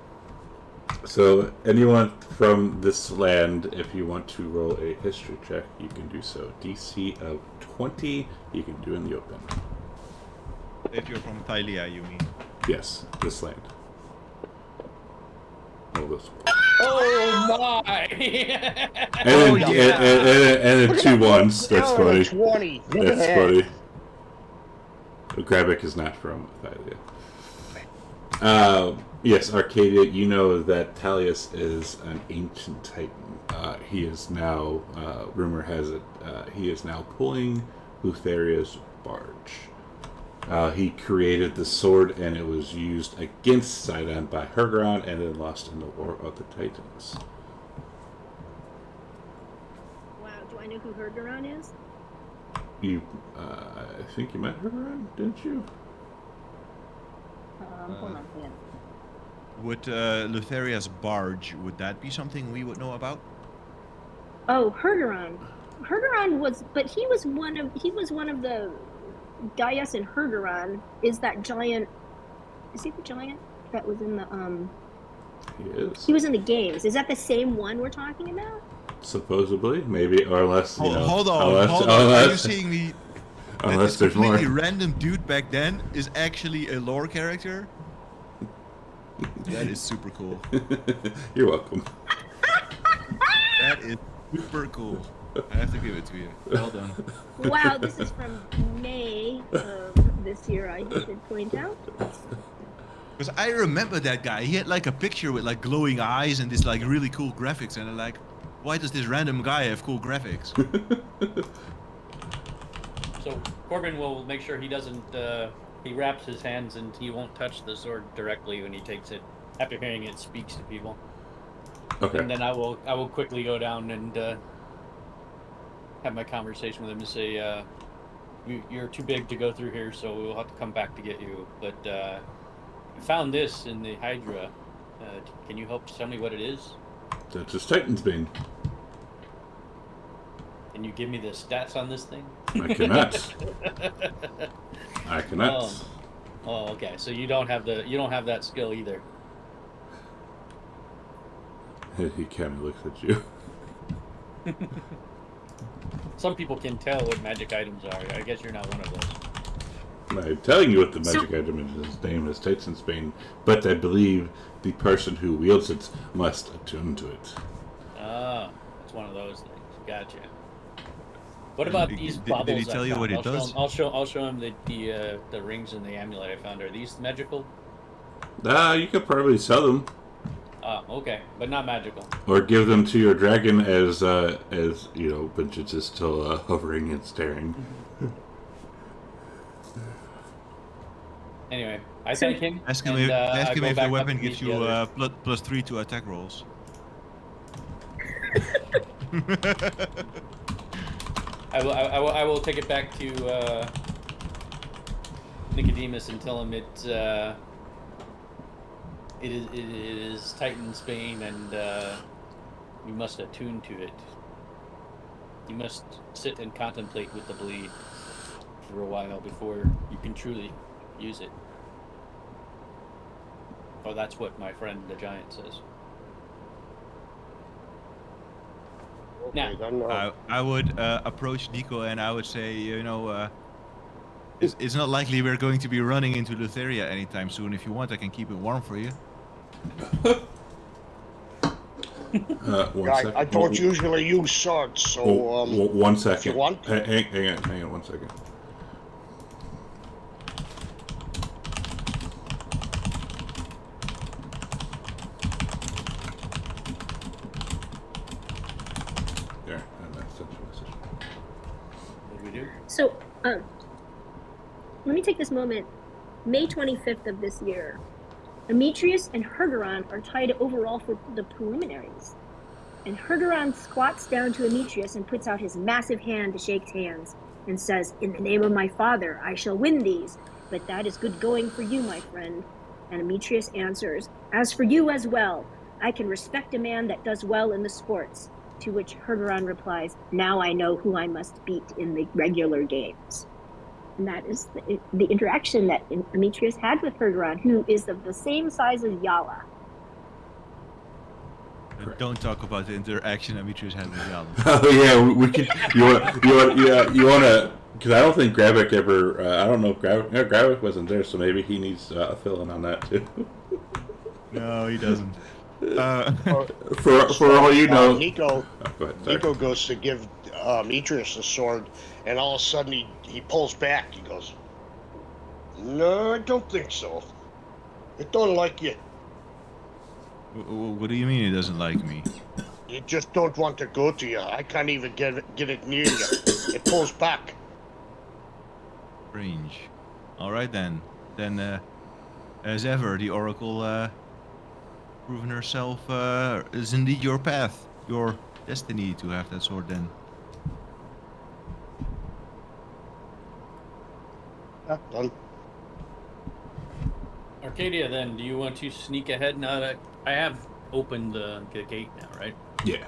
So, anyone from this land, if you want to roll a history check, you can do so. DC of 20, you can do in the open. If you're from Thalia, you mean? Yes, this land. Oh, this one. Oh my! And then two ones. That's funny. 20. That's funny. Gravic is not from Thalia. Yes, Arcadia, you know that Tellius is an ancient titan. He is now, rumor has it, he is now pulling Lutheria's barge. He created the sword, and it was used against Sidon by Hergeron, and then lost in the War of the Titans. Wow, do I know who Hergeron is? You, I think you met Hergeron, didn't you? Hold on a second. Would Lutheria's barge, would that be something we would know about? Oh, Hergeron. Hergeron was, but he was one of the Gaius and Hergeron is that giant. Is he the giant that was in the He is. He was in the games. Is that the same one we're talking about? Supposedly, maybe, or unless you know. Hold on. Unless, Are you seeing me? Unless That there's this more. completely random dude back then is actually a lore character. That is super cool. You're welcome. That is super cool. I have to give it to you. Well done. Wow, this is from May of this year, I should point out. Because I remember that guy. He had like a picture with like glowing eyes and this like really cool graphics, and I'm like, why does this random guy have cool graphics? So Corbin will make sure he doesn't. He wraps his hands and he won't touch the sword directly when he takes it. After hearing it speaks to people. Okay. And then I will quickly go down and have my conversation with him and say, you're too big to go through here, so we'll have to come back to get you. But I found this in the Hydra. Can you help tell me what it is? That's just Titan's Bane. Can you give me the stats on this thing? I cannot. I cannot. Oh, okay. So you don't have that skill either. He kind of looks at you. Some people can tell what magic items are. I guess you're not one of those. I'm telling you what the magic item is. His name is Titan's Bane, but I believe the person who wields it must attune to it. Ah, it's one of those things. Gotcha. What about these bubbles? Did he tell you what it does? I'll show him the rings and the amulet I found. Are these magical? You could probably sell them. Okay, but not magical. Or give them to your dragon as you know, Benjit is still hovering and staring. Anyway, I thank him. Ask him if the weapon gives you +3 to attack rolls. I will take it back to Nicodemus and tell him it is Titan's Bane, and you must attune to it. You must sit and contemplate with the blade for a while before you can truly use it. Or that's what my friend the giant says. Okay, Now, then, I would approach Nico and I would say, you know, it's not likely we're going to be running into Lutheria anytime soon. If you want, I can keep it warm for you. I don't usually use swords, so 1 second. if you want. Hang on 1 second. There, and that's such a message. what do we do? So, let me take this moment. May 25th of this year, Demetrius and Hergeron are tied overall for the preliminaries. And Hergeron squats down to Demetrius and puts out his massive hand to shake hands and says, "In the name of my father, I shall win these, but that is good going for you, my friend." And Demetrius answers, "As for you as well, I can respect a man that does well in the sports." To which Hergeron replies, "Now I know who I must beat in the regular games." And that is the interaction that Demetrius had with Hergeron, who is of the same size as Yala. Don't talk about the interaction Demetrius had with Jan. Oh yeah, we could. You want to? Because I don't think Gravik ever. I don't know if Gravik wasn't there, so maybe he needs a fill in on that too. No, he doesn't. For all you know, Nico, go ahead, sorry. Nico goes to give Demetrius a sword, and all of a sudden he pulls back. He goes, "No, I don't think so. It don't like you. What do you mean he doesn't like me? It just don't want to go to you. I can't even get it near you. It pulls back." Strange. Alright then. Then, as ever, the Oracle, proven herself, is indeed your path. Your destiny to have that sword then. Yeah, done. Arcadia, then, do you want to sneak ahead now that I have opened the gate now, right? Yeah.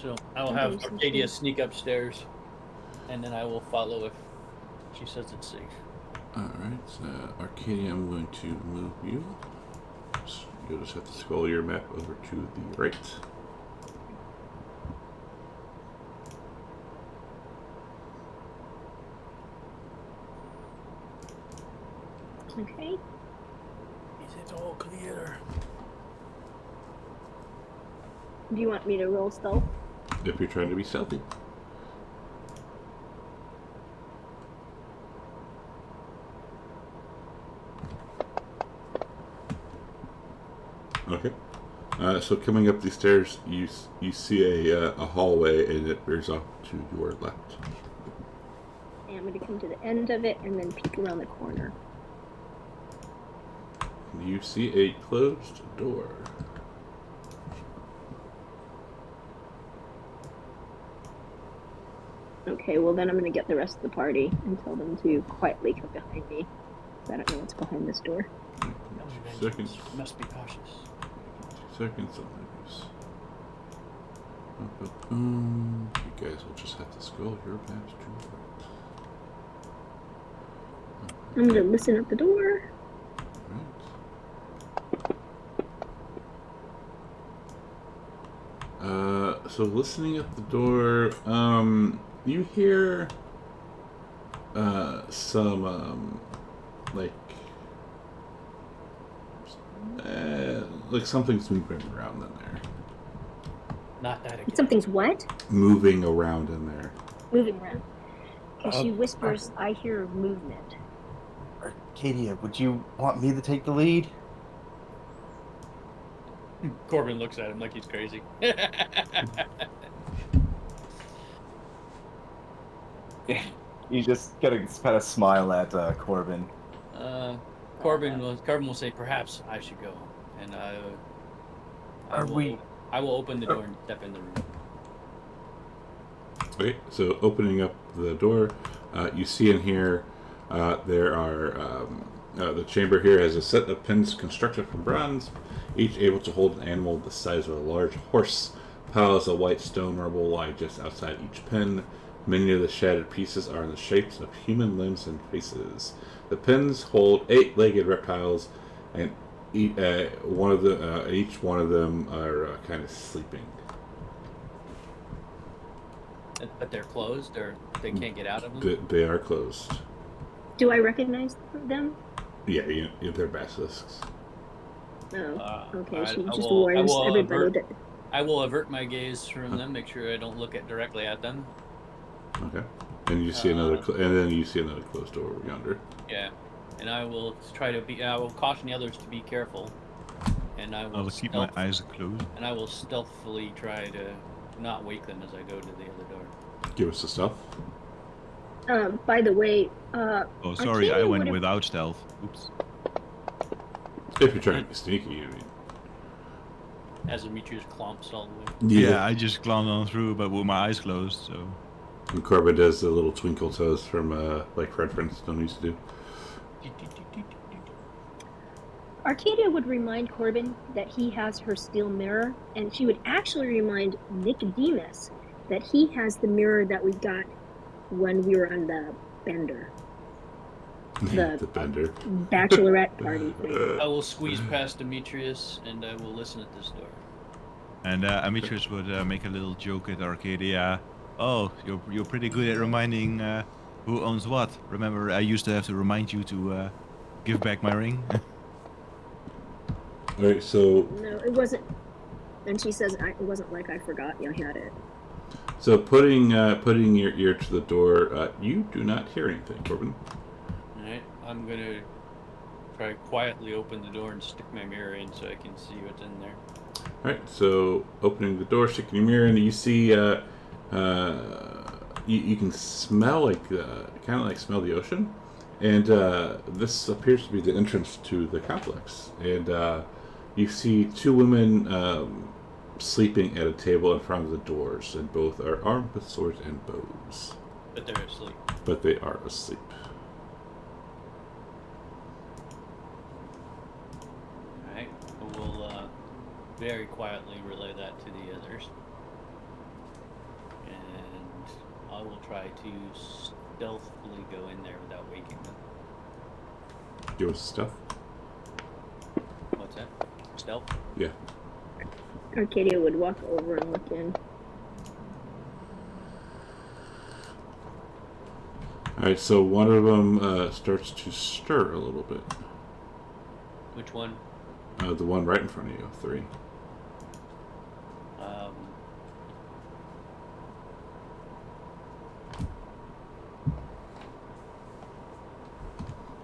So I will Okay, have so Arcadia she- sneak upstairs, and then I will follow if she says it's safe. Alright, Arcadia, I'm going to move you. So you'll just have to scroll your map over to the right. Okay. Is it all clear? Do you want me to roll stealth? If you're trying to be stealthy. Okay. So coming up these stairs, you see a hallway, and it veers off to your left. And I'm going to come to the end of it and then peek around the corner. You see a closed door. Okay, well then I'm going to get the rest of the party and tell them to quietly come behind me. I don't know what's behind this door. 2 seconds. Must be cautious. 2 seconds. You guys will just have to scroll your maps to the right. I'm going to listen at the door. So listening at the door, you hear some like something's moving around in there. Not that again. Something's what? Moving around in there. Moving around. And she whispers, I hear movement. Arcadia, would you want me to take the lead? Corbin looks at him like he's crazy. You just gotta kind of smile at Corbin. Corbin will say, perhaps I should go, and I will open the door and step in the room. Okay, so opening up the door, you see in here there are the chamber here has a set of pins constructed from bronze, each able to hold an animal the size of a large horse. Piles of white stone rubble lie just outside each pin. Many of the shattered pieces are in the shapes of human limbs and faces. The pins hold 8-legged reptiles, and each one of them are kind of sleeping. But they're closed, or they can't get out of them? They are closed. Do I recognize them? Yeah, they're basilisks. Oh, okay. Alright, She I just will warns everybody avert- that. I will avert my gaze from them, make sure I don't look directly at them. Okay, and you see and then you see another closed door over yonder. Yeah, and I will I will caution the others to be careful, and I will keep my eyes closed. And I will stealthily try to not wake them as I go to the other door. Give us the stuff. By the way, Oh, sorry, Arcadia I went would've- without stealth. Oops. If you're trying to be sneaky, I mean. As Demetrius clomps all the way. Yeah, I just glommed on through, but with my eyes closed, so... And Corbin does the little twinkle toes from like Fred Flintstone used to do. Arcadia would remind Corbin that he has her steel mirror, and she would actually remind Nicodemus that he has the mirror that we got when we were on the bender. The bender. Bachelorette party thing. I will squeeze past Demetrius, and I will listen at this door. And Demetrius would make a little joke at Arcadia. Oh, you're pretty good at reminding who owns what. Remember, I used to have to remind you to give back my ring. Alright, so No, it wasn't. And she says, it wasn't like I forgot you had it. so putting your ear to the door, you do not hear anything, Corbin. Alright, I'm gonna try to quietly open the door and stick my mirror in so I can see what's in there. Alright, so opening the door, sticking your mirror in, you see you can smell smell the ocean, and this appears to be the entrance to the complex, and you see two women sleeping at a table in front of the doors, and both are armed with swords and bows. But they're asleep. But they are asleep. Alright, we'll very quietly relay that to the others. try to stealthily go in there without waking them. Give us stuff. What's that? Stealth? Yeah. Arcadia would walk over and look in. Alright, so one of them starts to stir a little bit. Which one? The one right in front of you, 3.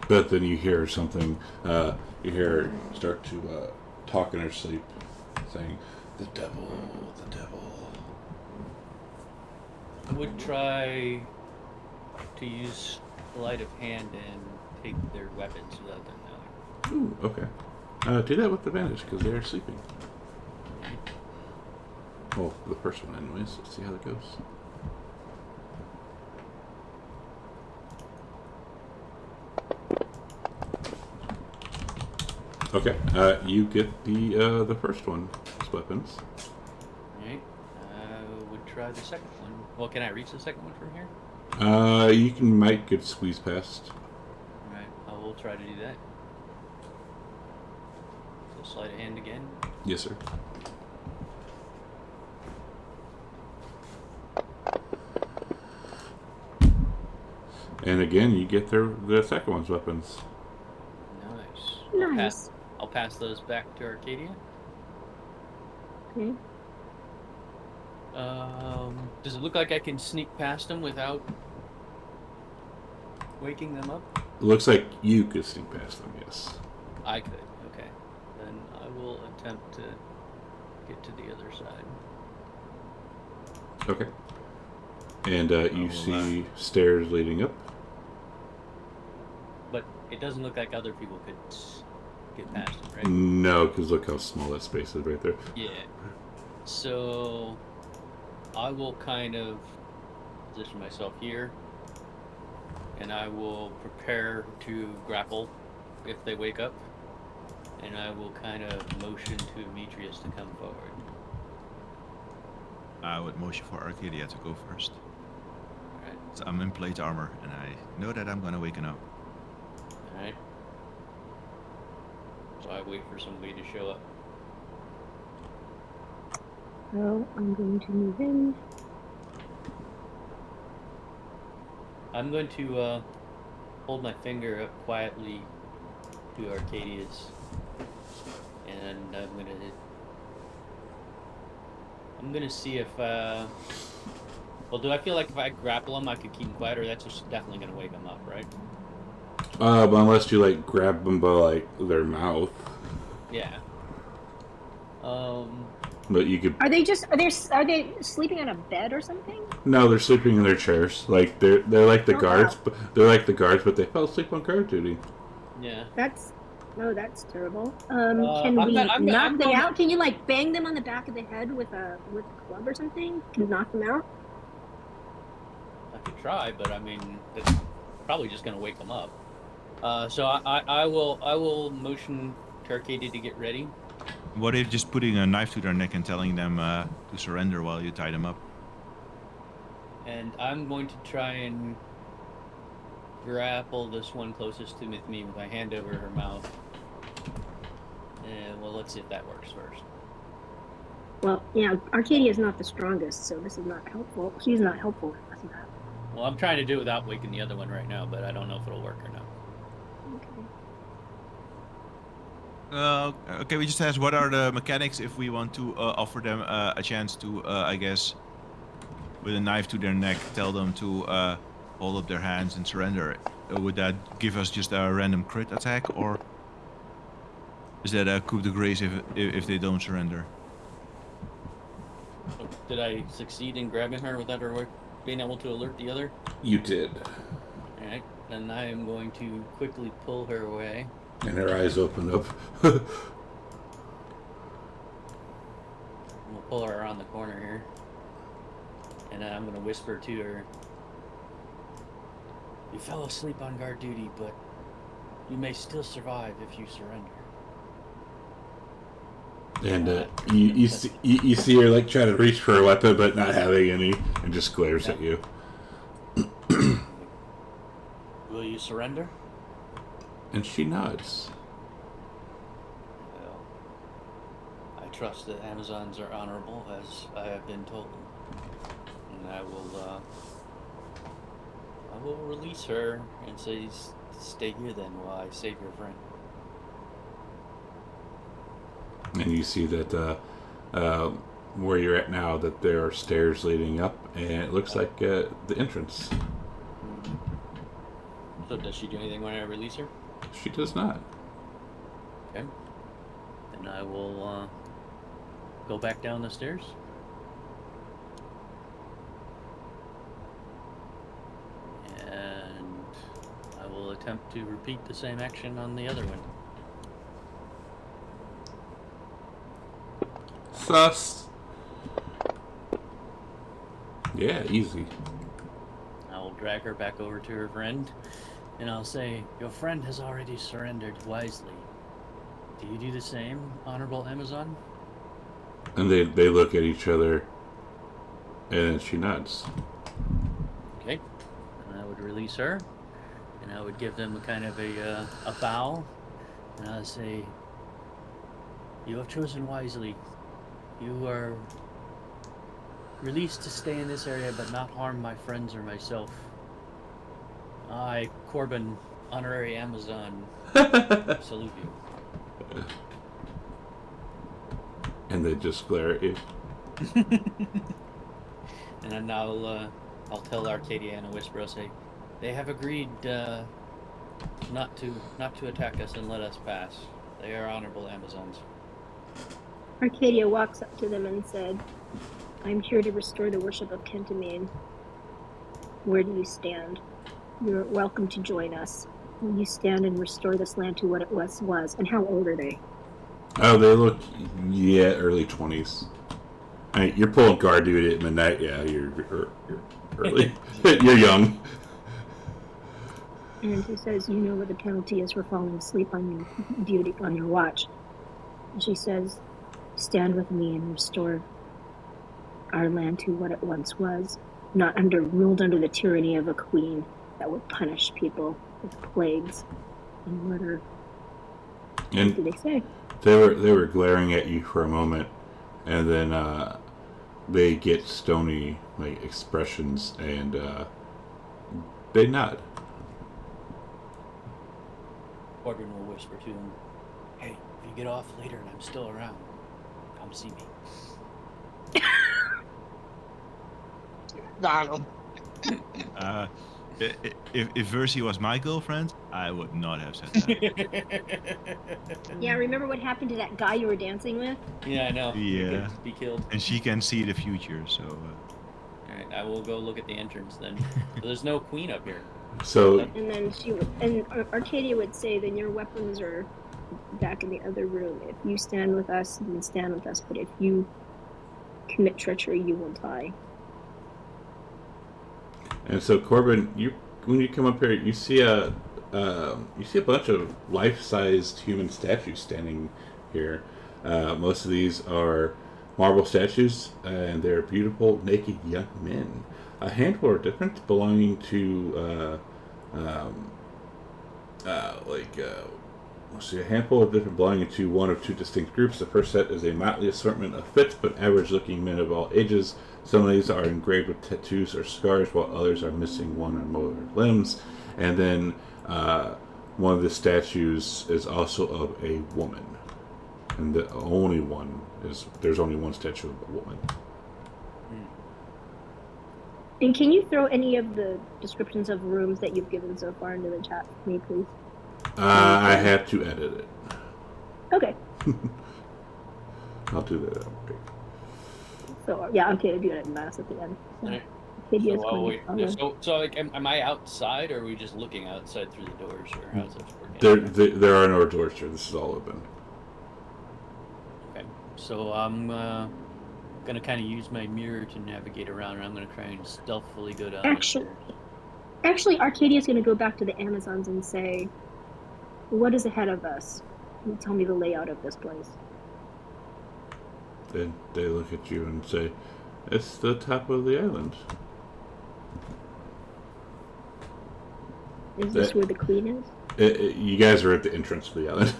But then you hear something, you hear her start to talk in her sleep, saying, "The devil, the devil." I would try to use sleight of hand and take their weapons without them knowing. Ooh, okay. Do that with advantage, because they are sleeping. Well, the first one anyways. Let's see how that goes. Okay, you get the first one's weapons. Alright. I would try the second one. Well, can I reach the second one from here? You might get squeezed past. Alright, I will try to do that. So sleight of hand again. Yes, sir. And again, you get the second one's weapons. Nice. Nice. I'll pass those back to Arcadia. Okay. Does it look like I can sneak past them without waking them up? It looks like you could sneak past them, yes. I could. Okay. Then I will attempt to get to the other side. Okay. And you see stairs leading up. But it doesn't look like other people could get past them, right? No, because look how small that space is right there. Yeah. So I will kind of position myself here, and I will prepare to grapple if they wake up, and I will kind of motion to Demetrius to come forward. I would motion for Arcadia to go first. Alright. So I'm in plate armor, and I know that I'm gonna waken up. Alright. So I wait for somebody to show up. So I'm going to move in. I'm going to hold my finger up quietly to Arcadia's, and I'm gonna see if well, do I feel like if I grapple them I could keep them quiet, or that's just definitely gonna wake them up, right? But unless you like grab them by like their mouth. Yeah. But you could. Are they sleeping on a bed or something? No, they're sleeping in their chairs. Like they're like the Oh, guards, wow. but they're like the guards, but they fell asleep on guard duty. Yeah. That's terrible. I'm Can we not- knock them out? Can you like bang them on the back of the head with a club or something? Can you knock them out? I could try, but I mean, it's probably just gonna wake them up. So I will motion to Arcadia to get ready. What if just putting a knife to their neck and telling them to surrender while you tie them up? And I'm going to try and grapple this one closest to me with my hand over her mouth. And well, let's see if that works first. Well, yeah, Arcadia is not the strongest, so this is not helpful. She's not helpful with that. Well, I'm trying to do it without waking the other one right now, but I don't know if it'll work or not. Okay. Okay, we just asked what are the mechanics if we want to offer them a chance to, I guess, with a knife to their neck, tell them to hold up their hands and surrender. Would that give us just a random crit attack, or is that a coup de grace if they don't surrender? So did I succeed in grabbing her without her being able to alert the other? You did. Alright, then I am going to quickly pull her away. And her eyes open up. We'll pull her around the corner here. And then I'm going to whisper to her. You fell asleep on guard duty, but you may still survive if you surrender. And you see her like try to reach for her weapon, but not having any, and just glares at you. you surrender? And she nods. Well, I trust that Amazons are honorable, as I have been told. And I will release her and say, stay here then while I save your friend. And you see that where you're at now, that there are stairs leading up, and it looks like the entrance. So does she do anything when I release her? She does not. Okay. Then I will go back down the stairs. And I will attempt to repeat the same action on the other one. Sus. Yeah, easy. I will drag her back over to her friend, and I'll say, your friend has already surrendered wisely. Do you do the same, Honorable Amazon? And they look at each other, and she nods. Okay. And I would release her, and I would give them a kind of a bow, and I'll say, you have chosen wisely. You are released to stay in this area, but not harm my friends or myself. I, Corbin, honorary Amazon, salute you. And they just glare at you. And then I'll tell Arcadia in a whisper. I'll say, they have agreed not to attack us and let us pass. They are honorable Amazons. Arcadia walks up to them and said, I'm here to restore the worship of Kentamine. Where do you stand? You're welcome to join us. Will you stand and restore this land to what it was? And how old are they? Oh, they look, early 20s. I mean, you're pulling guard duty at midnight. Yeah, you're early. You're young. And he says, you know what the penalty is for falling asleep on your duty, on your watch. And she says, stand with me and restore our land to what it once was, not ruled under the tyranny of a queen that would punish people with plagues and murder. And what did they say? They were glaring at you for a moment, and then they get stony expressions, and they nod. Corbin will whisper to him, hey, if you get off later and I'm still around, come see me. Donald. If Versi was my girlfriend, I would not have said that. Yeah, remember what happened to that guy you were dancing with? Yeah, I know. Yeah. He could be killed. And she can see the future, so... Alright, I will go look at the entrance then. So there's no queen up here. So... And then Arcadia would say, then your weapons are back in the other room. If you stand with us, then stand with us. But if you commit treachery, you will die. And so, Corbin, when you come up here, you see a bunch of life-sized human statues standing here. Most of these are marble statues, and they're beautiful, naked young men. A handful are different, belonging to a handful of different belonging to one of two distinct groups. The first set is a motley assortment of fit but average-looking men of all ages. Some of these are engraved with tattoos or scars, while others are missing one or more limbs. And then one of the statues is also of a woman. And there's only one statue of a woman. And can you throw any of the descriptions of rooms that you've given so far into the chat for me, please? I have to edit it. Okay. I'll do that. Okay. So, yeah, okay, I'll do it last at the end. Am I outside, or are we just looking outside through the doors, or how's this working? There are no doors here. This is all open. Okay, so I'm gonna kind of use my mirror to navigate around, and I'm gonna try and stealthily go down the stairs. Actually, Arcadia's gonna go back to the Amazons and say, what is ahead of us? Can you tell me the layout of this place? Then they look at you and say, it's the top of the island. Is this where the queen is? You guys are at the entrance of the island,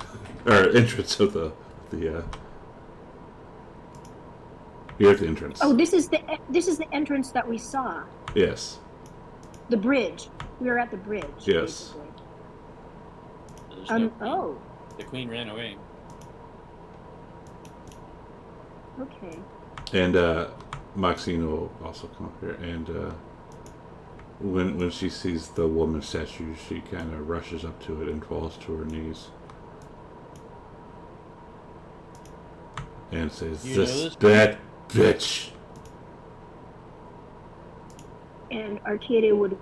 or entrance of the. You're at the entrance. Oh, this is the entrance that we saw. Yes. The bridge. We were at the bridge. Yes. Basically. There's no queen. Oh. The queen ran away. Okay. And Maxine will also come up here, and when she sees the woman statue, she kind of rushes up to it and falls to her knees. And says, "This bad bitch." And Arcadia would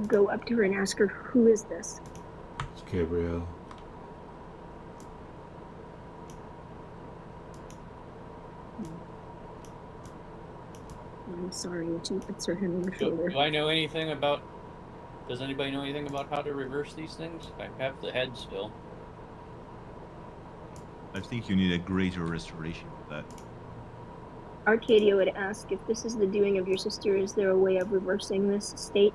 go up to her and ask her, "Who is this?" It's Gabrielle. I'm sorry, and she puts her hand on her shoulder. Do I know anything about... Does anybody know anything about how to reverse these things? I have the head still. I think you need a greater restoration for that. Arcadia would ask, if this is the doing of your sister, is there a way of reversing this state?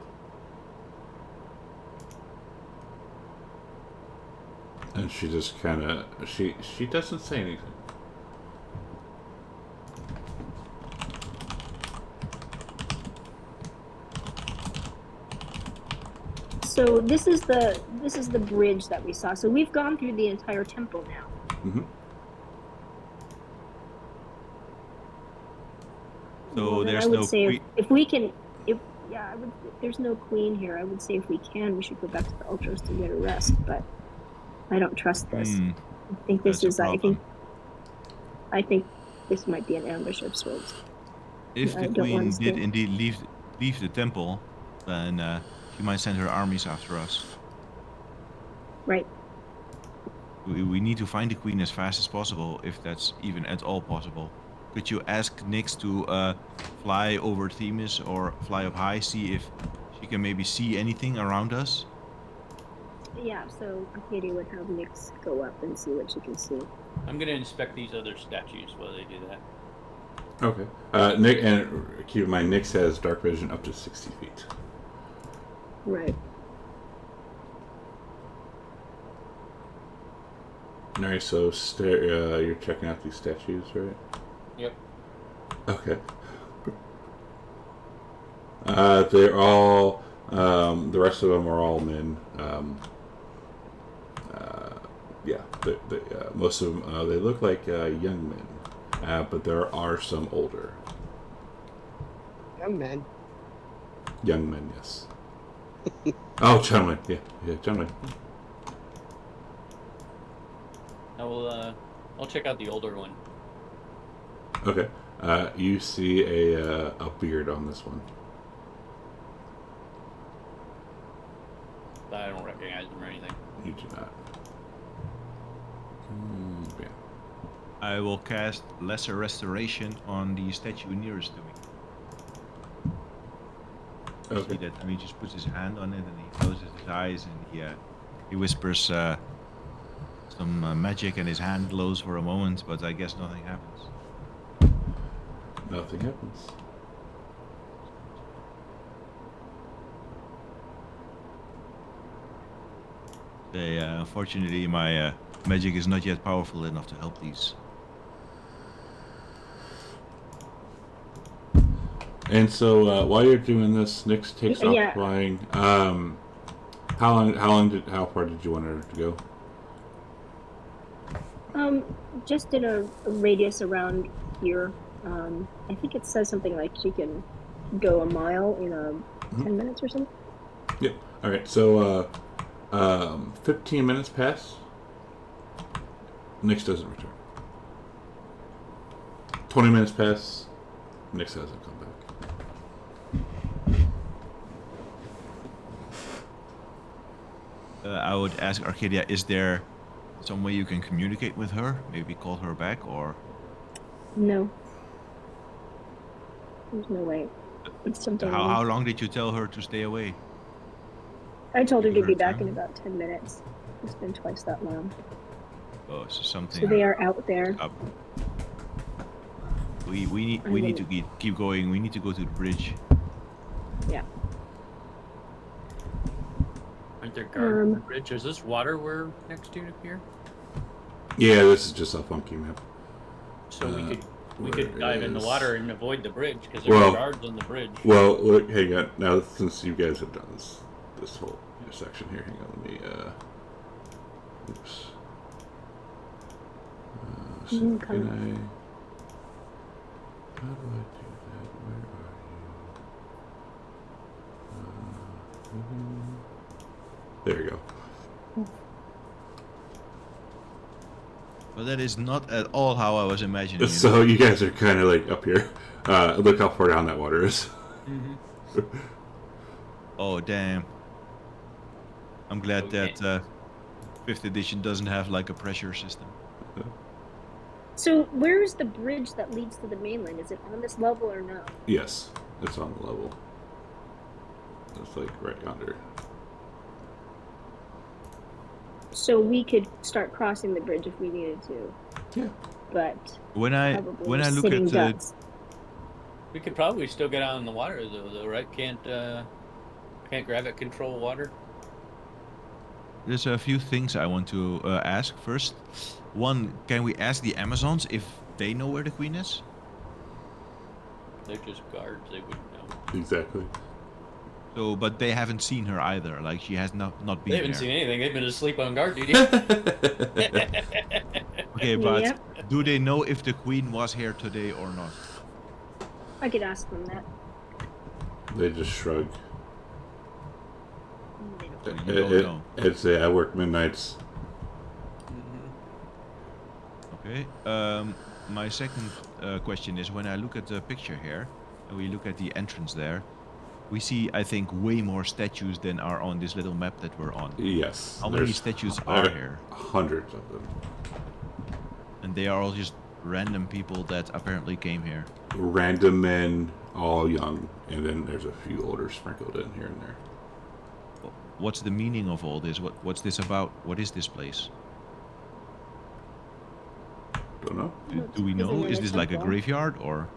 And she just kind of... She doesn't say anything. So this is the bridge that we saw. So we've gone through the entire temple now. Mm-hmm. So there's I would no say queen. if we can, there's no queen here. I would say if we can, we should go back to the Ultras to get a rest. But I don't trust this. I think this That's a is. problem. I think this might be an ambush of sorts. If I the don't queen understand. did indeed leave the temple, then she might send her armies after us. Right. We need to find the queen as fast as possible, if that's even at all possible. Could you ask Nyx to fly over Themis or fly up high, see if she can maybe see anything around us? Yeah. So Arcadia would have Nyx go up and see what she can see. I'm going to inspect these other statues while they do that. Okay. Nick, and keep in mind, Nyx has dark vision up to 60 feet. Right. Alright, so you're checking out these statues, right? Yep. Okay. They're all, the rest of them are all men. Yeah, most of them, they look like young men, but there are some older. Young men. Young men, yes. Oh, gentlemen, yeah, gentlemen. I'll check out the older one. Okay. You see a beard on this one. I don't recognize them or anything. You do not. Yeah. I will cast Lesser Restoration on the statue nearest to me. Okay. See that? I mean, he just puts his hand on it and he closes his eyes and he whispers some magic and his hand glows for a moment, but I guess nothing happens. Nothing happens. Unfortunately, my magic is not yet powerful enough to help these. And so while you're doing this, Nyx takes off flying. How far did you want her to go? Just in a radius around here. I think it says something like she can go a mile in 10 minutes or something. Yep. All right. So 15 minutes pass. Nyx doesn't return. 20 minutes pass. Nyx hasn't come back. I would ask Arcadia, is there some way you can communicate with her? Maybe call her back, or... No. There's no way. It's something. How long did you tell her to stay away? I told her to be back in about 10 minutes. It's been twice that long. Oh, so something... So they are out there. Up. We need to keep going. We need to go to the bridge. Yeah. they're guarding the bridge. Is this water we're next to here? Yeah, this is just a funky map. So we could dive in the is- water and avoid the bridge because there are guards on the bridge. Well, look, hang on. Now, since you guys have done this whole section here, hang on. Let me. Oops. So Okay. can I? How do I do that? Where are you? There you go. But that is not at all how I was imagining it. So you guys are kind of like up here. Look how far down that water is. Mm-hmm. Oh, damn. I'm glad that 5th edition doesn't have like a pressure system. So where's the bridge that leads to the mainland? Is it on this level or no? Yes, it's on the level. It's like right under. So we could start crossing the bridge if we needed to. Yeah. But When I probably look at sitting the ducks. We could probably still get out in the water though, right? Can't gravit control water? there's a few things I want to ask first. One, can we ask the Amazons if they know where the queen is? They're just guards. They wouldn't know. Exactly. So, but they haven't seen her either. Like she has not been They haven't there. seen anything. They've been asleep on guard duty. Okay, but Yep. do they know if the queen was here today or not? I could ask them that. They just shrug. They don't. So you don't know. I'd say I work midnights. Okay. My second question is when I look at the picture here, and we look at the entrance there, we see, I think, way more statues than are on this little map that we're on. Yes. How many there's statues are here? Hundreds of them. And they are all just random people that apparently came here. Random men, all young, and then there's a few older sprinkled in here and there. What's the meaning of all this? What's this about? What is this place? Don't know. Do we know? Isn't it Is a this like a temple? graveyard or?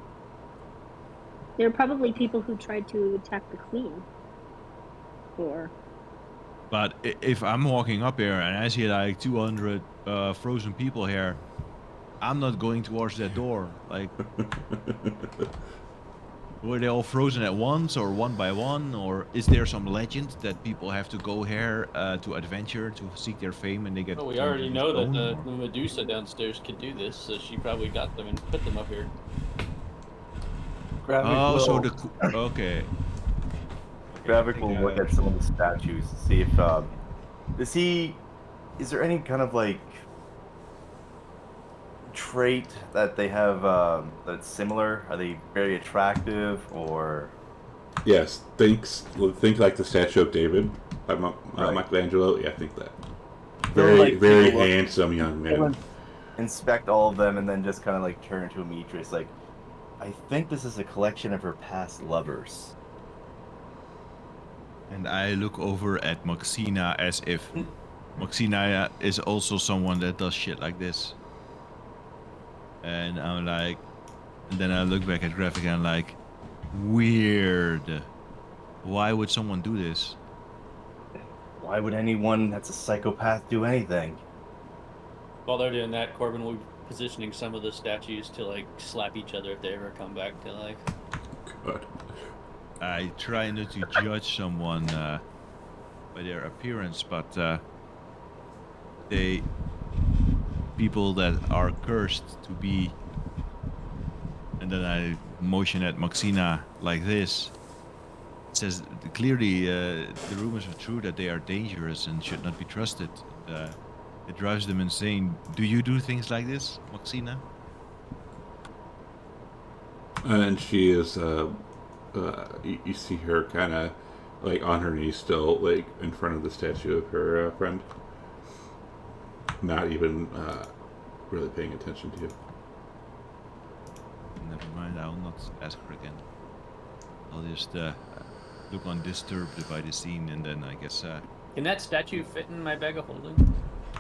There are probably people who tried to attack the queen. Or But if I'm walking up here and I see like 200 frozen people here, I'm not going towards that door. Like, were they all frozen at once or one by one? Or is there some legend that people have to go here to adventure, to seek their fame and they get... Well, we turned already into know that stone, the or- Medusa downstairs could do this, so she probably got them and put them up here. Gravik Oh, so will, the... Okay. Gravik will look at some of the statues to see if is there any kind of like trait that they have that's similar? Are they very attractive or? Yes, think like the statue of David by Right. Michelangelo. Yeah, I think that. Feel Very, like very people look- handsome young man. Inspect all of them and then just kind of like turn to Ametris like, I think this is a collection of her past lovers. And I look over at Maxina as if Maxina is also someone that does shit like this. And I'm like, and then I look back at Graphic and I'm like, weird. Why would someone do this? Why would anyone that's a psychopath do anything? While they're doing that, Corbin will be positioning some of the statues to like slap each other if they ever come back to life. God. I try not to judge someone by their appearance, but people that are cursed to be, and then I motion at Maxina like this. It says clearly the rumors are true that they are dangerous and should not be trusted. It drives them insane. Do you do things like this, Maxina? And she is, you see her kind of like on her knees still, like in front of the statue of her friend. Not even really paying attention to you. Never mind, I'll not ask her again. I'll just look undisturbed by the scene and then I guess... Can that statue fit in my bag of holding?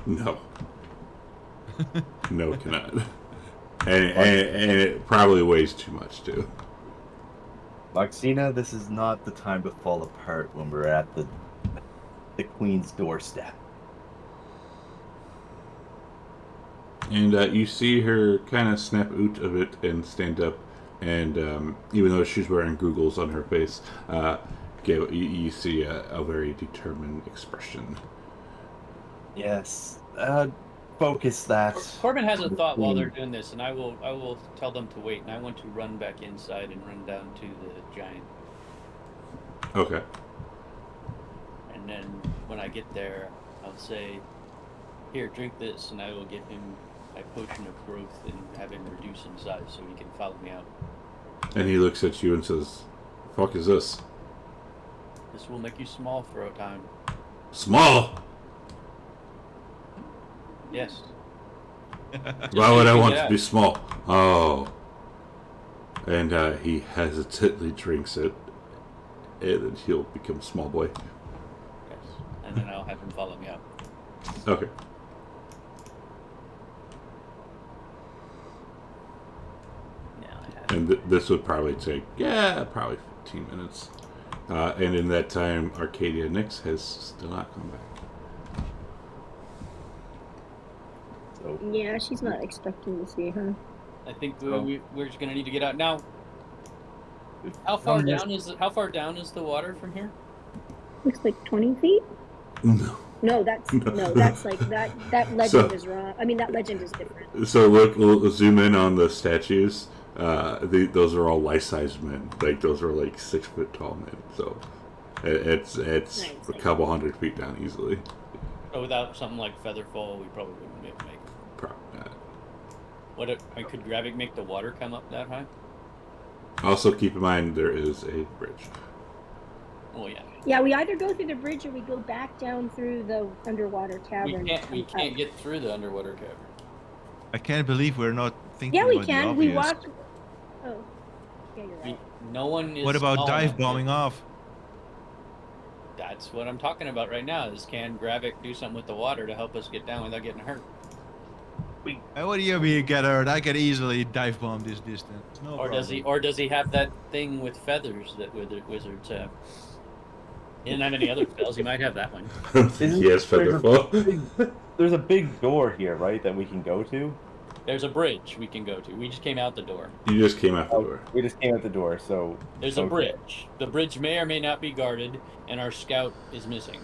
No. No, it cannot. And it probably weighs too much too. Maxina, this is not the time to fall apart when we're at the the Queen's doorstep. And you see her kind of snap out of it and stand up, and even though she's wearing googles on her face, you see a very determined expression. Yes. Focus that. Corbin has a thought while they're doing this, and I will tell them to wait, and I want to run back inside and run down to the giant. Okay. And then when I get there, I'll say, "Here, drink this," and I will give him a potion of growth and have him reduce in size so he can follow me out. And he looks at you and says, "Fuck is this?" This will make you small for a time. Small? Yes. Why would I want to be small? Oh. And he hesitantly drinks it, and then he'll become a small boy. Yes. And then I'll have him follow me out. Okay. And this would probably take, probably 15 minutes. And in that time, Arcadia Nyx has still not come back. So. Yeah, she's not expecting to see her. I think we're just gonna need to get out now. How far down is the water from here? Looks like 20 feet. No. No, that's like that legend is wrong. I mean, that legend is different. So look, we'll zoom in on the statues. Those are all life-size men. Like those are like 6 foot tall men. So it's nice. A couple 100 feet down easily. So without something like Featherfall, we probably wouldn't be able to make. Probably not. What if I could Gravik make the water come up that high? Also, keep in mind there is a bridge. Oh yeah. Yeah, we either go through the bridge or we go back down through the underwater cavern. We can't get through the underwater cavern. I can't believe we're not thinking Yeah, we about can. the We obvious. walk. Oh, yeah, you're right. No one is. What about dive bombing off? That's what I'm talking about right now. Is can Gravik do something with the water to help us get down without getting hurt? What do you mean get hurt? I can easily dive bomb this distance. No Or problem. does he have that thing with feathers that wizards have? He didn't have any other spells. He might have that one. He has Featherfall. There's a big door here, right, that we can go to? There's a bridge we can go to. We just came out the door. You just came out the door. We just came out the door, so... There's a bridge. The bridge may or may not be guarded, and our scout is missing.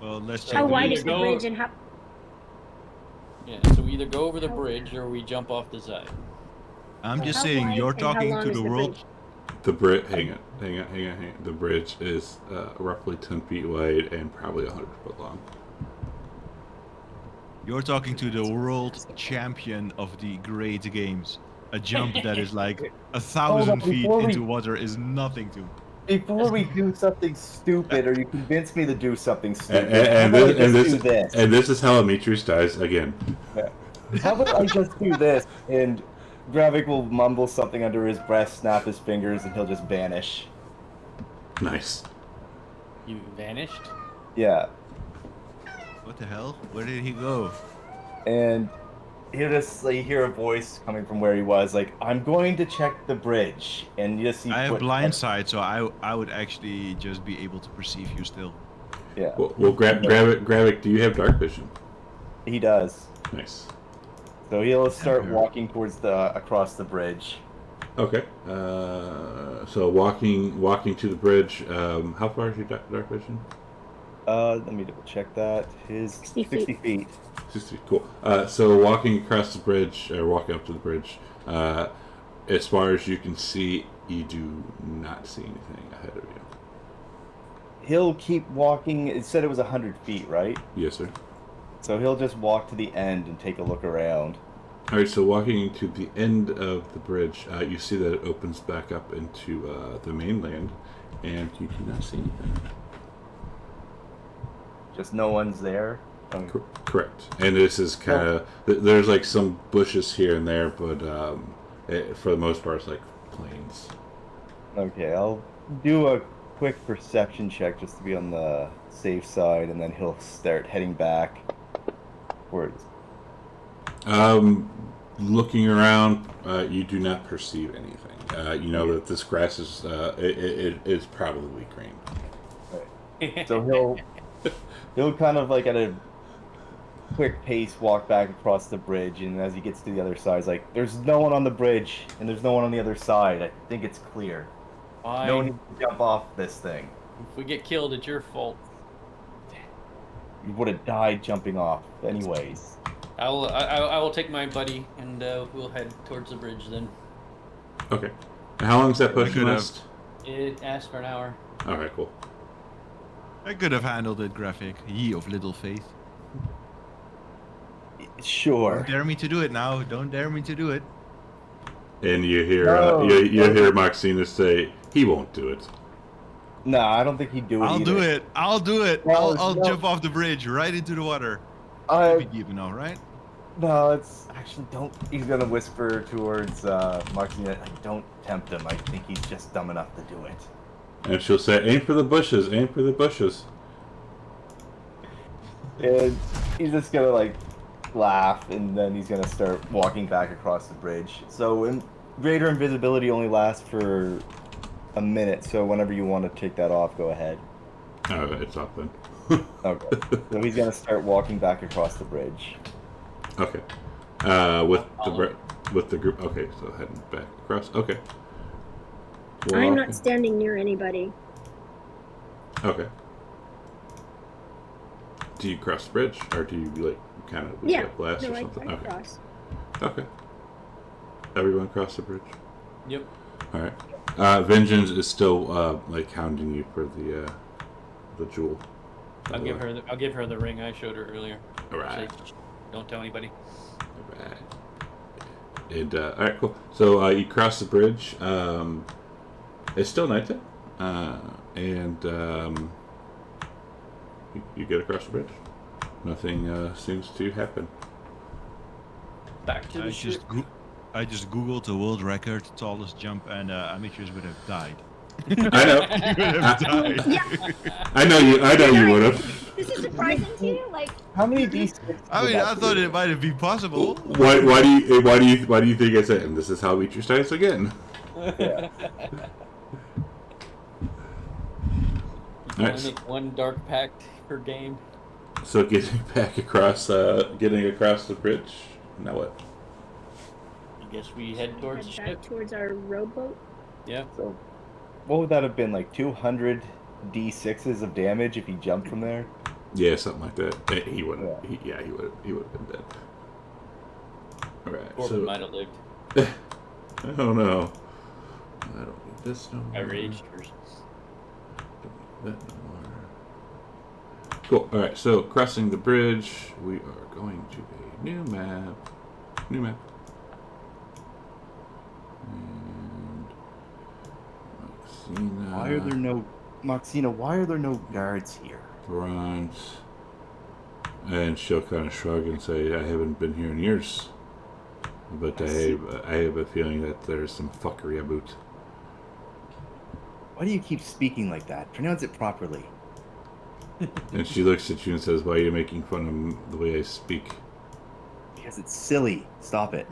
Well, let's check. How the wide beach. is the bridge and how... Yeah, so we either go over the bridge or we jump off the side. I'm just How saying, wide you're and how talking long to is the the world. bridge? The bridge. Hang on. The bridge is roughly 10 feet wide and probably 100 foot long. You're talking to the world champion of the great games. A jump that is like 1,000 feet into water is nothing to. Before we do something stupid, or you convince me to do something stupid, And this. this is how Amitrius dies again. Yeah. How about I just do this, and Gravik will mumble something under his breath, snap his fingers, and he'll just vanish. Nice. You vanished? Yeah. What the hell? Where did he go? And he'll just like hear a voice coming from where he was, like, "I'm going to check the bridge," and you just see. I have blind sight, so I would actually just be able to perceive you still. Yeah. Well, Gravik, do you have dark vision? He does. Nice. So he'll start walking towards across the bridge. Okay. So walking to the bridge. How far is your dark vision? Let me double check that. His 60 feet. 60 feet. Cool. So walking across the bridge, or walking up to the bridge, as far as you can see, you do not see anything ahead of you. He'll keep walking. It said it was 100 feet, right? Yes, sir. So he'll just walk to the end and take a look around. All right. So walking to the end of the bridge, you see that it opens back up into the mainland, and you do not see anything. Just no one's there. Correct. And this is kind of there's like some bushes here and there, but for the most part, it's like plains. Okay, I'll do a quick perception check just to be on the safe side, and then he'll start heading back towards. Looking around, you do not perceive anything. You know that this grass is it is probably green. Right. So He'll kind of like at a quick pace walk back across the bridge, and as he gets to the other side, he's like, "There's no one on the bridge, and there's no one on the other side. I think it's clear. Fine. No one needs to jump off this thing. If we get killed, it's your fault. You would have died jumping off, anyways." I will take my buddy and we'll head towards the bridge then. Okay. And how long does that push Good last? It asks for an hour. All right, cool. I could have handled it, Graphic. Ye of little faith. Sure. Don't dare me to do it now. Don't dare me to do it. And you hear No. you hear Maxina say, "He won't do it." No, I don't think he'd do it. I'll either. do it. I'll do it. No, I'll no. jump off the bridge right into the water. That'd I be deep enough, right? no, it's actually don't. He's gonna whisper towards Martina. Don't tempt him. I think he's just dumb enough to do it. And she'll say, "Aim for the bushes. Aim for the bushes." And he's just gonna like laugh, and then he's gonna start walking back across the bridge. So greater invisibility only lasts for a minute. So whenever you want to take that off, go ahead. Oh, it's up then. Okay. So he's gonna start walking back across the bridge. Okay. With the group. Okay, so heading back across. Okay. I'm Walking. not standing near anybody. Okay. Do you cross the bridge, or do you like kind of Yeah. blast No, or I something? Okay. cross. Okay. Everyone cross the bridge. Yep. All right. Vengeance is still like hounding you for the jewel. I'll give her the ring I showed her earlier. All right. Say, don't tell anybody. All right. And all right, cool. So you cross the bridge. It's still nighttime, and you get across the bridge. Nothing seems to happen. Back to the ship. I just googled the world record tallest jump, and Amitrius would have died. I know. He would have died. I know you would have. This is surprising to you? Like, How many D6? I mean, I thought it might have been possible. Why do you think I said? And this is how we choose dice again. Yeah. You Nice. only make one dark pact per game. So getting across the bridge. Now what? I guess we head towards the head ship. back towards our rowboat. Yeah. So, what would that have been? Like 200 D6s of damage if he jumped from there? Yeah, something like that. He wouldn't. Yeah. He would have been dead. All right. Corbin So might have lived. oh no. I don't need this no more. I raged first. Don't need that no more. Cool. All right. So crossing the bridge, we are going to a new map. New map. And Maxina. Why are there no Maxina? Why are there no guards here? Bronze. And she'll kind of shrug and say, "I haven't been here in years, but I have a feeling that there's some fuckery about." Why do you keep speaking like that? Pronounce it properly. And she looks at you and says, "Why are you making fun of the way I speak?" Because it's silly. Stop it.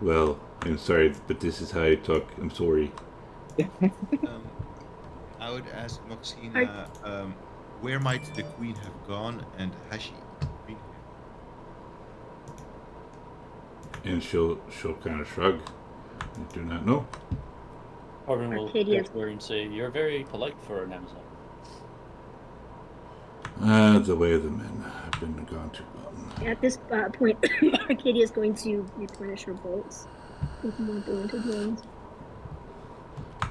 Well, I'm sorry, but this is how I talk. I'm sorry. I would ask Maxina, where might the queen have gone, and has she been here? And she'll kind of shrug. I do not know. Corbin will Arcadia. go to her and say, "You're very polite for an Amazon." The way of the men have been gone too long. At this point, Arcadia is going to replenish her bolts with more blunted ones.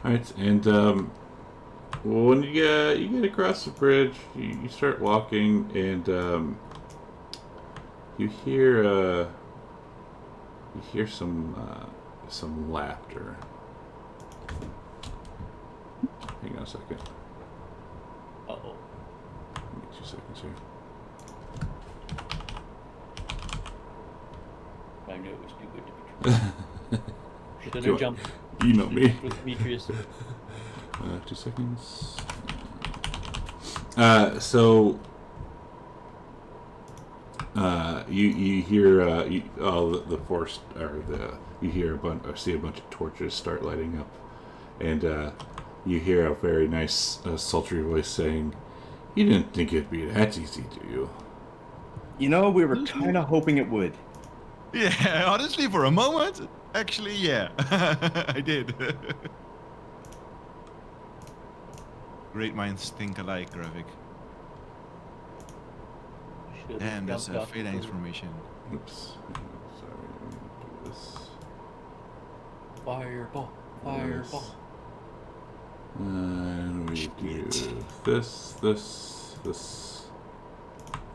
Alright, and when you get across the bridge, you start walking, and you hear some laughter. Hang on a second. Uh-oh. Give me 2 seconds here. I knew it was too good to be true. Should You- have jumped You know me. with Demetrius. 2 seconds. So you hear the forest, or you hear see a bunch of torches start lighting up, and you hear a very nice sultry voice saying, You didn't think it'd be that easy, do you? You know, we were kind of hoping it would. Yeah, honestly, for a moment, actually, yeah, I did. Great minds think alike, Gravik. Should've Damn, that's jumped a off the fate boat. information. Oops. Sorry, let me do this. Fireball. Fireball. And we do this, this, this,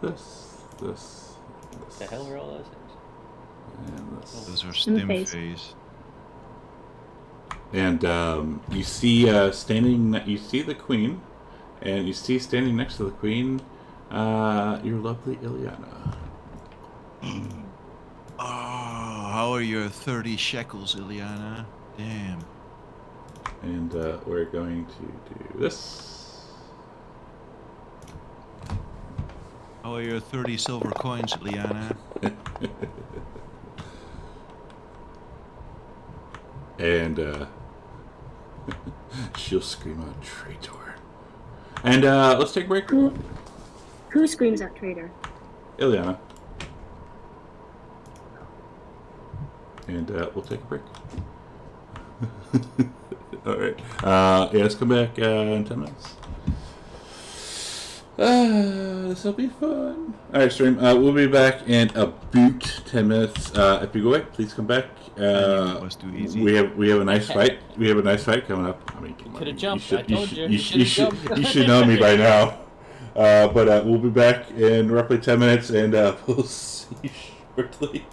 this, this, What the hell are all those things? and this. Those are Stim stim phase. phase. And you see you see the queen, and you see standing next to the queen, your lovely Ileana. Oh, how are your 30 shekels, Ileana? Damn. And we're going to do this. How are your 30 silver coins, Ileana? And she'll scream out traitor. And let's take a break. Who screams out traitor? Ileana. And we'll take a break. All right. Yeah, let's come back in 10 minutes. This will be fun. All right, stream. We'll be back in about 10 minutes. If you go away, please come back. was too easy. We have a nice fight. We have a nice fight coming up. I mean, come on, Could've jumped. should- I told you. You Should've should. jumped. You should know me by now. But we'll be back in roughly 10 minutes, and we'll see you shortly.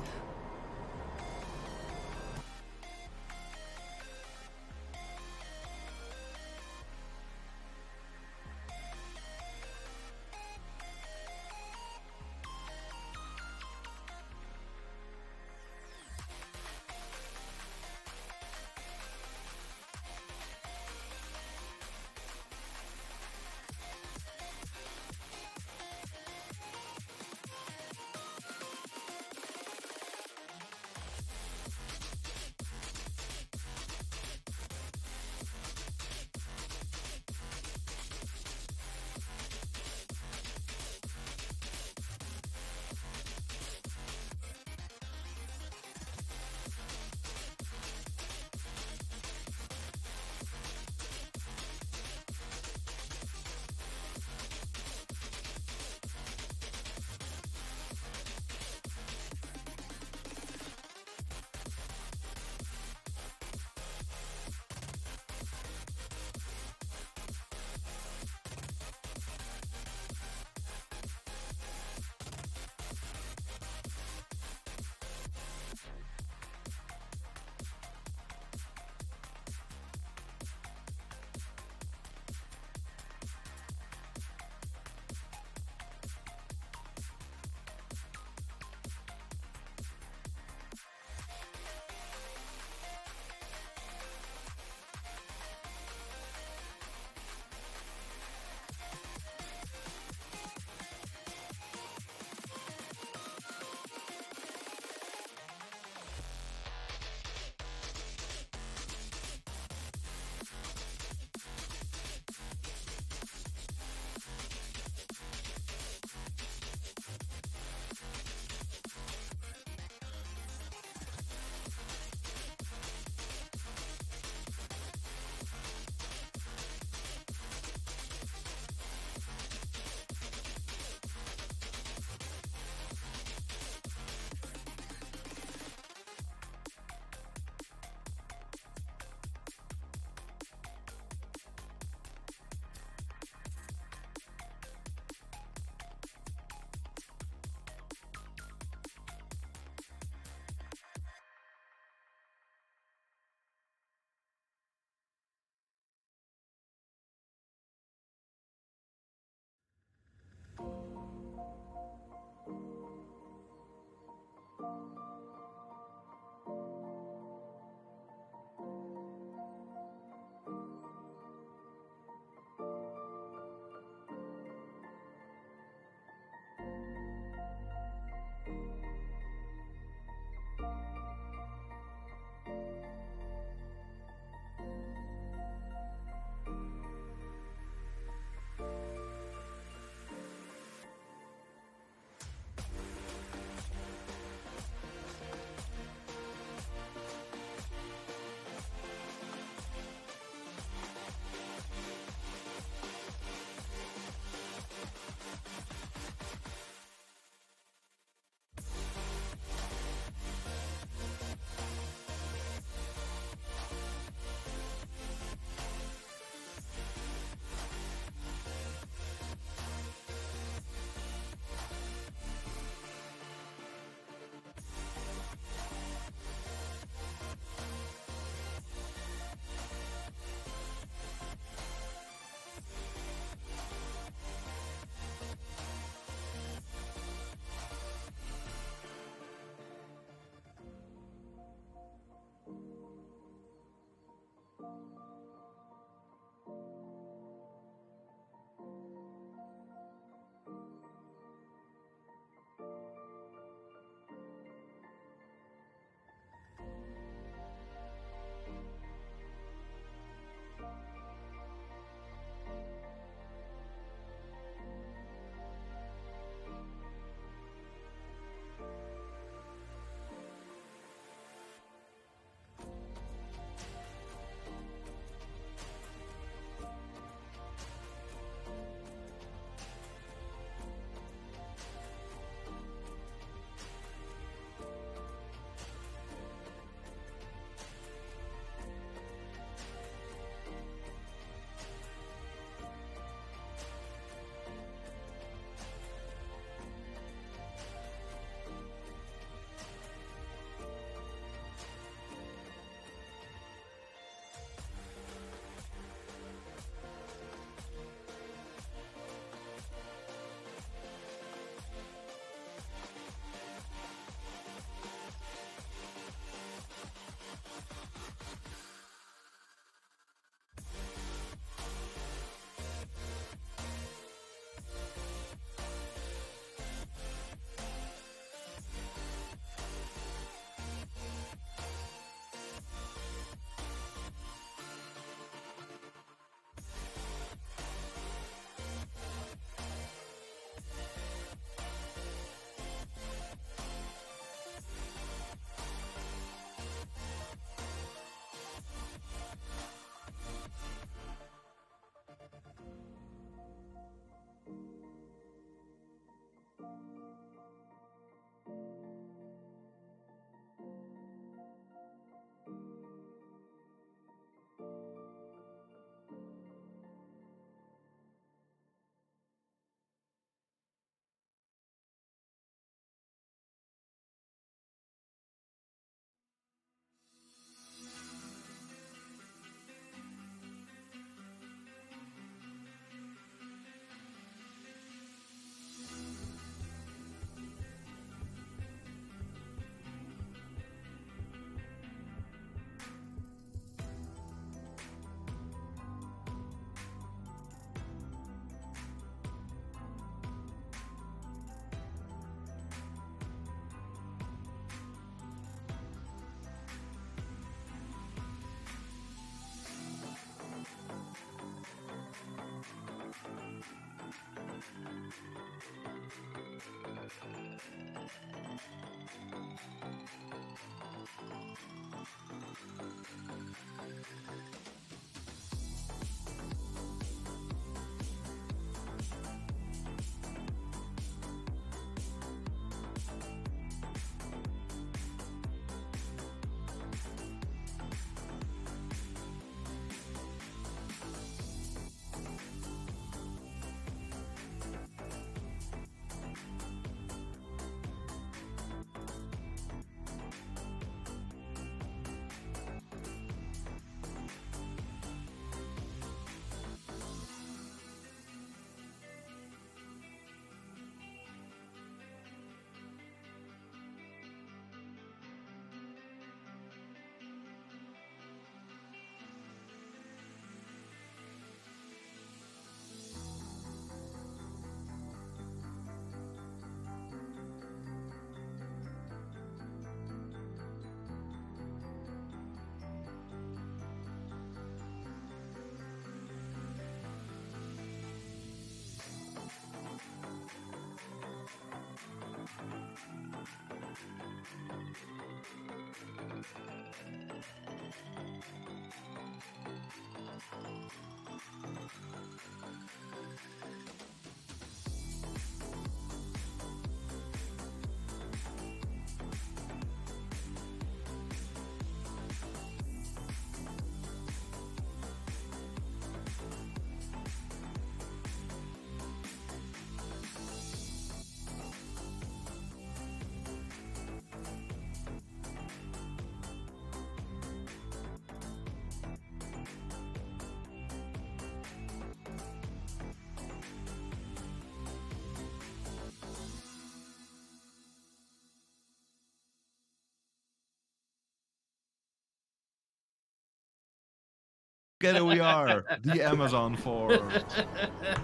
Together we are the Amazon Force.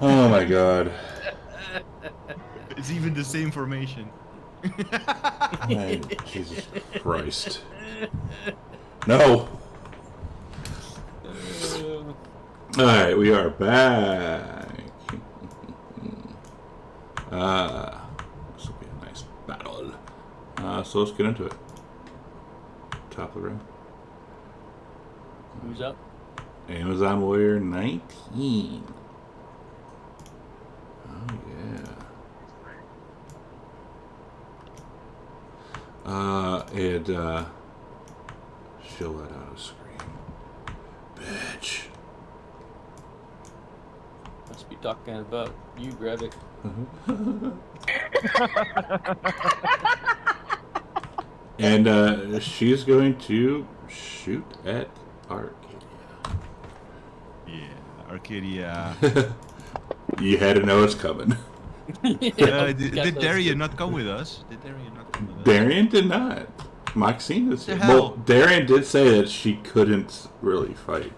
Oh my god. It's even the same formation. Jesus Christ. No! Alright, we are back. This will be a nice battle. So let's get into it. Top of the round. Who's up? Amazon Warrior 19. Oh, yeah. And she'll let out a scream. Bitch. Must be talking about you, Gravik. And she's going to shoot at Arcadia. Yeah, Arcadia. You had to know it's coming. Did Darian not come with us? Did Darian not come with us? Darian did not. Maxine is here. The hell? Well, Darian did say that she couldn't really fight.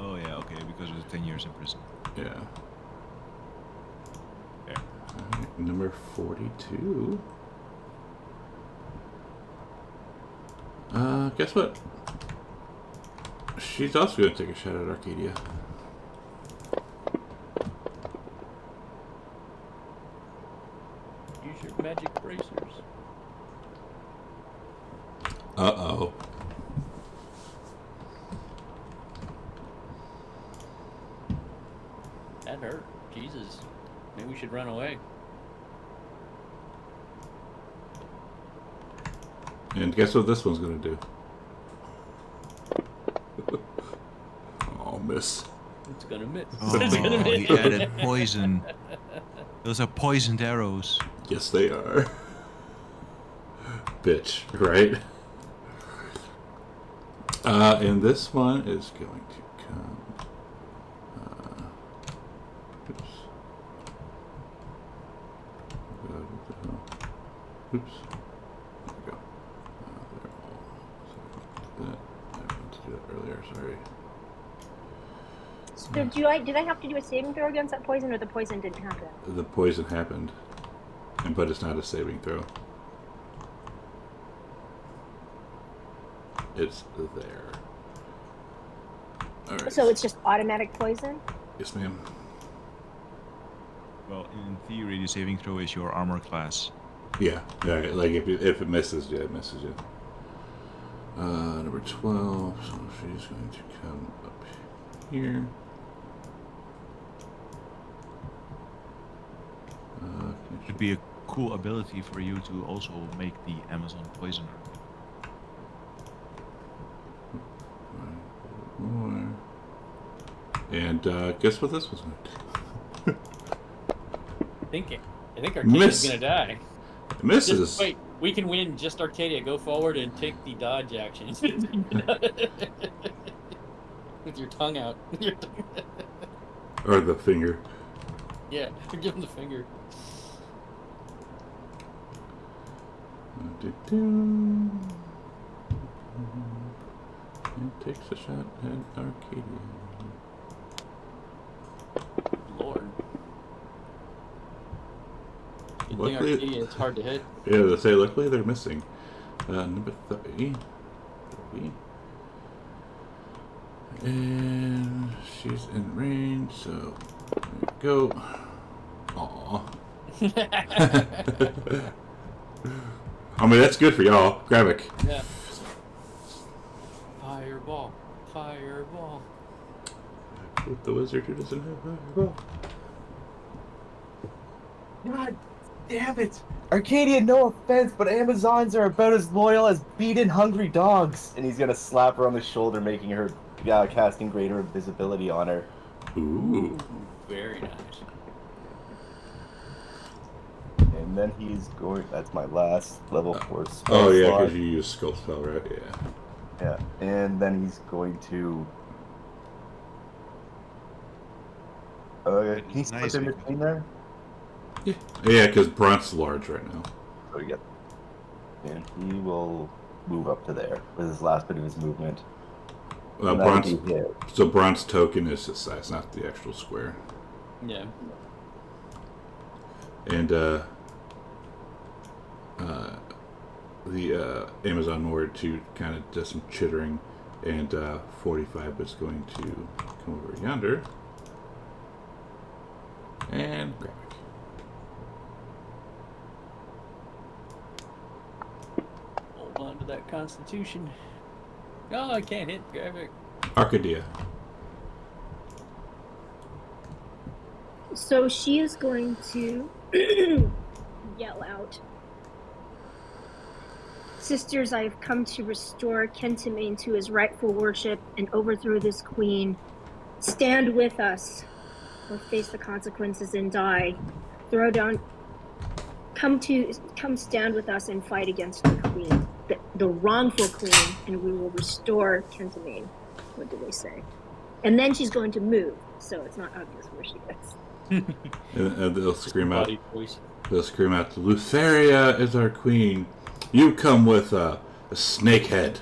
Oh yeah, okay, because of the 10 years in prison. Yeah. Yeah. Alright, number 42. Guess what? She's also going to take a shot at Arcadia. Use your magic bracers. Uh-oh. That hurt. Jesus. Maybe we should run away. And guess what this one's going to do? Oh, miss. It's gonna miss. Oh, It's gonna miss. he added poison. Those are poisoned arrows. Yes, they are. Bitch, right? And this one is going to come. Oops. God, what the hell? Oops. There we go. They're all. Sorry about that. I meant to do that earlier. Sorry. So did I have to do a saving throw against that poison, or the poison didn't happen? The poison happened, but it's not a saving throw. It's there. All right. So it's just automatic poison? Yes, ma'am. Well, in theory, the saving throw is your armor class. Yeah. Like if it misses, it misses you. Number 12. So she's going to come up here. It'd be a cool ability for you to also make the Amazon poisoner. More. And guess what this was? I think Arcadia's gonna die. Misses. Just, wait, we can win. Just Arcadia. Go forward and take the dodge action. With your tongue out. Or the finger. Yeah, give him the finger. And takes a shot at Arcadia. Lord. You think Luckily, Arcadia is hard to hit? Yeah, they say luckily they're missing. Number 30. And she's in range, so there you go. Aww. I mean, that's good for y'all. Gravik. Yeah. Fireball. Fireball. With the wizard who doesn't have fireball. God damn it! Arcadia, no offense, but Amazons are about as loyal as beaten, hungry dogs. And he's gonna slap her on the shoulder, making her, casting greater invisibility on her. Ooh. Very nice. And then he's going. That's my last level 4 spell. Oh, yeah, slot. because you use Skull Spell, right? Yeah. Yeah, and then he's going to. Can he slip Nice. in between there? Yeah, because Brunt's large right now. Oh, yeah. And he will move up to there with his last bit of his movement. And that'll Brunt's, be hit. so Brunt's token is his size, not the actual square. Yeah. And the Amazon Lord to kind of does some chittering, and 45 is going to come over yonder and grab it. Hold on to that Constitution. Oh, I can't hit Gravik. Arcadia. So she is going to yell out, "Sisters, I have come to restore Kentimane to his rightful worship and overthrow this queen. Stand with us, or face the consequences and die. Come stand with us and fight against the queen, the wrongful queen, and we will restore Kentimane." What do they say? And then she's going to move, so it's not obvious where she is. And they'll scream out. Body voice. They'll scream out, "Lutheria is our queen. You come with a snake head."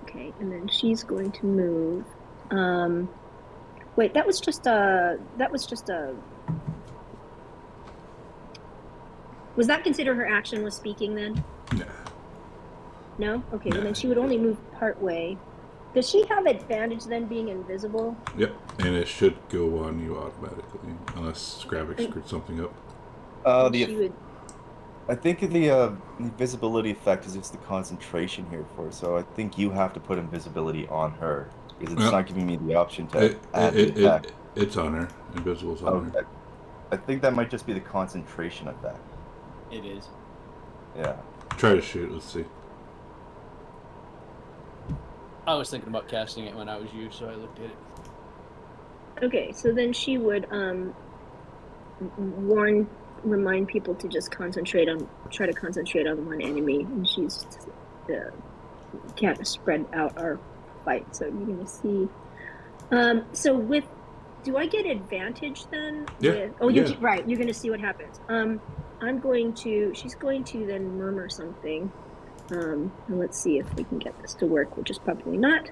Okay, and then she's going to move. Wait, that was just a. Was that considered her action was speaking then? Nah. No? Okay, No. then she would only move part way. Does she have advantage then being invisible? Yep, and it should go on you automatically, unless Gravik screwed something up. She would. I think the invisibility effect is just the concentration here for, so I think you have to put invisibility on her, because it's Yep. not giving me the option to add the effect. It's on her. Invisible's on her. Okay. I think that might just be the concentration effect. It is. Yeah. Try to shoot, let's see. I was thinking about casting it when I was you, so I looked at it. Okay, so then she would remind people to just try to concentrate on one enemy, and she's can't spread out our fight. So you're gonna see. Do I get advantage then? Yeah. Right. You're gonna see what happens. She's going to then murmur something. And let's see if we can get this to work, which is probably not.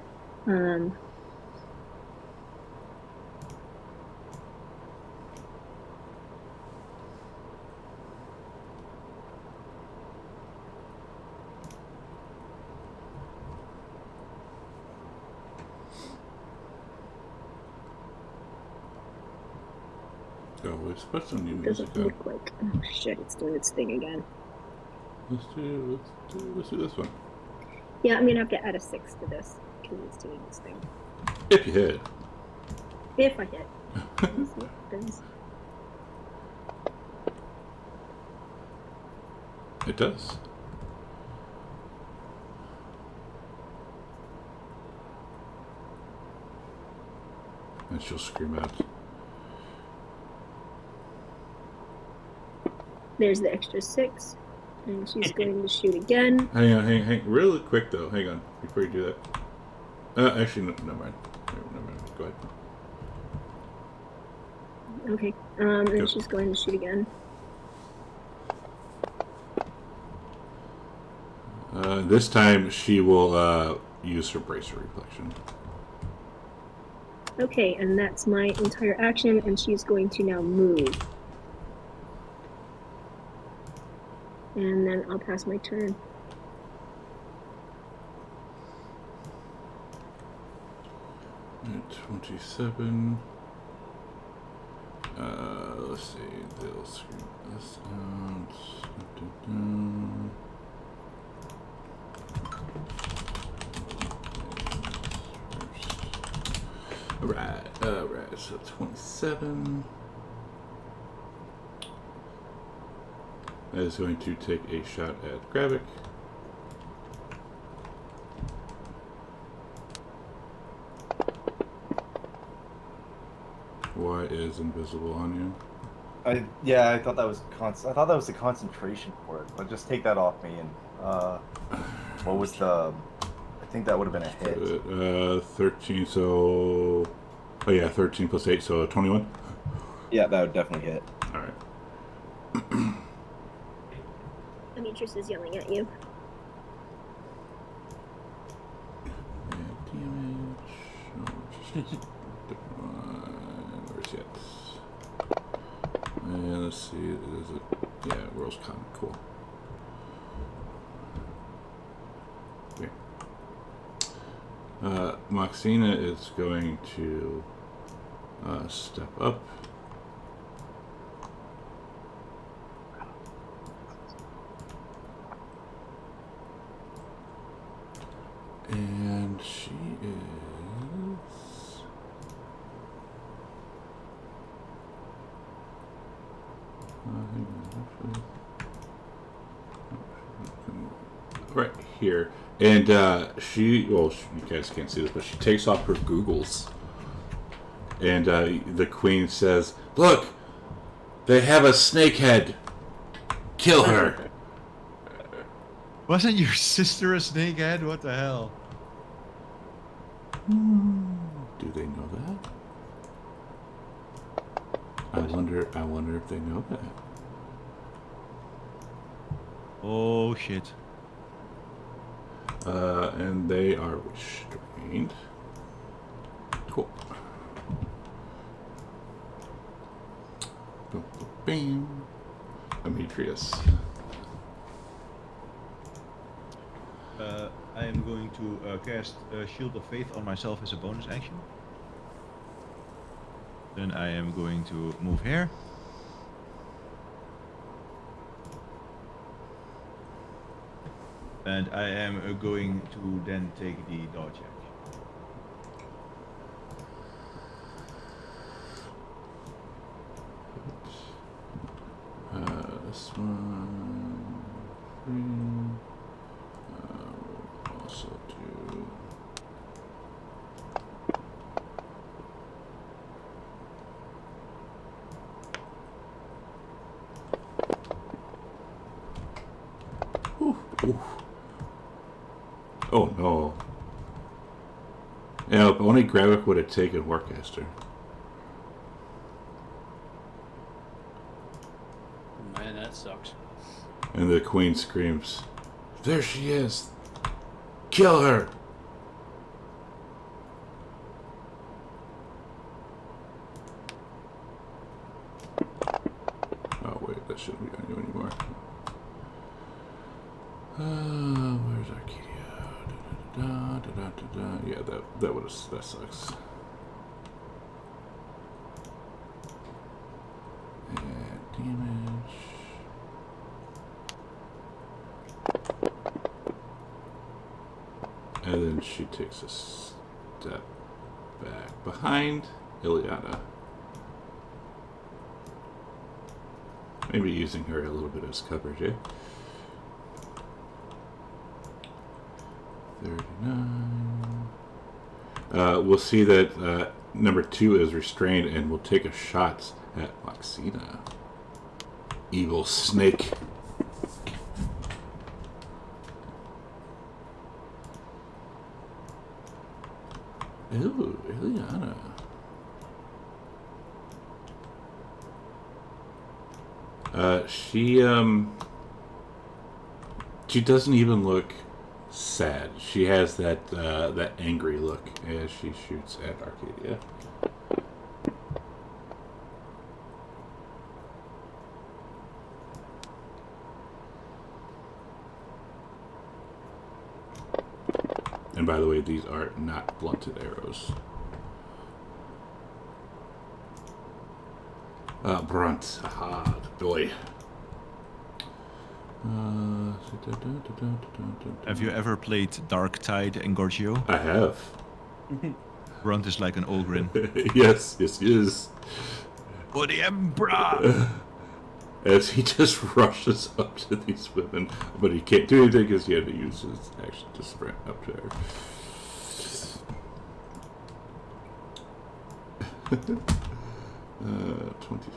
always. Put some new Doesn't music on. look like. Oh shit! It's doing its thing again. Let's do this one. Yeah, I'm gonna have to add a 6 to this because it's doing its thing. If you hit. If I hit. Let's see what happens. It does. And she'll scream out. There's the extra 6. And she's going to shoot again. Hang on. Really quick, though. Hang on. Before you do that. Actually, no, never mind. Never mind. Go ahead. Okay. And she's going to shoot again. This time, she will use her bracer reflection. Okay, and that's my entire action, and she's going to now move. And then I'll pass my turn. At 27. Let's see. They'll scream this out. Alright, so 27. That is going to take a shot at Gravik. Why is invisible on you? I thought that was I thought that was the concentration for it. But just take that off me and what was the? I think that would have been a hit. 13. So, oh yeah, 13 plus 8, so 21. Yeah, that would definitely hit. All right. Demetrius is yelling at you. Damage. Where's it? And let's see. Is it? Yeah, World's Con. Cool. Okay. Moxina is going to step up. And she is... right here. And she, well, you guys can't see this, but she takes off her googles. And the queen says, "Look, they have a snake head. Kill her." Wasn't your sister a snakehead? What the hell? Do they know that? I wonder if they know that. Oh shit. And they are restrained. Cool. Boom, boom, bam. Demetrius. I am going to cast Shield of Faith on myself as a bonus action. Then I am going to move here. And I am going to then take the dodge action. This one. 3. We'll also do. Ooh, ooh. Oh no. Yeah, but only Gravik would have taken Warcaster. Man, that sucks. And the queen screams, "There she is! Kill her!" Oh wait, that shouldn't be on you anymore. Where's Arcadia? Yeah, that sucks. And then she takes a step back behind Ileana. Maybe using her a little bit as coverage, eh? 39. We'll see that number 2 is restrained, and we'll take a shot at Maxina. Evil snake. Ooh, Ileana. She doesn't even look sad. She has that that angry look as she shoots at Arcadia. And by the way, these are not blunted arrows. Brunt. Aha, good boy. Have you ever played Dark Tide and Gorgio? I have. Brunt is like an Ogrin. Yes, yes, he is. For the Emperor! As he just rushes up to these women, but he can't do anything because he had to use his action to sprint up to her. 25.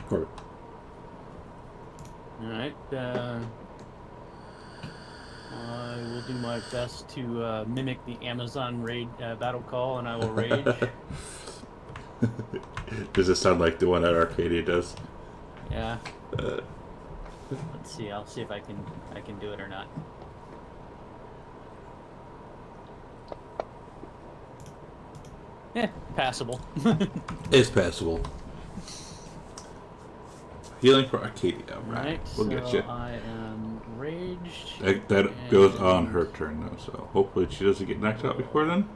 Corbin. Alright, I will do my best to mimic the Amazon raid battle call, and I will rage. Does it sound like the one that Arcadia does? Yeah. Let's see. I'll see if I can do it or not. Yeah, passable. It's passable. Healing for Arcadia, right? We'll so get you. I am raged. That goes on her turn, though, so hopefully she doesn't get knocked out before then.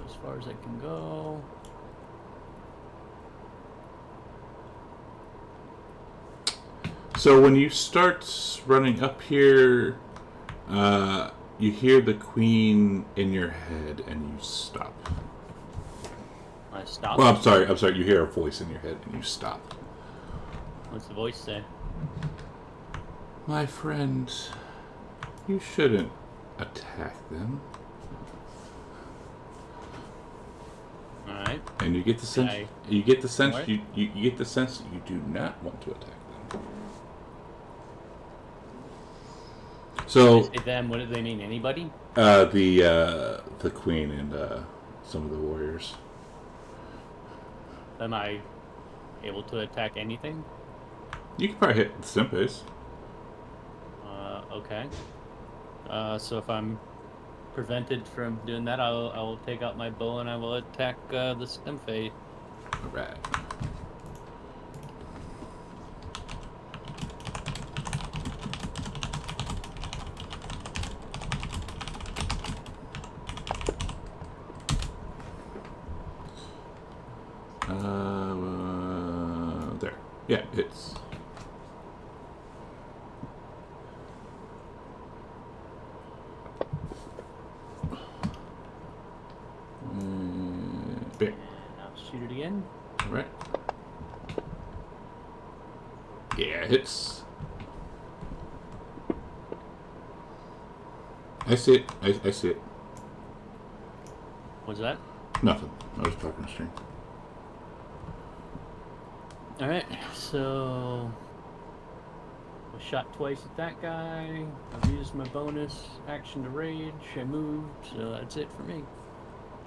As far as I can go. So when you start running up here, you hear the queen in your head, and you stop. I stop. Well, I'm sorry. You hear a voice in your head, and you stop. What's the voice say? My friend, you shouldn't attack them. All right. And you get the sense. What? You get the sense that you do not want to attack them. So When they say them, what do they mean? Anybody? the queen and some of the warriors. Am I able to attack anything? You can probably hit the Simpes. Okay. So if I'm prevented from doing that, I will take out my bow and I will attack the Stimfe. All right. There. Yeah, it's. Big. And I'll shoot it again. All right. Yeah, it's. I see it. I see it. What's that? Nothing. I was talking string. Alright, so I shot twice at that guy. I've used my bonus action to rage. I moved, so that's it for me.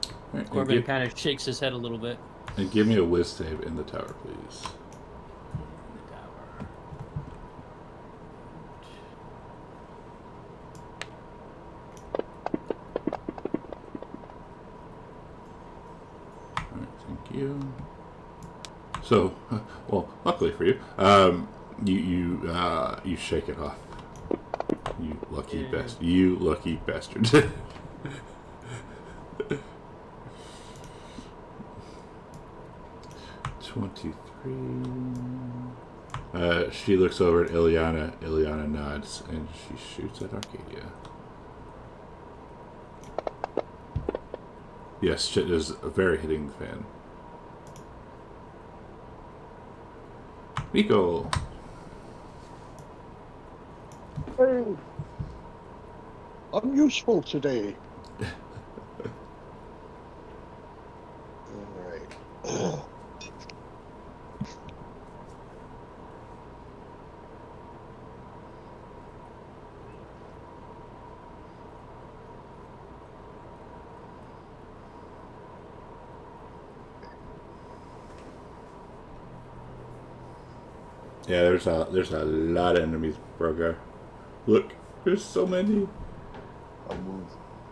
All right, Corbin kind of shakes his head a little bit. and give me a whiz save in the tower, please. The tower. All right, thank you. So, well, luckily for you, you shake it off. You lucky Yeah. bastard. You lucky bastard. She looks over at Ileana. Ileana nods, and she shoots at Arcadia. Yes, Chit is a very hitting fan. Nico. Hey, I'm useful today. All right. Yeah, there's a lot of enemies, Brogar. Look, there's so many.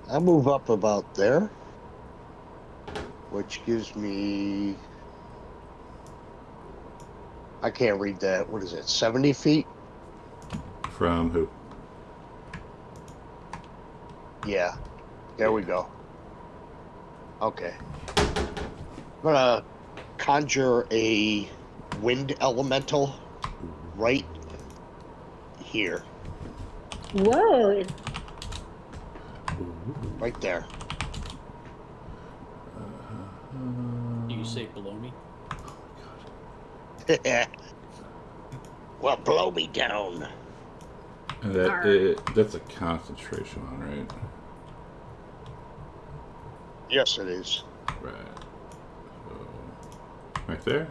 I'll move up about there, which gives me. I can't read that. What is it? 70 feet? From who? Yeah. There we go. Okay. I'm gonna conjure a wind elemental right here. Whoa. Right there. Do you say below me? Well, blow me down. And that's a concentration one, right? Yes, it is. Right. So, right there.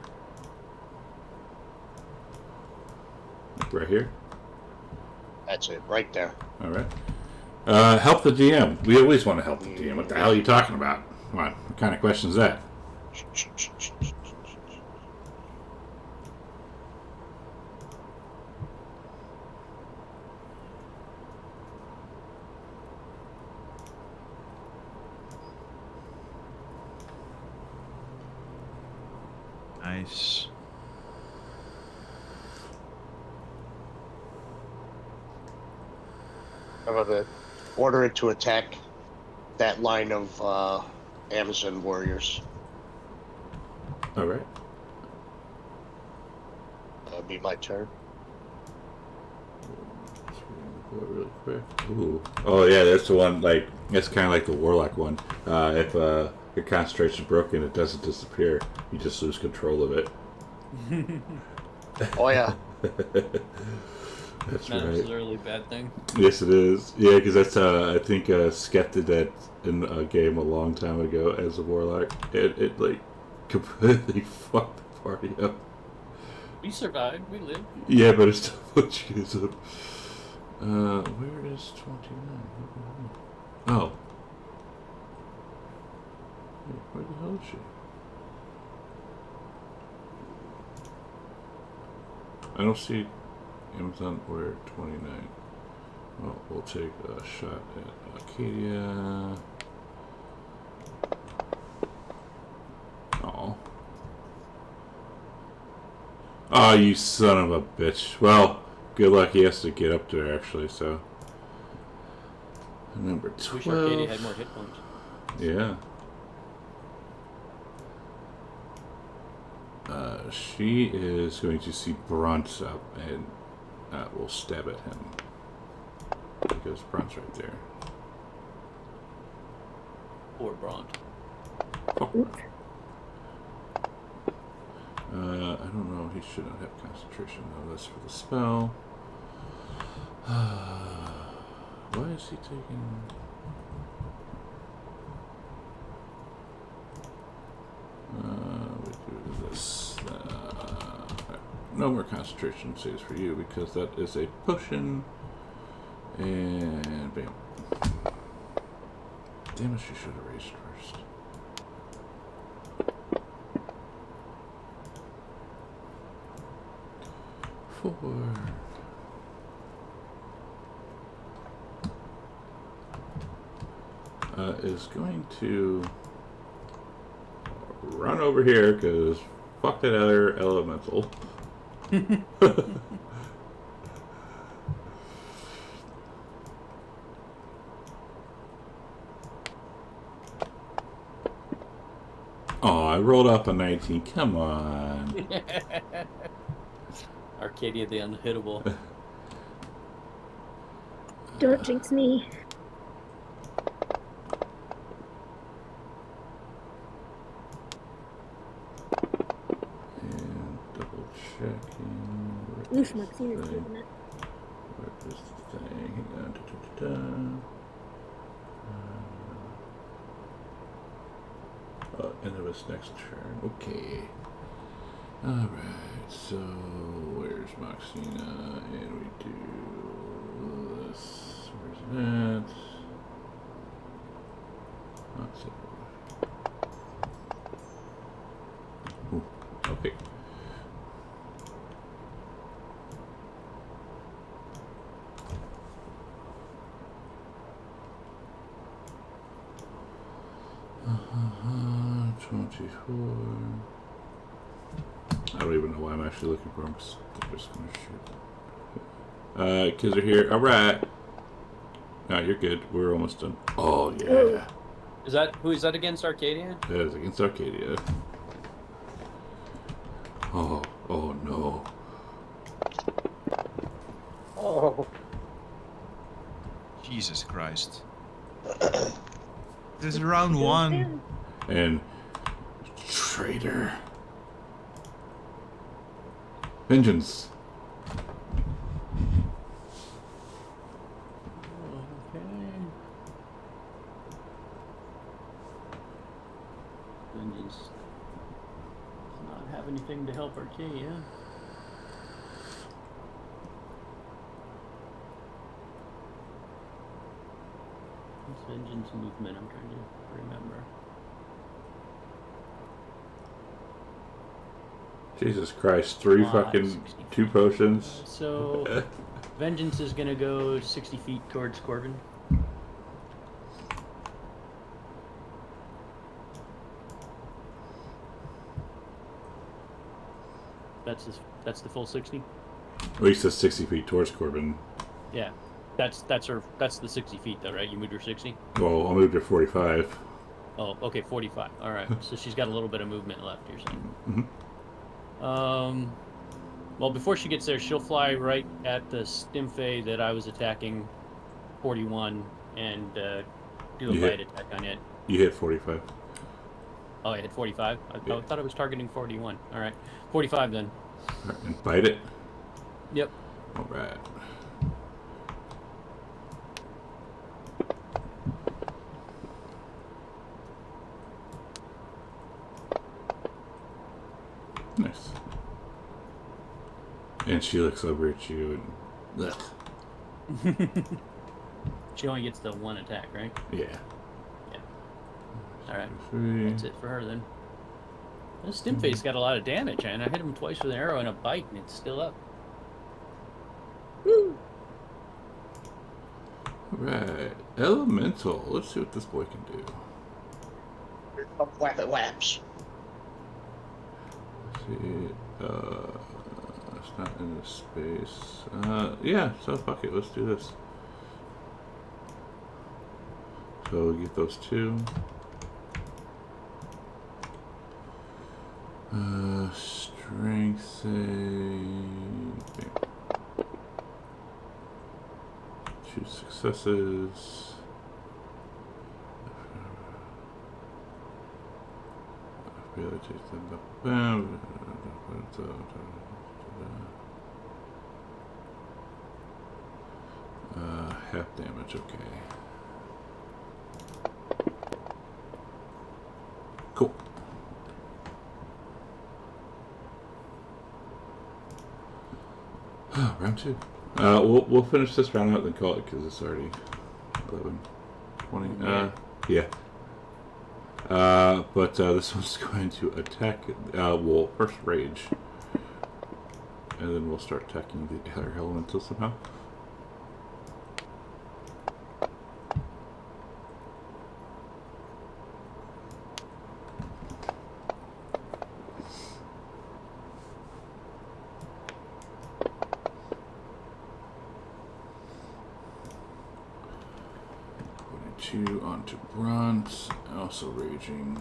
Like right here. That's it, right there. All right. Help the DM. We always want to help the DM. What the hell are you talking about? Come on. What kind of question is that? Nice. I'm gonna order it to attack that line of Amazon warriors. All right. That'll be my turn. Really quick. Ooh. Oh yeah, that's the one. Like that's kind of like the warlock one. If your concentration's broken, it doesn't disappear. You just lose control of it. Oh yeah. That's Not right. necessarily a bad thing. Yes, it is. Yeah, because that's I think Skep did that in a game a long time ago as a warlock. It like completely fucked the party up. We survived. We lived. Yeah, but it still puts you guys up. Where is 29? Oh. Hey, where the hell is she? I don't see Amazon Warrior 29. Well, we'll take a shot at Arcadia. Oh. Oh, you son of a bitch. Well, good luck. He has to get up there, actually, so. Number 12. Wish Arcadia had more hit points. Yeah. She is going to see Brunt up and will stab at him. Because Brunt's right there. Or Bront. Oh. I don't know. He should not have concentration though. That's for the spell. Why is he taking? We do this. No more concentration saves for you because that is a potion. And bam. Damn it! She should have raised first. Four. Is going to run over here because fuck that other elemental. I rolled up a 19. Come on. Arcadia the unhittable. Don't jinx me. And double checking. Oof, Maxine is keeping it. Where's this thing? Hang on. And it was next turn. Okay. Alright, so where's Moxina? And we do this. Where's that? That's it. Ooh, okay. 24. I don't even know why I'm actually looking for them. I'm just gonna shoot. Kids are here. Alright. No, you're good. We're almost done. Oh, yeah. Who is that against Arcadia? That is against Arcadia. Oh no. Oh. Jesus Christ. This is round 1. And traitor. Vengeance. Okay. Vengeance does not have anything to help Arcadia. What's Vengeance movement? I'm trying to remember. Jesus Christ, 3 fucking 2 potions. So, Vengeance is gonna go 60 feet towards Corbin. That's the full 60. At least it's 60 feet towards Corbin. Yeah, that's the 60 feet though, right? You moved her 60. Well, I'll move to 45. Oh, okay, 45. All right, so she's got a little bit of movement left. You're saying. Mm-hmm. Well, before she gets there, she'll fly right at the Stimfey that I was attacking, 41, and do a bite attack on it. You hit 45. Oh, I hit 45? I Yeah. thought I was targeting 41. All right, 45 then. All right, and bite it. Yep. All right. Nice. And she looks over at you and... She only gets the 1 attack, right? Yeah. All right. 3. That's it for her then. This Stimfey's got a lot of damage, and I hit him twice with an arrow and a bite, and it's still up. Woo! Alright. Elemental. Let's see what this boy can do. Whap it whaps. Let's see. It's not in the space. Yeah, so fuck it. Let's do this. So we'll get those 2. Strength save. Okay. 2 successes. Half damage, okay. Cool. Round 2. We'll finish this round out, then call it because it's already 11, 20. Yeah. But this one's going to attack. Well, first rage, and then we'll start attacking the other elemental somehow. Onto Brunt, also raging.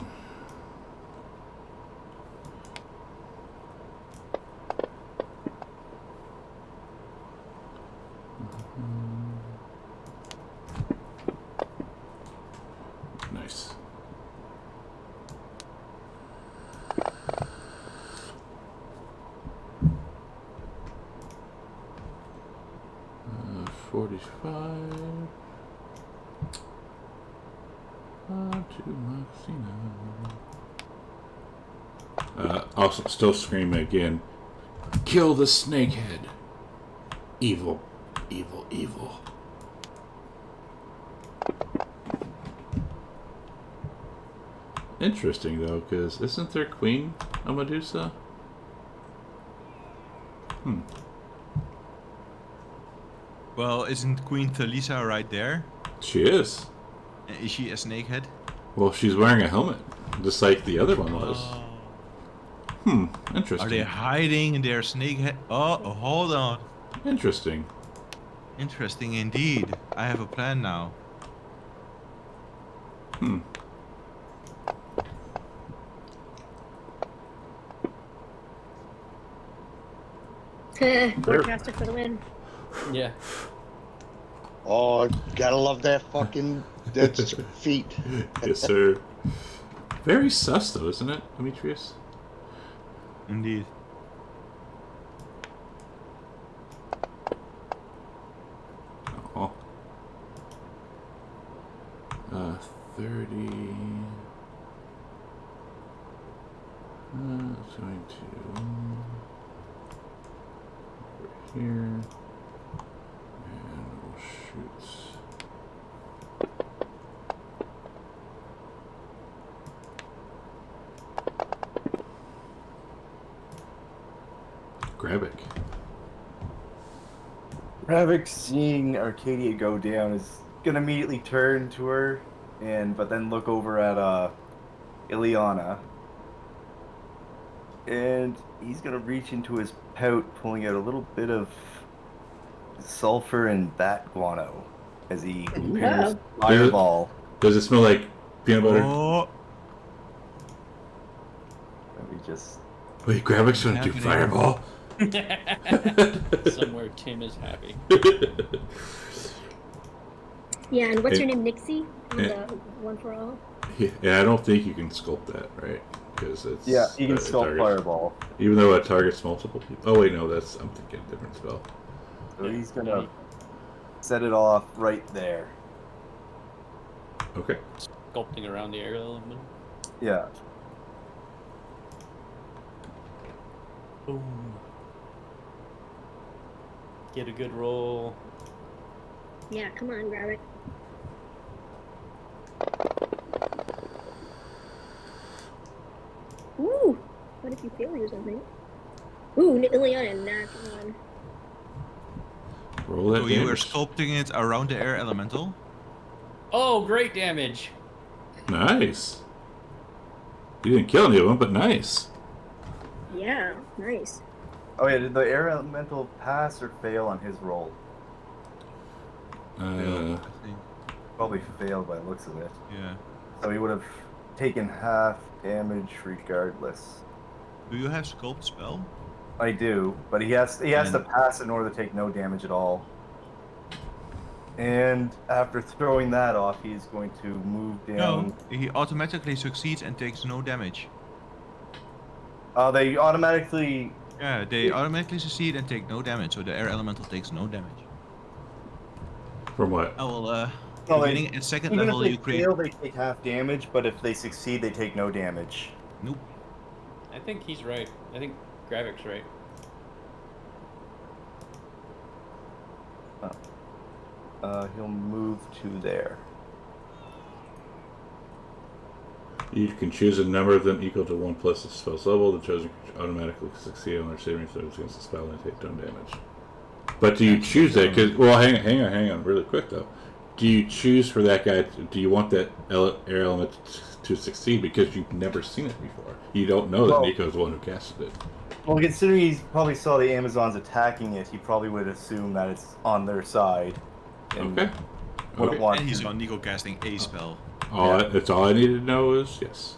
45. On to Moxina. Also, still screaming again. Kill the snakehead. Evil, evil, evil. Interesting though, because isn't there Queen a Medusa? Well, isn't Queen Thalisa right there? She is. Is she a snakehead? Well, she's wearing a helmet, just like the other one was. Interesting. Are they hiding in their snakehead? Oh, hold on. Interesting. Interesting indeed. I have a plan now. Forecaster for the win. Yeah. Oh, gotta love that fucking that's feet. Yes, sir. Very sus, though, isn't it, Demetrius? Indeed. Oh. 30. Going to over here. And we'll shoot. Gravic. Ravik, seeing Arcadia go down, is gonna immediately turn to her, but then look over at Ileana, and he's gonna reach into his pouch, pulling out a little bit of sulfur and bat guano as he prepares fireball. Does it smell like peanut butter? Oh, Let me just. Wait, Gravic's gonna do fireball? Somewhere Tim is happy. Yeah, and what's Hey. your name, Nixie? On Hey. the One for All? Yeah, I don't think you can sculpt that, right? Because it's Yeah, you can it sculpt targets- fireball. Even though it targets multiple people. Oh wait, no, I'm thinking a different spell. So he's gonna set it off right there. Okay. Sculpting around the air element. Yeah. Boom. Get a good roll. Yeah, come on, grab it. Ooh! What if you failure or something? Ooh, Ileana, natural one. Roll that so you were damage. sculpting it around the air elemental? Oh, great damage. Nice. You didn't kill any of them, but nice. Yeah, nice. Oh yeah, did the air elemental pass or fail on his roll? I think. Probably failed by the looks of it. Yeah. So he would have taken half damage regardless. Do you have sculpt spell? I do, but he has to pass in order to take no damage at all. And after throwing that off, he's going to move down. No, he automatically succeeds and takes no damage. They automatically. Yeah, they automatically succeed and take no damage, so the air elemental takes no damage. From what? I will, No, beginning at second Even level, if they you create. fail, they take half damage, but if they succeed, they take no damage. Nope. I think he's right. I think Gravic's right. He'll move to there. You can choose a number of them equal to 1 plus the spell's level. The chosen creature automatically succeed on their saving throws against the spell and take no damage. But do you choose that? Cause, well, hang on, really quick though. Do you choose for that guy? Do you want that air element to succeed because you've never seen it before? You don't know that Nico's the one who casted it. Well, considering he probably saw the Amazons attacking it, he probably would assume that it's on their side. And Okay. wouldn't Okay. want And he's to- on Nico casting a spell. That's all I needed to know is yes.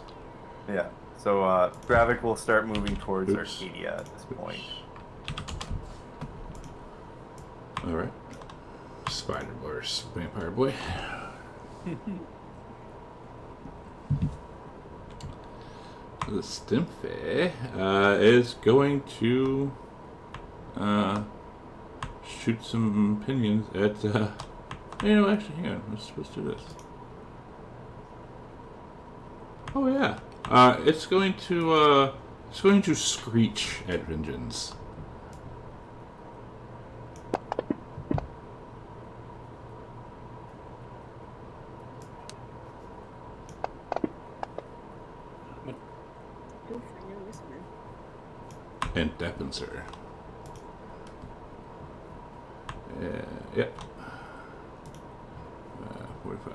Yeah. So Gravic will start moving towards Oops. Arcadia at this point. All right. Spider boy, vampire boy. The Stimpy is going to shoot some pinions at. You know, actually, hang on. Let's do this. Oh yeah. It's going to screech at Vengeance. Oof, I know this one. And deafens her. Yep. 45.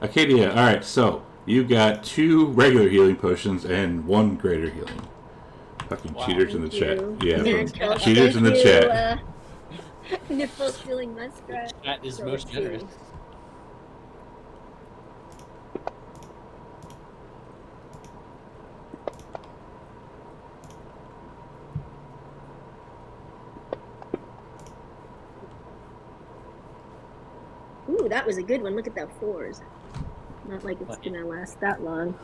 Arcadia, alright, so you got 2 regular healing potions and 1 greater healing. Fucking cheaters in the chat. Yeah, Thank cheaters in the you, chat. Nipple stealing muskrat. That is So most let's generous. see. Ooh, that was a good one. Look at that 4s. Not like it's gonna last that long.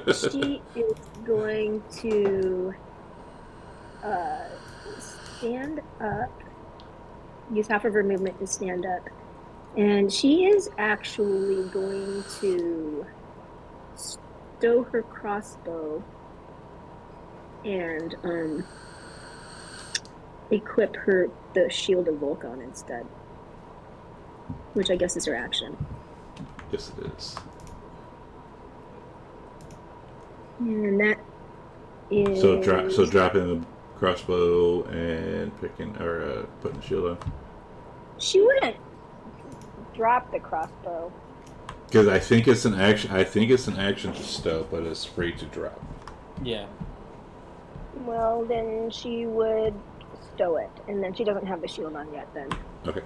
She is going to stand up. Use half of her movement to stand up, and she is actually going to stow her crossbow and equip the shield of Vulcan instead, which I guess is her action. Yes, it is. And that is So dropping the crossbow and putting the shield on. She wouldn't drop the crossbow. Because I think it's an action. I think it's an action to stow, but it's free to drop. Yeah. Well, then she would stow it, and then she doesn't have the shield on yet. Then. Okay.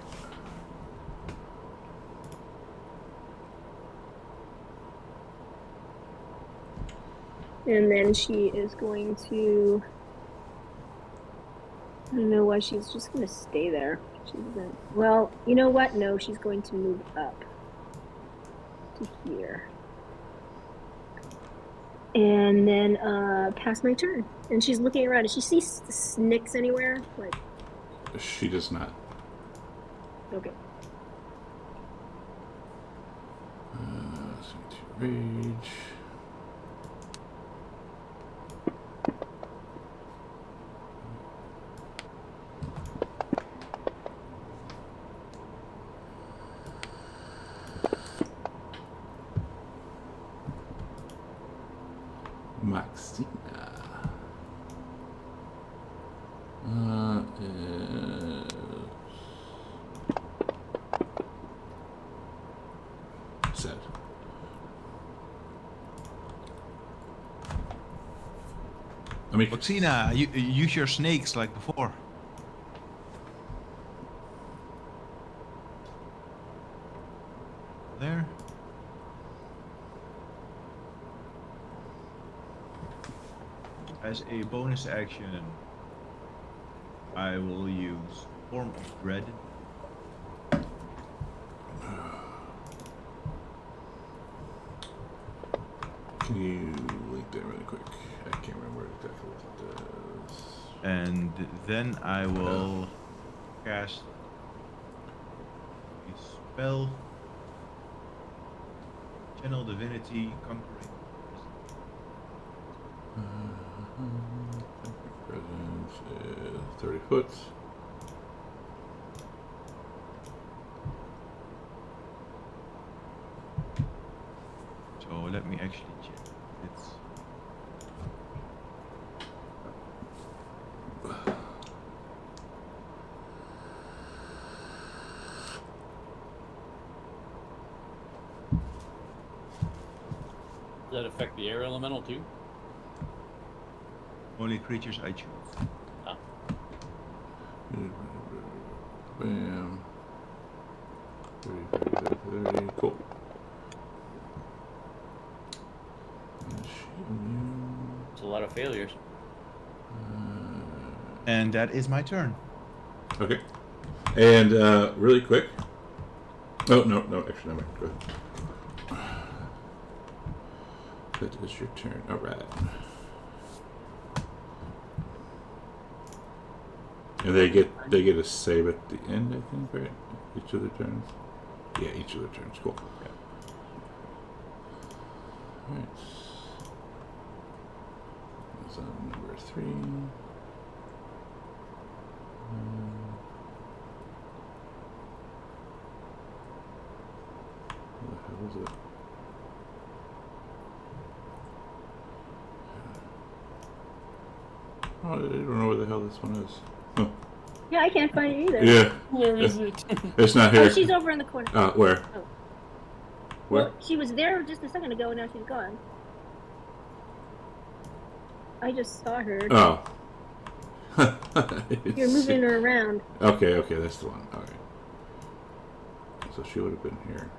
And then she is going to. I don't know why she's just going to stay there. Well, you know what? No, she's going to move up to here. And then pass my turn. And she's looking around. Does she see Snicks anywhere? Like. She does not. Okay. Rage. Maxina. Is sad. I mean, Oxina, you use your snakes like before. There. As a bonus action, I will use Form of Dread. can you link that really quick? I can't remember exactly what it does. And then I will cast a spell. Channel Divinity Conquering. Presence is 30 foot. So let me actually check. It's Does that affect the air elemental too? only creatures I choose. Ah. Bam. 30, cool. It's a lot of failures. And that is my turn. Okay. And really quick. Oh, no, actually, never mind. Go ahead. That is your turn. All right. And they get a save at the end, I think, right? Each of their turns. Yeah, each of their turns. Cool. Yeah. All right. That's on number 3. What the hell is it? Oh, I don't know where the hell this one is. Huh. Yeah, I can't find it either. Yeah. Where is it? It's not Oh, here. she's over in the corner. Where? Oh. Where? Well, she was there just a second ago, and now she's gone. I just saw her. Oh. You're moving her around. Okay, that's the one. Okay. So she would have been here.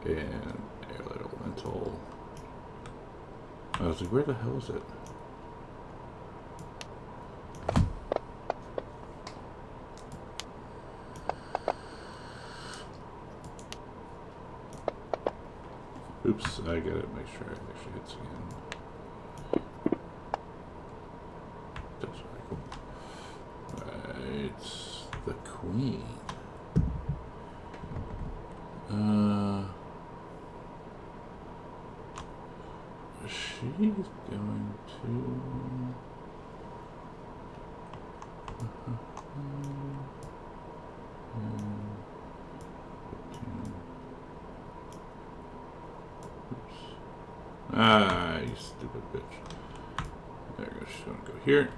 And Airlight Elemental. I was like, where the hell is it? Oops, I gotta make sure it actually hits again. That's really cool. Right, the Queen. She's going to. Ah, you stupid bitch. There we go. She's going to go here.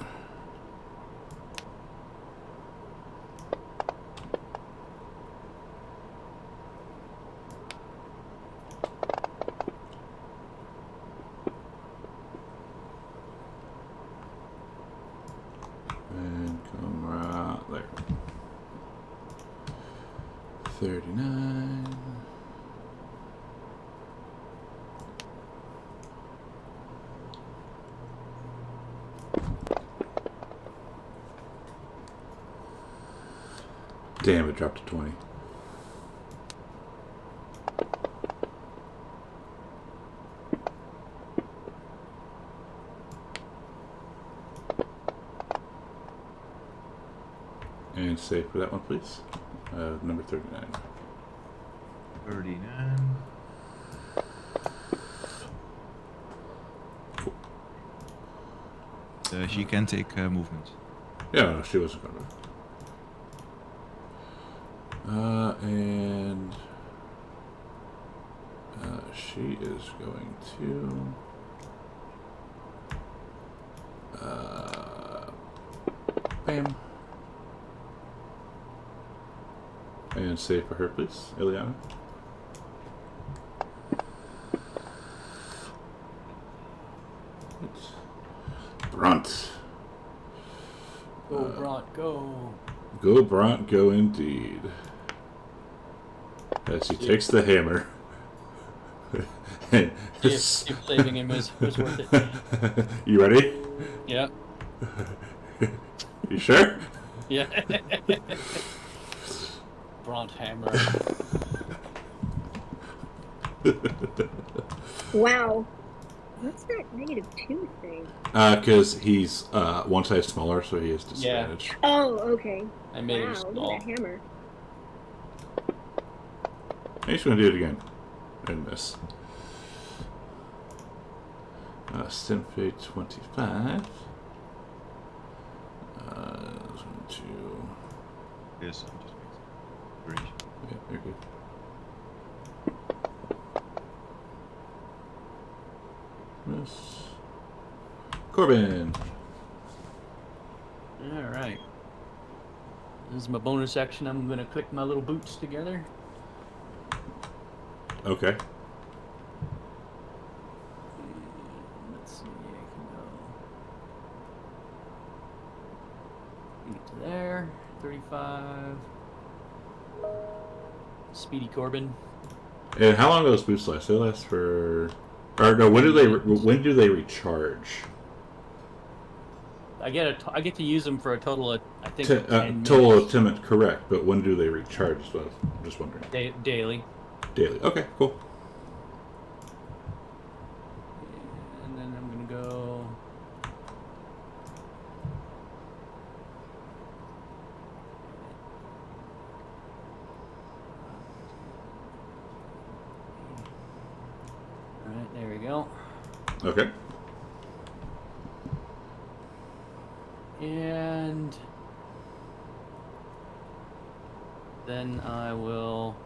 And come right there. 39. Damn, it dropped to 20. And save for that one, please. Number 39. 39. She can take movement. Yeah, no, she wasn't going to. And she is going to bam. And save for her, please, Ileana. Brunt. Go, Bront, go. Go, Brunt, go indeed. As he takes the hammer. If saving him was worth it. You ready? Yeah. You sure? Yeah. Bront hammer. Wow. What's that -2 thing? Because he's one size smaller, so he has disadvantage. Oh, okay. I made him Wow, look small. at that hammer. He's going to do it again. And miss. Stinfay 25. To... Yes, I'm just making Yeah, you're good. Miss. Corbin. Alright. This is my bonus action. I'm going to click my little boots together. Okay. Let's see, I can go. Get to there. 35. Speedy Corbin. And how long do those boots last? They last for... Or no, when do they recharge? I get to use them for a total of, I think, 10 total minutes. of 10 minutes, correct. But when do they recharge as well? I'm just wondering. Daily. Daily. Okay, cool. And then I'm going to go... go. Okay. And then I will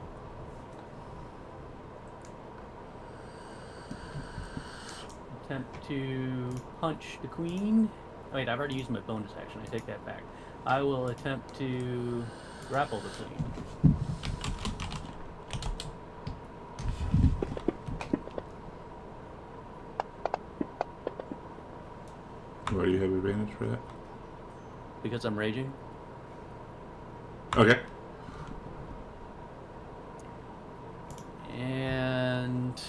attempt to punch the queen. Wait, I've already used my bonus action. I take that back. I will attempt to grapple the queen. Why do you have advantage for that? Because I'm raging. Okay. And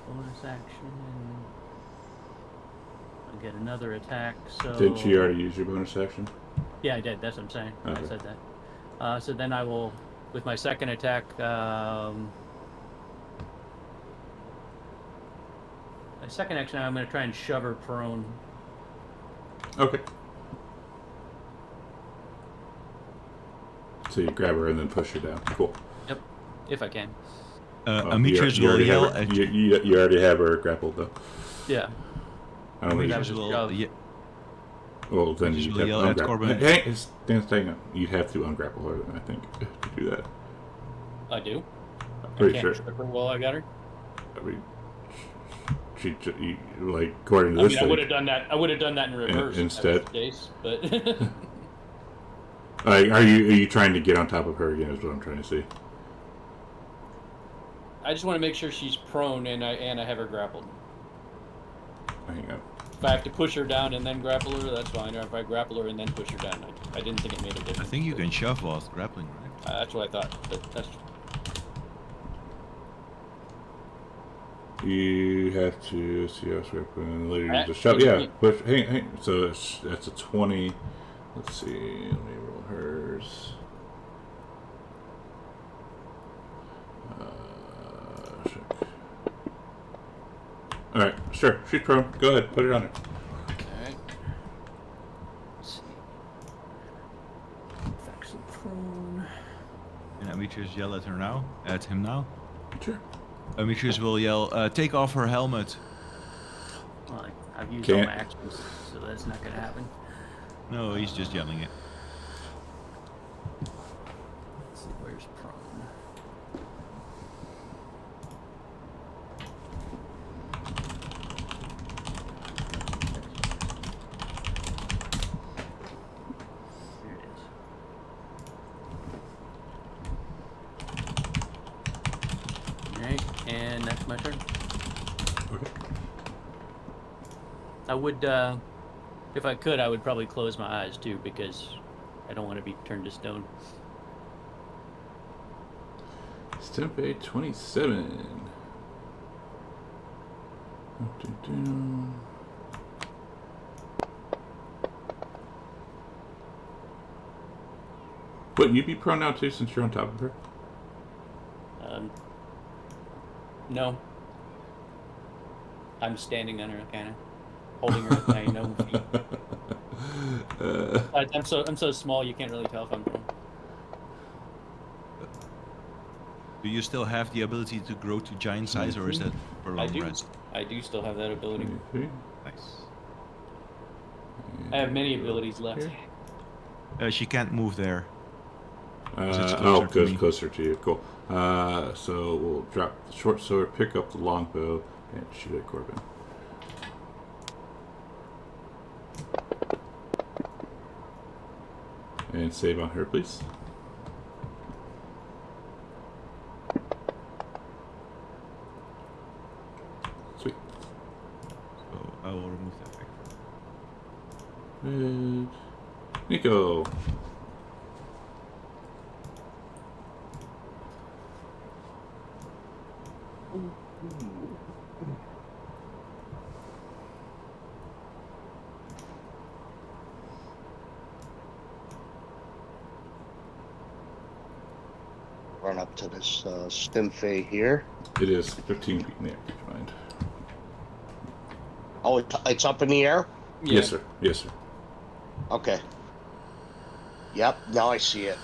bonus action. I'll get another attack. So Didn't you already use your bonus action? yeah, I did. That's what I'm saying. Okay. I said that. So then I will, with my second attack, my second action, I'm going to try and shove her prone. Okay. So you grab her and then push her down. Cool. Yep, if I can. Amitrus will yell at you. You already have her grappled, though. Yeah. I don't think That Amitrus was a will shove. Well, then Amitrus you will have yell to at ungrapple. Corbin. Hey, stand up. You have to ungrapple her, then, I think, to do that. I do. Pretty I sure. can't trip her while I got her. I mean, like, according to this I thing. would have done that. I would have done that in reverse instead. if that was the case, but Are you trying to get on top of her again? Is what I'm trying to see. I just want to make sure she's prone and I have her grappled. Hang on. If I have to push her down and then grapple her, that's fine. Or if I grapple her and then push her down, I didn't think it made a difference. I think you can shove while grappling, right? That's what I thought. But that's You have to see how weapon later use Alright, the shove. you- Yeah, you- push. Hang. So that's a 20. Let's see. Let me roll hers. All right, sure. She's prone. Go ahead. Put it on her. alright. Let's see. Effects of prone. Can Amitrus yell at her now? At him now? Sure. Amitrus will yell, take off her helmet. Well, I've used Can't. all my actions, so that's not going to happen. No, he's just yelling it. Let's see, where's prone? Here it is. Alright, and that's my turn. Okay. I would, if I could, I would probably close my eyes too, because I don't want to be turned to stone. Stempe 27. Wouldn't you be prone now too, since you're on top of her? No. I'm standing on her, kind of holding her with my gnome feet. I'm so small, you can't really tell if I'm prone. Do you still have the ability to grow to giant size, or is that for I long do. rest? I do still have that ability. 23. Nice. I have many abilities left. She can't move there. It's Oh, closer to goes me. closer to you. Cool. So we'll drop the short sword, pick up the longbow, and shoot at Corbin. And save on her, please. Sweet. So I will remove that factor. And Nico. Run up to this Stimfay here. It is 15 feet in the air, keep in mind. Oh, it's up in the air? Yeah. Yes, sir. Yes, sir. Okay. Yep, now I see it.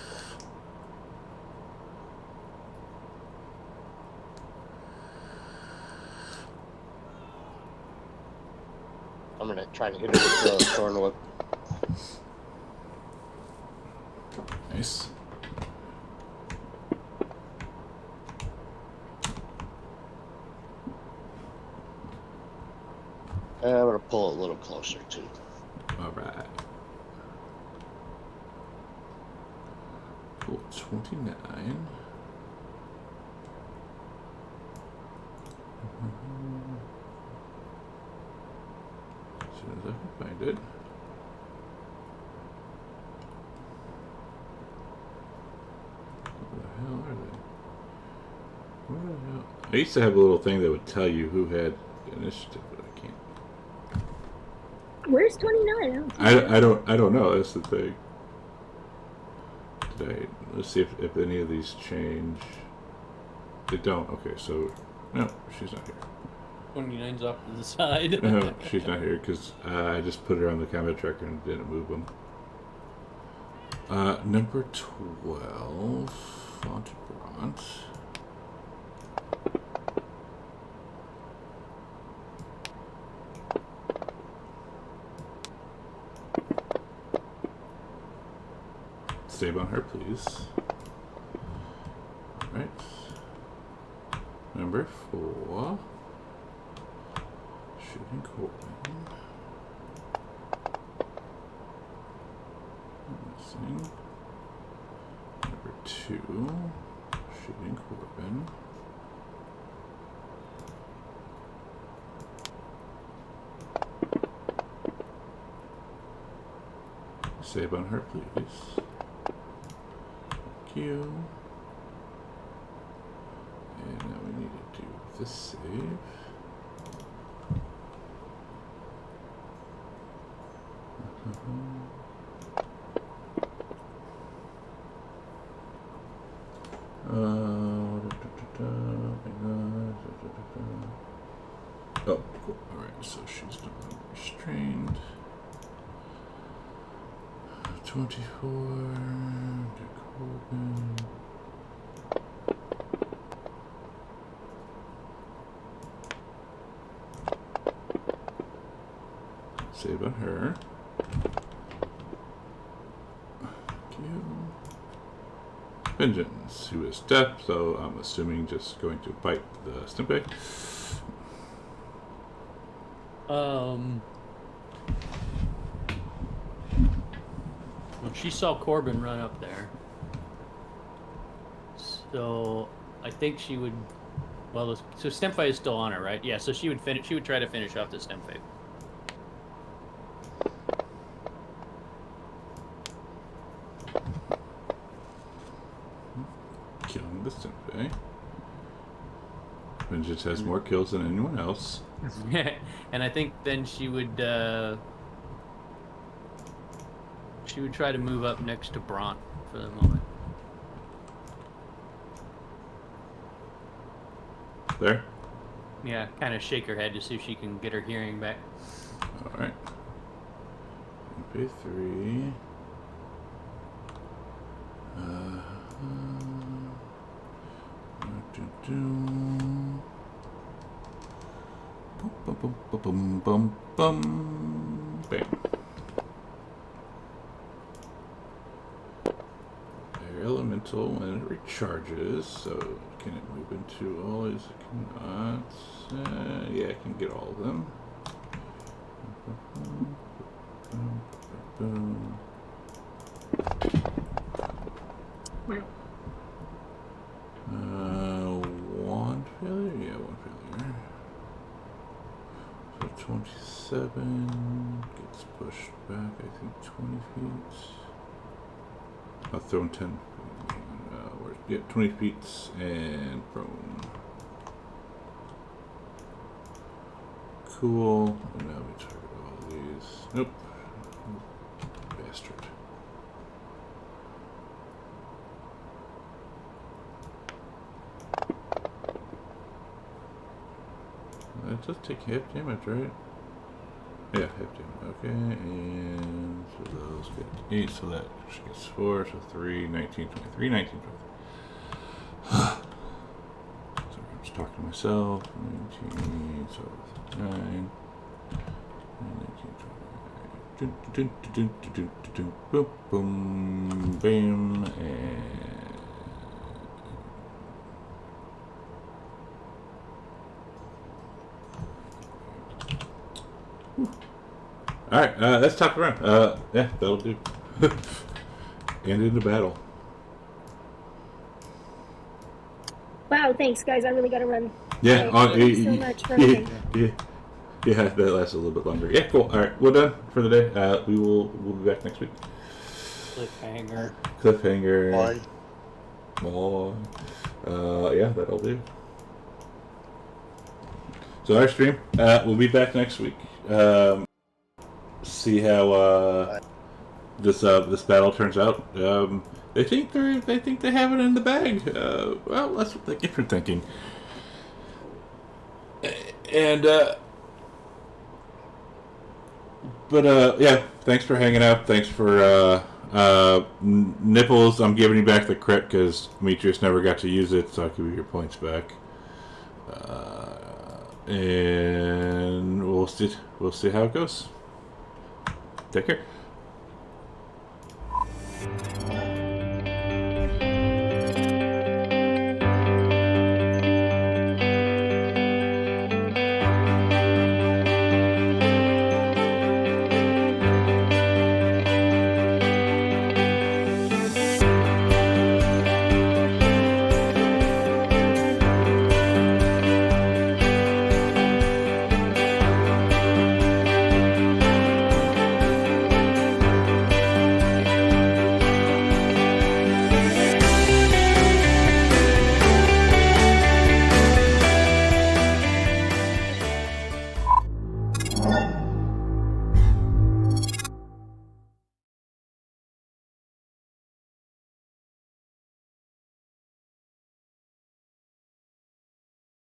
I'm gonna try to hit it with the thorn whip. Nice. I'm gonna pull it a little closer too. All right. Cool. 29. As soon as I can find it. Where the hell are they? Where the hell? I used to have a little thing that would tell you who had initiative, but I can't. Where's 29? I don't know. That's the thing. Let's see if any of these change. They don't. Okay, so no, she's not here. 29's off to the side. No, she's not here because I just put her on the combat tracker and didn't move them. Number 12, Fontebrant. Save on her, please. Right. Number 4. Shooting Corbin. Missing. Number 2. Shooting Corbin. Save on her, please. You. And now we need to do this save. Oh, cool. Alright, so she's not restrained. 24. Save on her. Thank you. Vengeance, who is deaf, so I'm assuming just going to bite the Stimpy. Well, she saw Corbin run up there. So I think she would. Well, so stem fight is still on her, right? Yeah. So she would finish. She would try to finish off the stem fight. Killing the Stimpy. Vengeance has more kills than anyone else. And I think then she would try to move up next to Bront for the moment. There? Yeah, kind of shake her head to see if she can get her hearing back. Alright. MP3. Bum, bum, bum, bum. Bam. Air elemental when it recharges, so can it move into all these? It cannot. Yeah, I can get all of them. One failure? Yeah, one failure. So 27 gets pushed back, I think 20 feet. I'll throw in 10 feet. Yeah, 20 feet and prone. Cool. And now we target all these. Nope. Bastard. That does take half damage, right? Yeah, 15. Okay, and so those get 8, so that she gets 4, so 3, 19, 23, 19, 23. So I'm just talking to myself. 19, so 9, 19, 20. Boom, boom, bam, and. Alright, let's talk around. Yeah, that'll do. And into battle. Wow, thanks, guys. I really got to run. Yeah, Okay, thank you so much for everything. Yeah, that lasts a little bit longer. Yeah, cool. Alright, we're done for the day. We'll be back next week. Cliffhanger. Bye. Bye. Yeah, that'll do. So our stream, we'll be back next week. See how this battle turns out. They think they have it in the bag. Well, that's what they get for thinking. And yeah, thanks for hanging out. Thanks for Nipples. I'm giving you back the crit because Demetrius never got to use it, so I'll give you your points back. And we'll see how it goes. Take care.